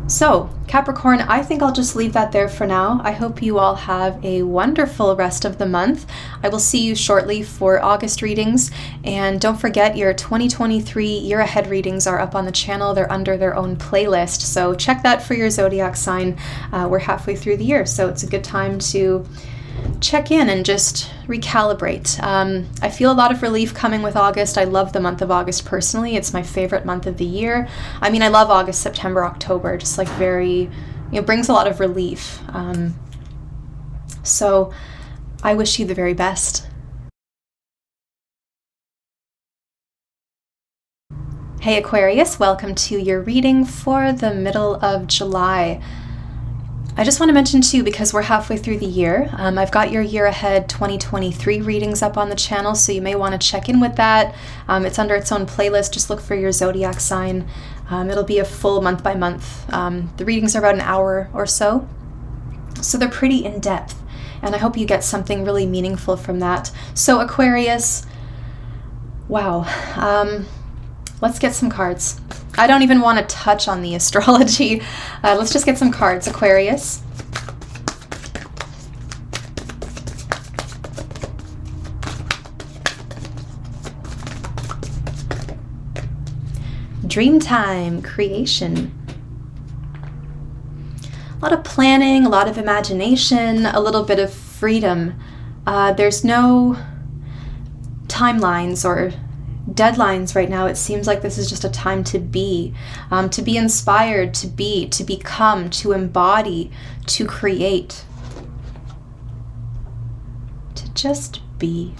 So, Capricorn, I think I'll just leave that there for now. I hope you all have a wonderful rest of the month. I will see you shortly for August readings. And don't forget, your 2023 year ahead readings are up on the channel. They're under their own playlist. So check that for your zodiac sign. We're halfway through the year, so it's a good time to check in and just recalibrate. I feel a lot of relief coming with August. I love the month of August personally. It's my favorite month of the year. I mean, I love August, September, October, just like very, brings a lot of relief. So I wish you the very best. Hey Aquarius, welcome to your reading for the middle of July. I just want to mention too, because we're halfway through the year, I've got your year ahead 2023 readings up on the channel, so you may want to check in with that. It's under its own playlist. Just look for your zodiac sign. It'll be a full month by month. The readings are about an hour or so, so they're pretty in depth, and I hope you get something really meaningful from that. So Aquarius, wow. Let's get some cards. I don't even want to touch on the astrology. Let's just get some cards. Aquarius. Dreamtime, creation. A lot of planning, a lot of imagination, a little bit of freedom. There's no timelines or deadlines right now. It seems like this is just a time to be inspired, to become, to embody, to create, to just be.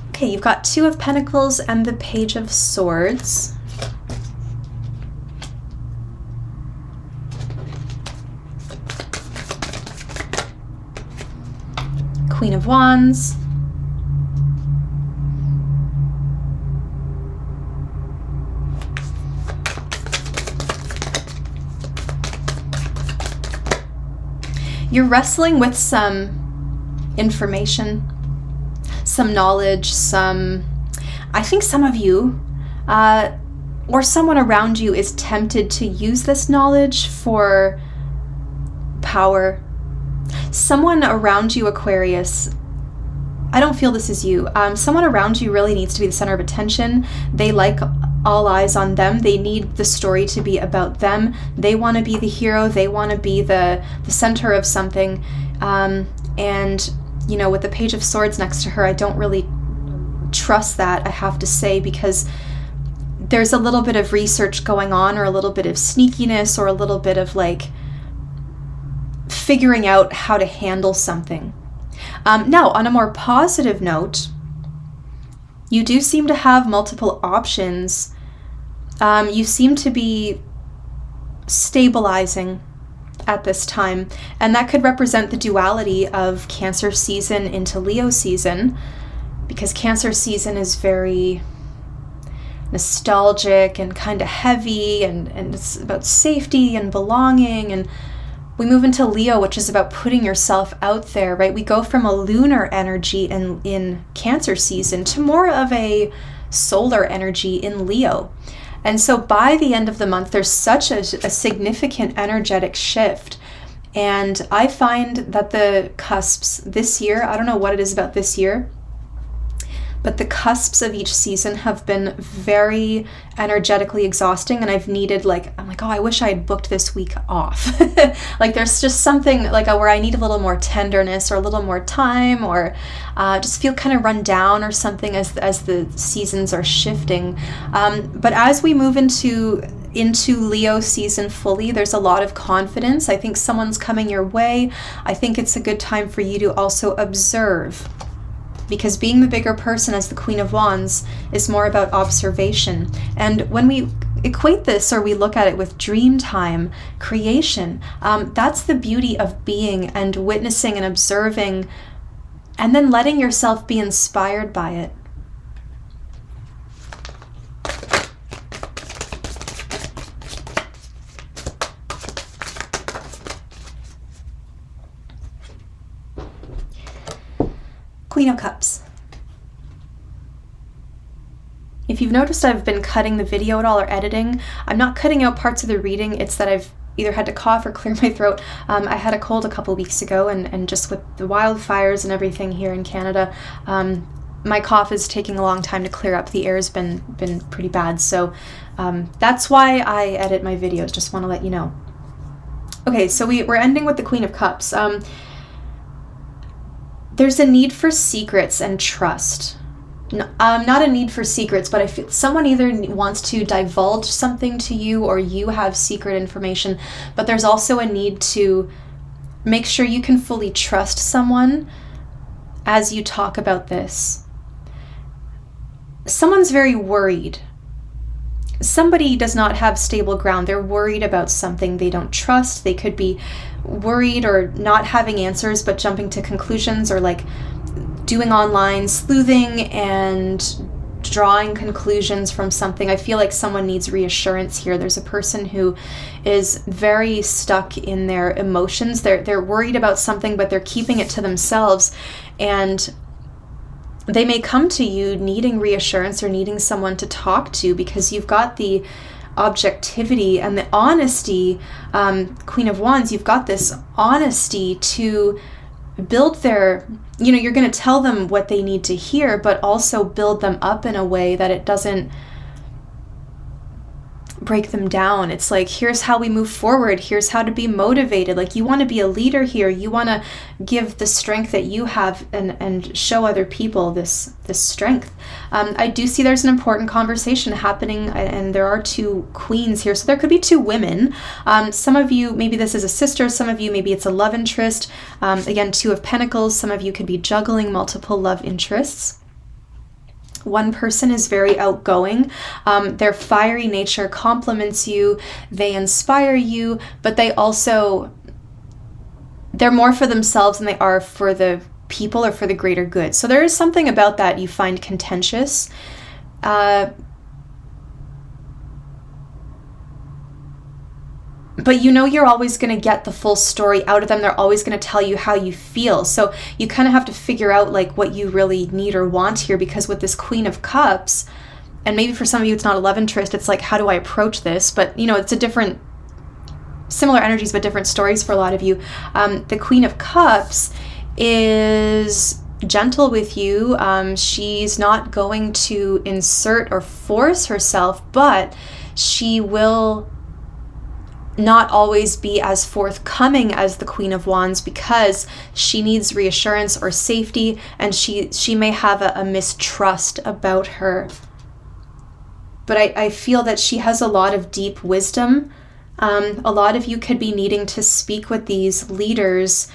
Okay, you've got Two of Pentacles and the Page of Swords. Queen of Wands. You're wrestling with some information, some knowledge, I think some of you, or someone around you is tempted to use this knowledge for power. Someone around you, Aquarius, I don't feel this is you. Someone around you really needs to be the center of attention. They like all eyes on them. They need the story to be about them. They want to be the hero. They want to be the center of something. And, with the Page of Swords next to her, I don't really trust that, I have to say, because there's a little bit of research going on, or a little bit of sneakiness, or a little bit of figuring out how to handle something. Now, on a more positive note, you do seem to have multiple options. You seem to be stabilizing at this time, and that could represent the duality of Cancer season into Leo season, because Cancer season is very nostalgic and kind of heavy, and it's about safety and belonging, and we move into Leo, which is about putting yourself out there, right? We go from a lunar energy in Cancer season to more of a solar energy in Leo. And so by the end of the month, there's such a significant energetic shift. And I find that the cusps this year, I don't know what it is about this year, but the cusps of each season have been very energetically exhausting, and I've needed, I'm like, oh, I wish I had booked this week off. Like there's just something where I need a little more tenderness or a little more time, or just feel kind of run down or something as the seasons are shifting. But as we move into Leo season fully, there's a lot of confidence. I think someone's coming your way. I think it's a good time for you to also observe, because being the bigger person as the Queen of Wands is more about observation. And when we equate this, or we look at it with dream time, creation, that's the beauty of being and witnessing and observing, and then letting yourself be inspired by it. Queen of Cups. If you've noticed, I've been cutting the video at all or editing. I'm not cutting out parts of the reading. It's that I've either had to cough or clear my throat. I had a cold a couple weeks ago, and just with the wildfires and everything here in Canada, my cough is taking a long time to clear up. The air's been pretty bad, so that's why I edit my videos. Just want to let you know. Okay, so we're ending with the Queen of Cups. There's a need for secrets and trust. Not a need for secrets, but I feel someone either wants to divulge something to you, or you have secret information, but there's also a need to make sure you can fully trust someone as you talk about this. Someone's very worried. Somebody does not have stable ground. They're worried about something they don't trust. They could be worried or not having answers, but jumping to conclusions, or doing online sleuthing and drawing conclusions from something. I feel like someone needs reassurance here. There's a person who is very stuck in their emotions. They're worried about something, but they're keeping it to themselves, and they may come to you needing reassurance or needing someone to talk to, because you've got the objectivity and the honesty. Queen of Wands, you've got this honesty to build their, you're going to tell them what they need to hear, but also build them up in a way that it doesn't break them down. It's like, here's how we move forward. Here's how to be motivated. You want to be a leader here. You want to give the strength that you have and show other people this strength. I do see there's an important conversation happening, and there are two queens here. So there could be two women. Some of you, maybe this is a sister. Some of you, maybe it's a love interest. Again, Two of Pentacles. Some of you could be juggling multiple love interests. One person is very outgoing. Their fiery nature compliments you. They inspire you, but they're more for themselves than they are for the people or for the greater good. So there is something about that you find contentious. But you're always going to get the full story out of them. They're always going to tell you how you feel. So you kind of have to figure out what you really need or want here, because with this Queen of Cups, and maybe for some of you it's not a love interest, it's how do I approach this? But it's a different, similar energies but different stories for a lot of you. The Queen of Cups is gentle with you. She's not going to insert or force herself, but she will not always be as forthcoming as the Queen of Wands, because she needs reassurance or safety, and she may have a mistrust about her. But I feel that she has a lot of deep wisdom. A lot of you could be needing to speak with these leaders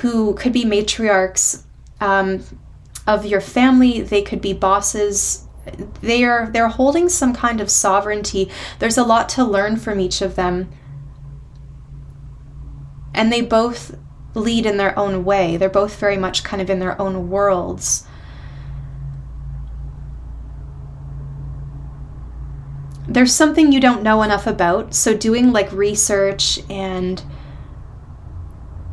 who could be matriarchs of your family. They could be bosses. They're holding some kind of sovereignty. There's a lot to learn from each of them. And they both lead in their own way. They're both very much kind of in their own worlds. There's something you don't know enough about, so doing research and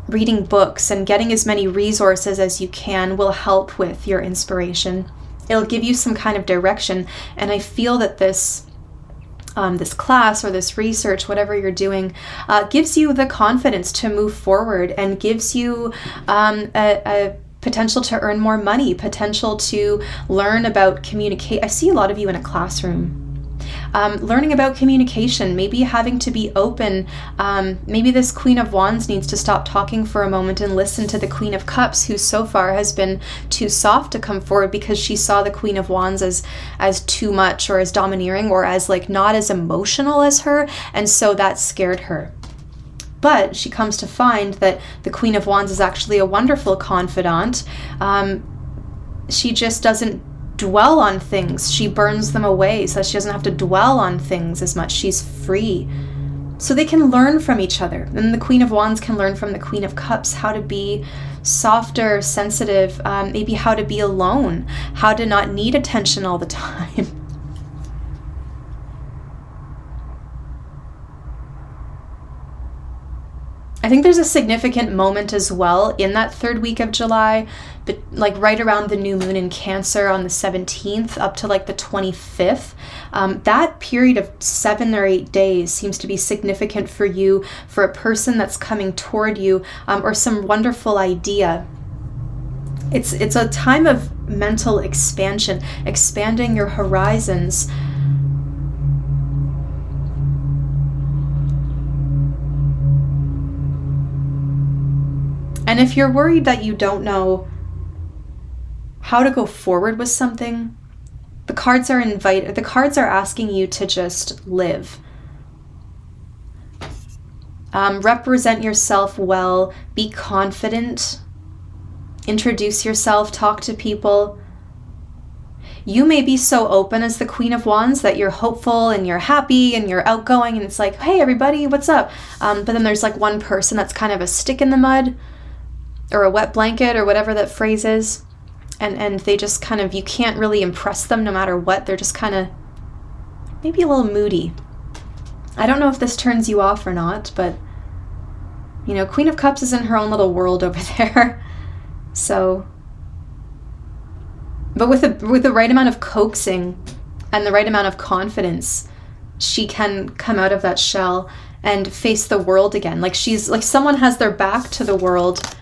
reading books and getting as many resources as you can will help with your inspiration. It'll give you some kind of direction, and I feel that this class or this research, whatever you're doing, gives you the confidence to move forward, and gives you a potential to earn more money, potential to learn about communicate. I see a lot of you in a classroom. Learning about communication, maybe having to be open. Maybe this Queen of Wands needs to stop talking for a moment and listen to the Queen of Cups, who so far has been too soft to come forward because she saw the Queen of Wands as too much, or as domineering, or as like not as emotional as her, and so that scared her. But she comes to find that the Queen of Wands is actually a wonderful confidant. She just doesn't dwell on things. She burns them away so that she doesn't have to dwell on things as much. She's free. So they can learn from each other. And the Queen of Wands can learn from the Queen of Cups how to be softer, sensitive, maybe how to be alone, how to not need attention all the time. I think there's a significant moment as well in that third week of July, but like right around the new moon in Cancer on the 17th up to like the 25th. That period of 7 or 8 days seems to be significant for you, for a person that's coming toward you, or some wonderful idea. It's a time of mental expansion, expanding your horizons. And if you're worried that you don't know how to go forward with something, the cards are asking you to just live. Represent yourself well, be confident, introduce yourself, talk to people. You may be so open as the Queen of Wands that you're hopeful and you're happy and you're outgoing and it's like, hey everybody, what's up? But then there's like one person that's kind of a stick in the mud, or a wet blanket, or whatever that phrase is. And they just kind of, you can't really impress them no matter what. They're just kind of maybe a little moody. I don't know if this turns you off or not, but you know, Queen of Cups is in her own little world over there. So, but with the right amount of coaxing and the right amount of confidence, she can come out of that shell and face the world again. Like she's like someone has their back to the world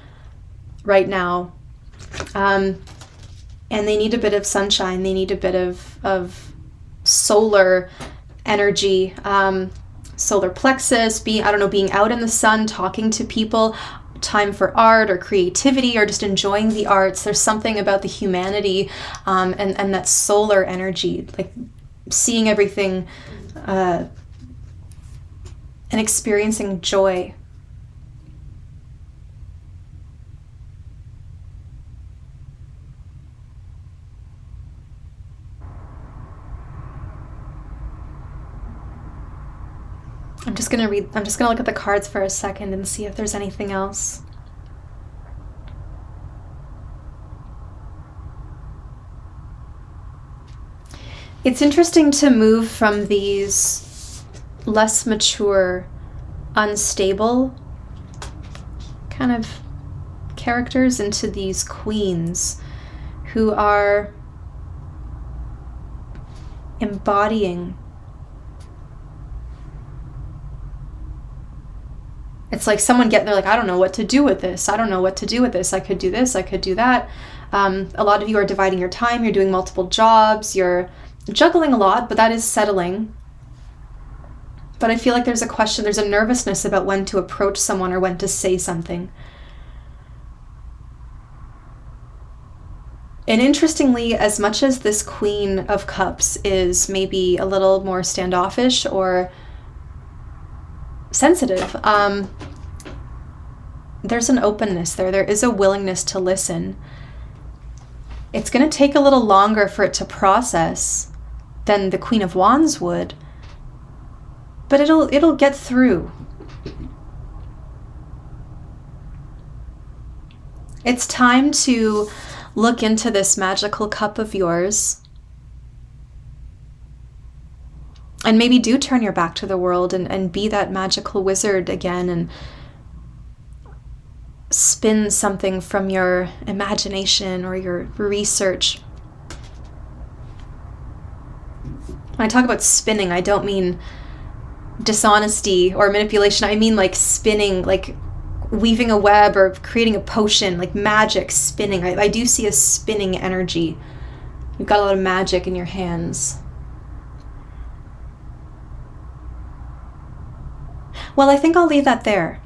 right now, and they need a bit of sunshine. They need a bit of solar energy, solar plexus, being out in the sun, talking to people, time for art or creativity or just enjoying the arts. There's something about the humanity and that solar energy, like seeing everything and experiencing joy. I'm just going to look at the cards for a second and see if there's anything else. It's interesting to move from these less mature, unstable kind of characters into these queens who are embodying. It's like someone getting there like, I don't know what to do with this. I don't know what to do with this. I could do this. I could do that. A lot of you are dividing your time. You're doing multiple jobs. You're juggling a lot, but that is settling. But I feel like there's a nervousness about when to approach someone or when to say something. And interestingly, as much as this Queen of Cups is maybe a little more standoffish or sensitive, there's an openness there. There is a willingness to listen. It's going to take a little longer for it to process than the Queen of Wands would, but it'll get through. It's time to look into this magical cup of yours and maybe do turn your back to the world and be that magical wizard again and spin something from your imagination or your research. When I talk about spinning, I don't mean dishonesty or manipulation. I mean like spinning, like weaving a web or creating a potion, like magic, spinning. I do see a spinning energy. You've got a lot of magic in your hands. Well, I think I'll leave that there.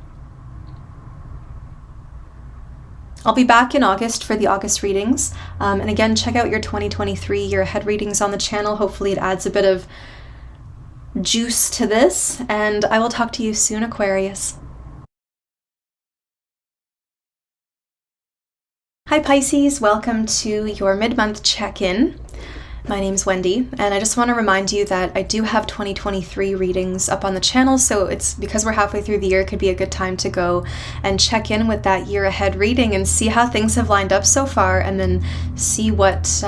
I'll be back in August for the August readings. And again, check out your 2023 year ahead readings on the channel. Hopefully it adds a bit of juice to this. And I will talk to you soon, Aquarius. Hi Pisces, welcome to your mid-month check-in. My name's Wendy, and I just want to remind you that I do have 2023 readings up on the channel, so it's because we're halfway through the year, it could be a good time to go and check in with that year ahead reading and see how things have lined up so far, and then see what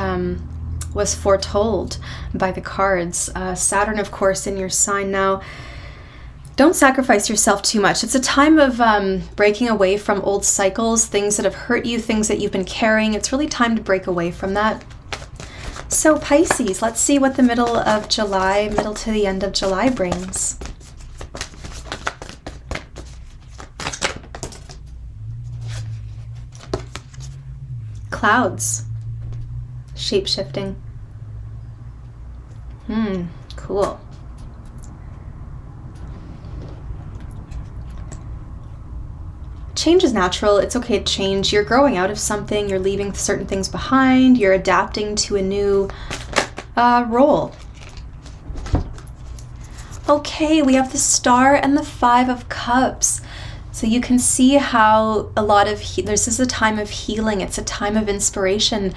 was foretold by the cards. Saturn, of course, in your sign now. Don't sacrifice yourself too much. It's a time of breaking away from old cycles, things that have hurt you, things that you've been carrying. It's really time to break away from that. So Pisces, let's see what the middle of July, middle to the end of July brings. Clouds. Shape-shifting. Cool. Change is natural. It's okay to change. You're growing out of something. You're leaving certain things behind. You're adapting to a new role. Okay, we have the Star and the Five of Cups. So you can see how a lot of this is a time of healing. It's a time of inspiration.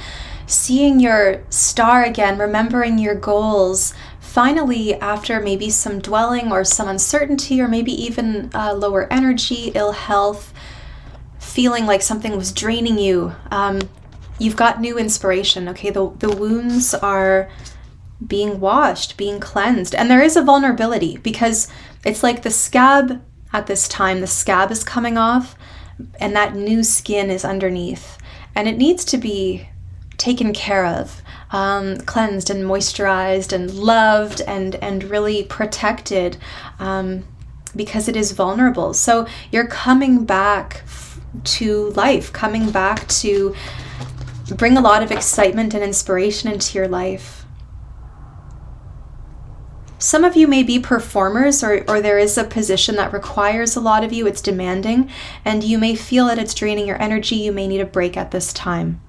Seeing your star again, remembering your goals. Finally, after maybe some dwelling or some uncertainty or maybe even lower energy, ill health, feeling like something was draining you, you've got new inspiration, okay? The wounds are being washed, being cleansed. And there is a vulnerability because it's like the scab at this time, the scab is coming off and that new skin is underneath. And it needs to be taken care of, cleansed and moisturized and loved and really protected because it is vulnerable. So you're coming back to life, coming back to bring a lot of excitement and inspiration into your life. Some of you may be performers or there is a position that requires a lot of you, it's demanding, and you may feel that it's draining your energy. You may need a break at this time.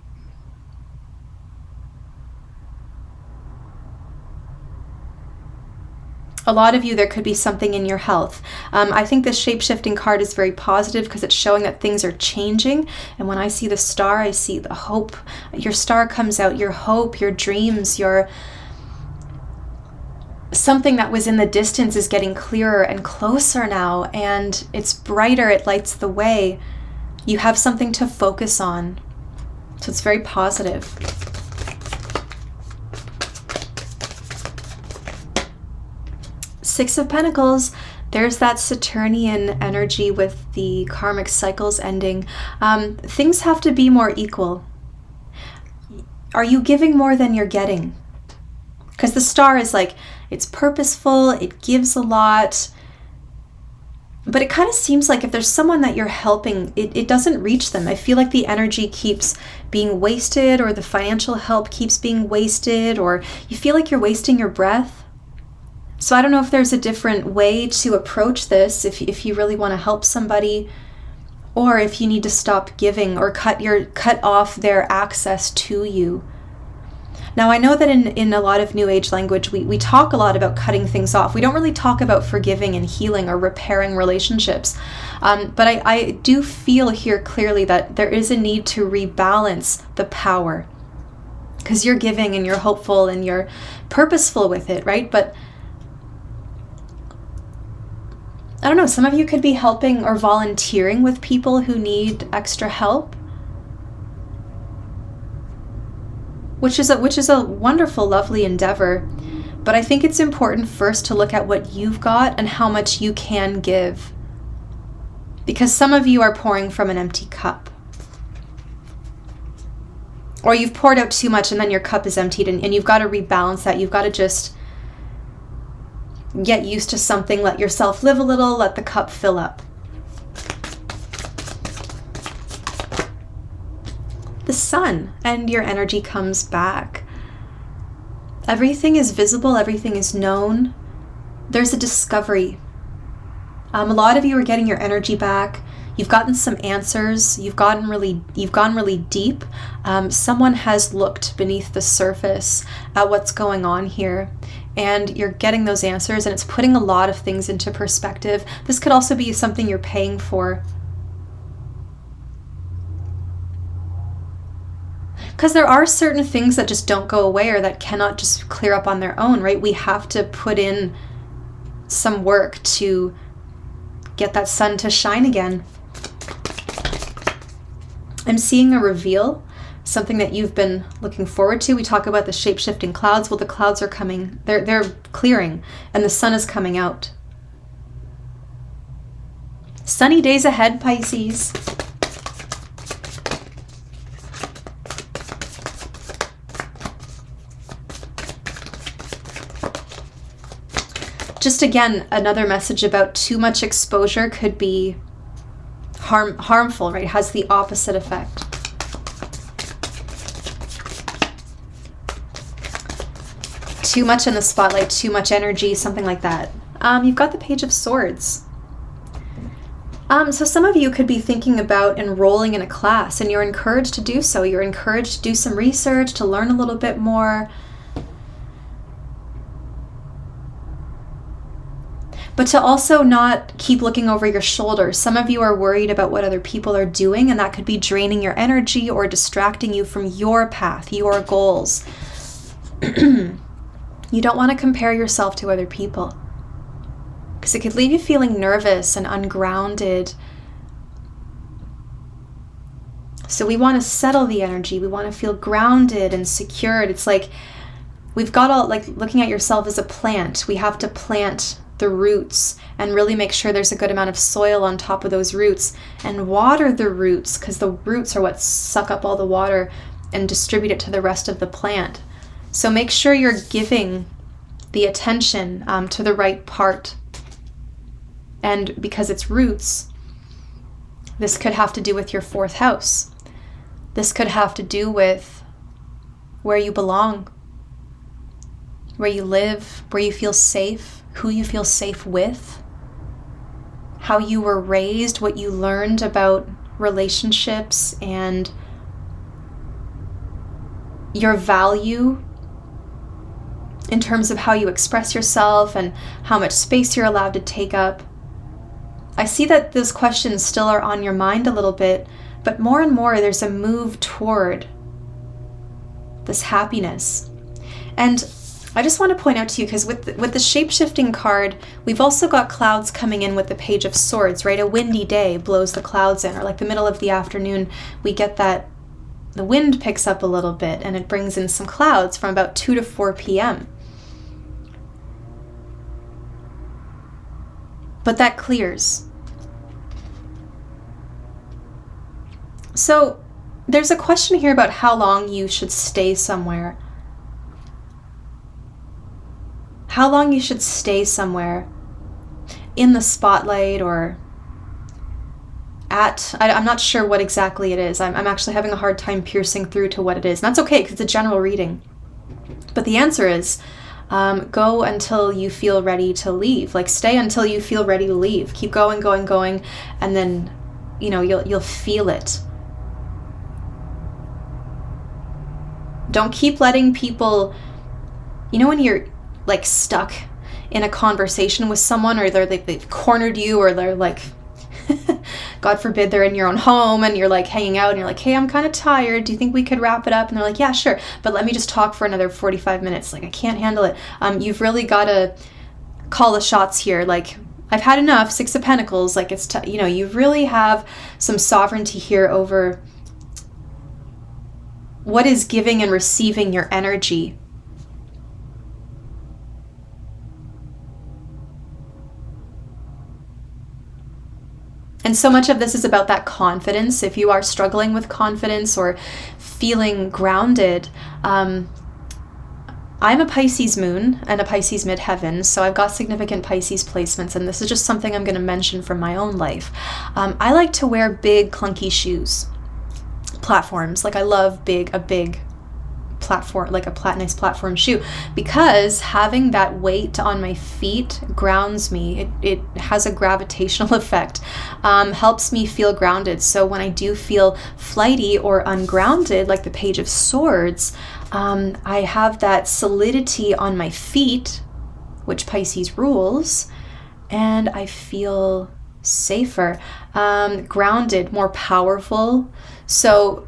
A lot of you, there could be something in your health. I think this shape-shifting card is very positive because it's showing that things are changing. And when I see the star, I see the hope. Your star comes out, your hope, your dreams, your something that was in the distance is getting clearer and closer now. And it's brighter, it lights the way. You have something to focus on. So it's very positive. Six of Pentacles, there's that Saturnian energy with the karmic cycles ending. Things have to be more equal. Are you giving more than you're getting? Because the star is like, it's purposeful, it gives a lot, but it kind of seems like if there's someone that you're helping, it doesn't reach them. I feel like the energy keeps being wasted, or the financial help keeps being wasted, or you feel like you're wasting your breath. So I don't know if there's a different way to approach this if you really want to help somebody, or if you need to stop giving or cut off their access to you. Now I know that in a lot of New Age language, we talk a lot about cutting things off. We don't really talk about forgiving and healing or repairing relationships. But I do feel here clearly that there is a need to rebalance the power. Because you're giving and you're hopeful and you're purposeful with it, right? But I don't know, some of you could be helping or volunteering with people who need extra help, which is a wonderful, lovely endeavor. But I think it's important first to look at what you've got and how much you can give. Because some of you are pouring from an empty cup. Or you've poured out too much and then your cup is emptied, and you've got to rebalance that. You've got to just get used to something, let yourself live a little, let the cup fill up. the sun, and your energy comes back. Everything is visible, everything is known. There's a discovery. A lot of you are getting your energy back. You've gotten some answers. You've gone really deep. Someone has looked beneath the surface at what's going on here, and you're getting those answers, and it's putting a lot of things into perspective. This could also be something you're paying for. Because there are certain things that just don't go away or that cannot just clear up on their own, right? We have to put in some work to get that sun to shine again. I'm seeing a reveal, something that you've been looking forward to. We talk about the shape-shifting clouds. Well, the clouds are coming. They're clearing, and the sun is coming out. Sunny days ahead, Pisces. Just again, another message about too much exposure could be harmful, right? It has the opposite effect. Too much in the spotlight, too much energy, something like that. You've got the Page of Swords. So some of you could be thinking about enrolling in a class, and you're encouraged to do so. You're encouraged to do some research, to learn a little bit more. But to also not keep looking over your shoulder. Some of you are worried about what other people are doing, and that could be draining your energy or distracting you from your path, your goals. You don't want to compare yourself to other people, because it could leave you feeling nervous and ungrounded. So we want to settle the energy. We want to feel grounded and secured. It's like we've got all, like looking at yourself as a plant. We have to plant the roots and really make sure there's a good amount of soil on top of those roots, and water the roots, because the roots are what suck up all the water and distribute it to the rest of the plant. So make sure you're giving the attention to the right part. And because it's roots, this could have to do with your 4th house. This could have to do with where you belong, where you live, where you feel safe, who you feel safe with, how you were raised, what you learned about relationships, and your value in terms of how you express yourself and how much space you're allowed to take up. I see that those questions still are on your mind a little bit, but more and more there's a move toward this happiness. And I just want to point out to you, because with the shape-shifting card, we've also got clouds coming in with the Page of Swords, right? A windy day blows the clouds in, or like the middle of the afternoon, we get that the wind picks up a little bit and it brings in some clouds from about 2 to 4 p.m. But that clears. So there's a question here about how long you should stay somewhere. How long you should stay somewhere in the spotlight or I'm not sure what exactly it is. I'm actually having a hard time piercing through to what it is. And that's okay, because it's a general reading. But the answer is go until you feel ready to leave. Like, stay until you feel ready to leave. Keep going, and then, you'll feel it. Don't keep letting people, when you're like stuck in a conversation with someone, or they've cornered you, or they're like, God forbid, they're in your own home and you're like hanging out and you're like, hey, I'm kind of tired. Do you think we could wrap it up? And they're like, yeah, sure. But let me just talk for another 45 minutes. Like, I can't handle it. You've really got to call the shots here. Like, I've had enough. 6 of Pentacles. Like, it's, you really have some sovereignty here over what is giving and receiving your energy. And so much of this is about that confidence. If you are struggling with confidence or feeling grounded, I'm a Pisces moon and a Pisces midheaven, so I've got significant Pisces placements, and this is just something I'm going to mention from my own life. I like to wear big, clunky shoes. platforms. Like I love a big platform, like a nice platform shoe, because having that weight on my feet grounds me. It has a gravitational effect, helps me feel grounded. So when I do feel flighty or ungrounded, like the Page of Swords, I have that solidity on my feet, which Pisces rules, and I feel safer, grounded, more powerful. So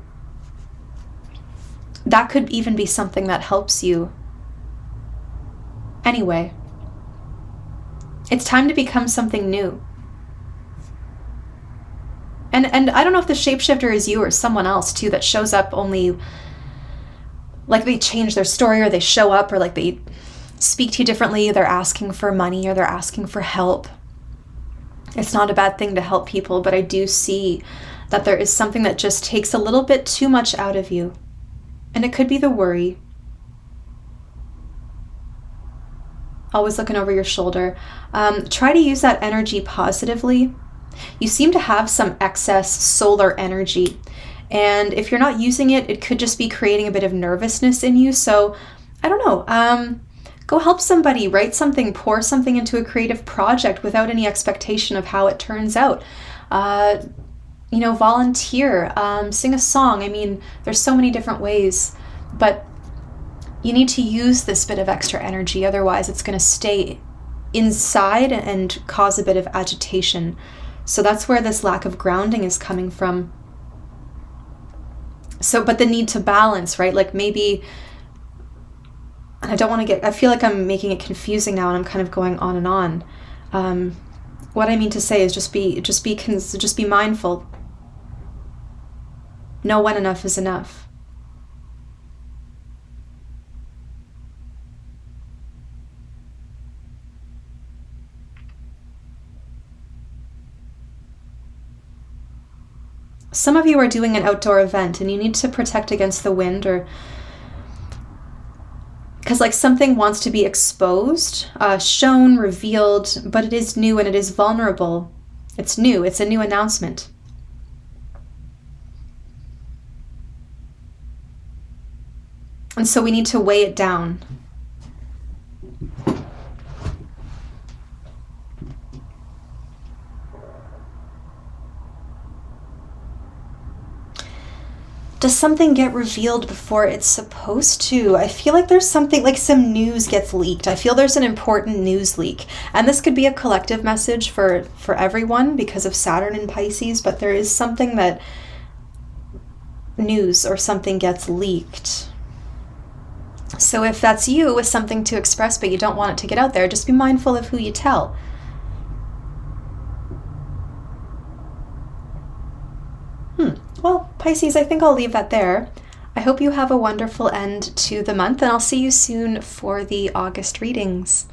that could even be something that helps you. Anyway, it's time to become something new. And I don't know if the shapeshifter is you or someone else too that shows up only, like they change their story, or they show up, or like they speak to you differently, they're asking for money or they're asking for help. It's not a bad thing to help people, but I do see that there is something that just takes a little bit too much out of you. And it could be the worry. Always looking over your shoulder. Try to use that energy positively. You seem to have some excess solar energy. And if you're not using it, it could just be creating a bit of nervousness in you. So, I don't know. Go help somebody, write something, pour something into a creative project without any expectation of how it turns out. Volunteer, sing a song. I mean, there's so many different ways, but you need to use this bit of extra energy. Otherwise, it's going to stay inside and cause a bit of agitation. So that's where this lack of grounding is coming from. So, but the need to balance, right? Like maybe, and I feel like I'm making it confusing now and I'm kind of going on and on. What I mean to say is just be mindful. Know when enough is enough. Some of you are doing an outdoor event and you need to protect against the wind, or because like something wants to be exposed, shown, revealed, but it is new and it is vulnerable. It's new. It's a new announcement. And so we need to weigh it down. Does something get revealed before it's supposed to? I feel like there's something, like some news gets leaked. I feel there's an important news leak. And this could be a collective message for everyone because of Saturn in Pisces, but there is something that news or something gets leaked. So if that's you with something to express but you don't want it to get out there, just be mindful of who you tell. Well, Pisces, I think I'll leave that there. I hope you have a wonderful end to the month, and I'll see you soon for the August readings.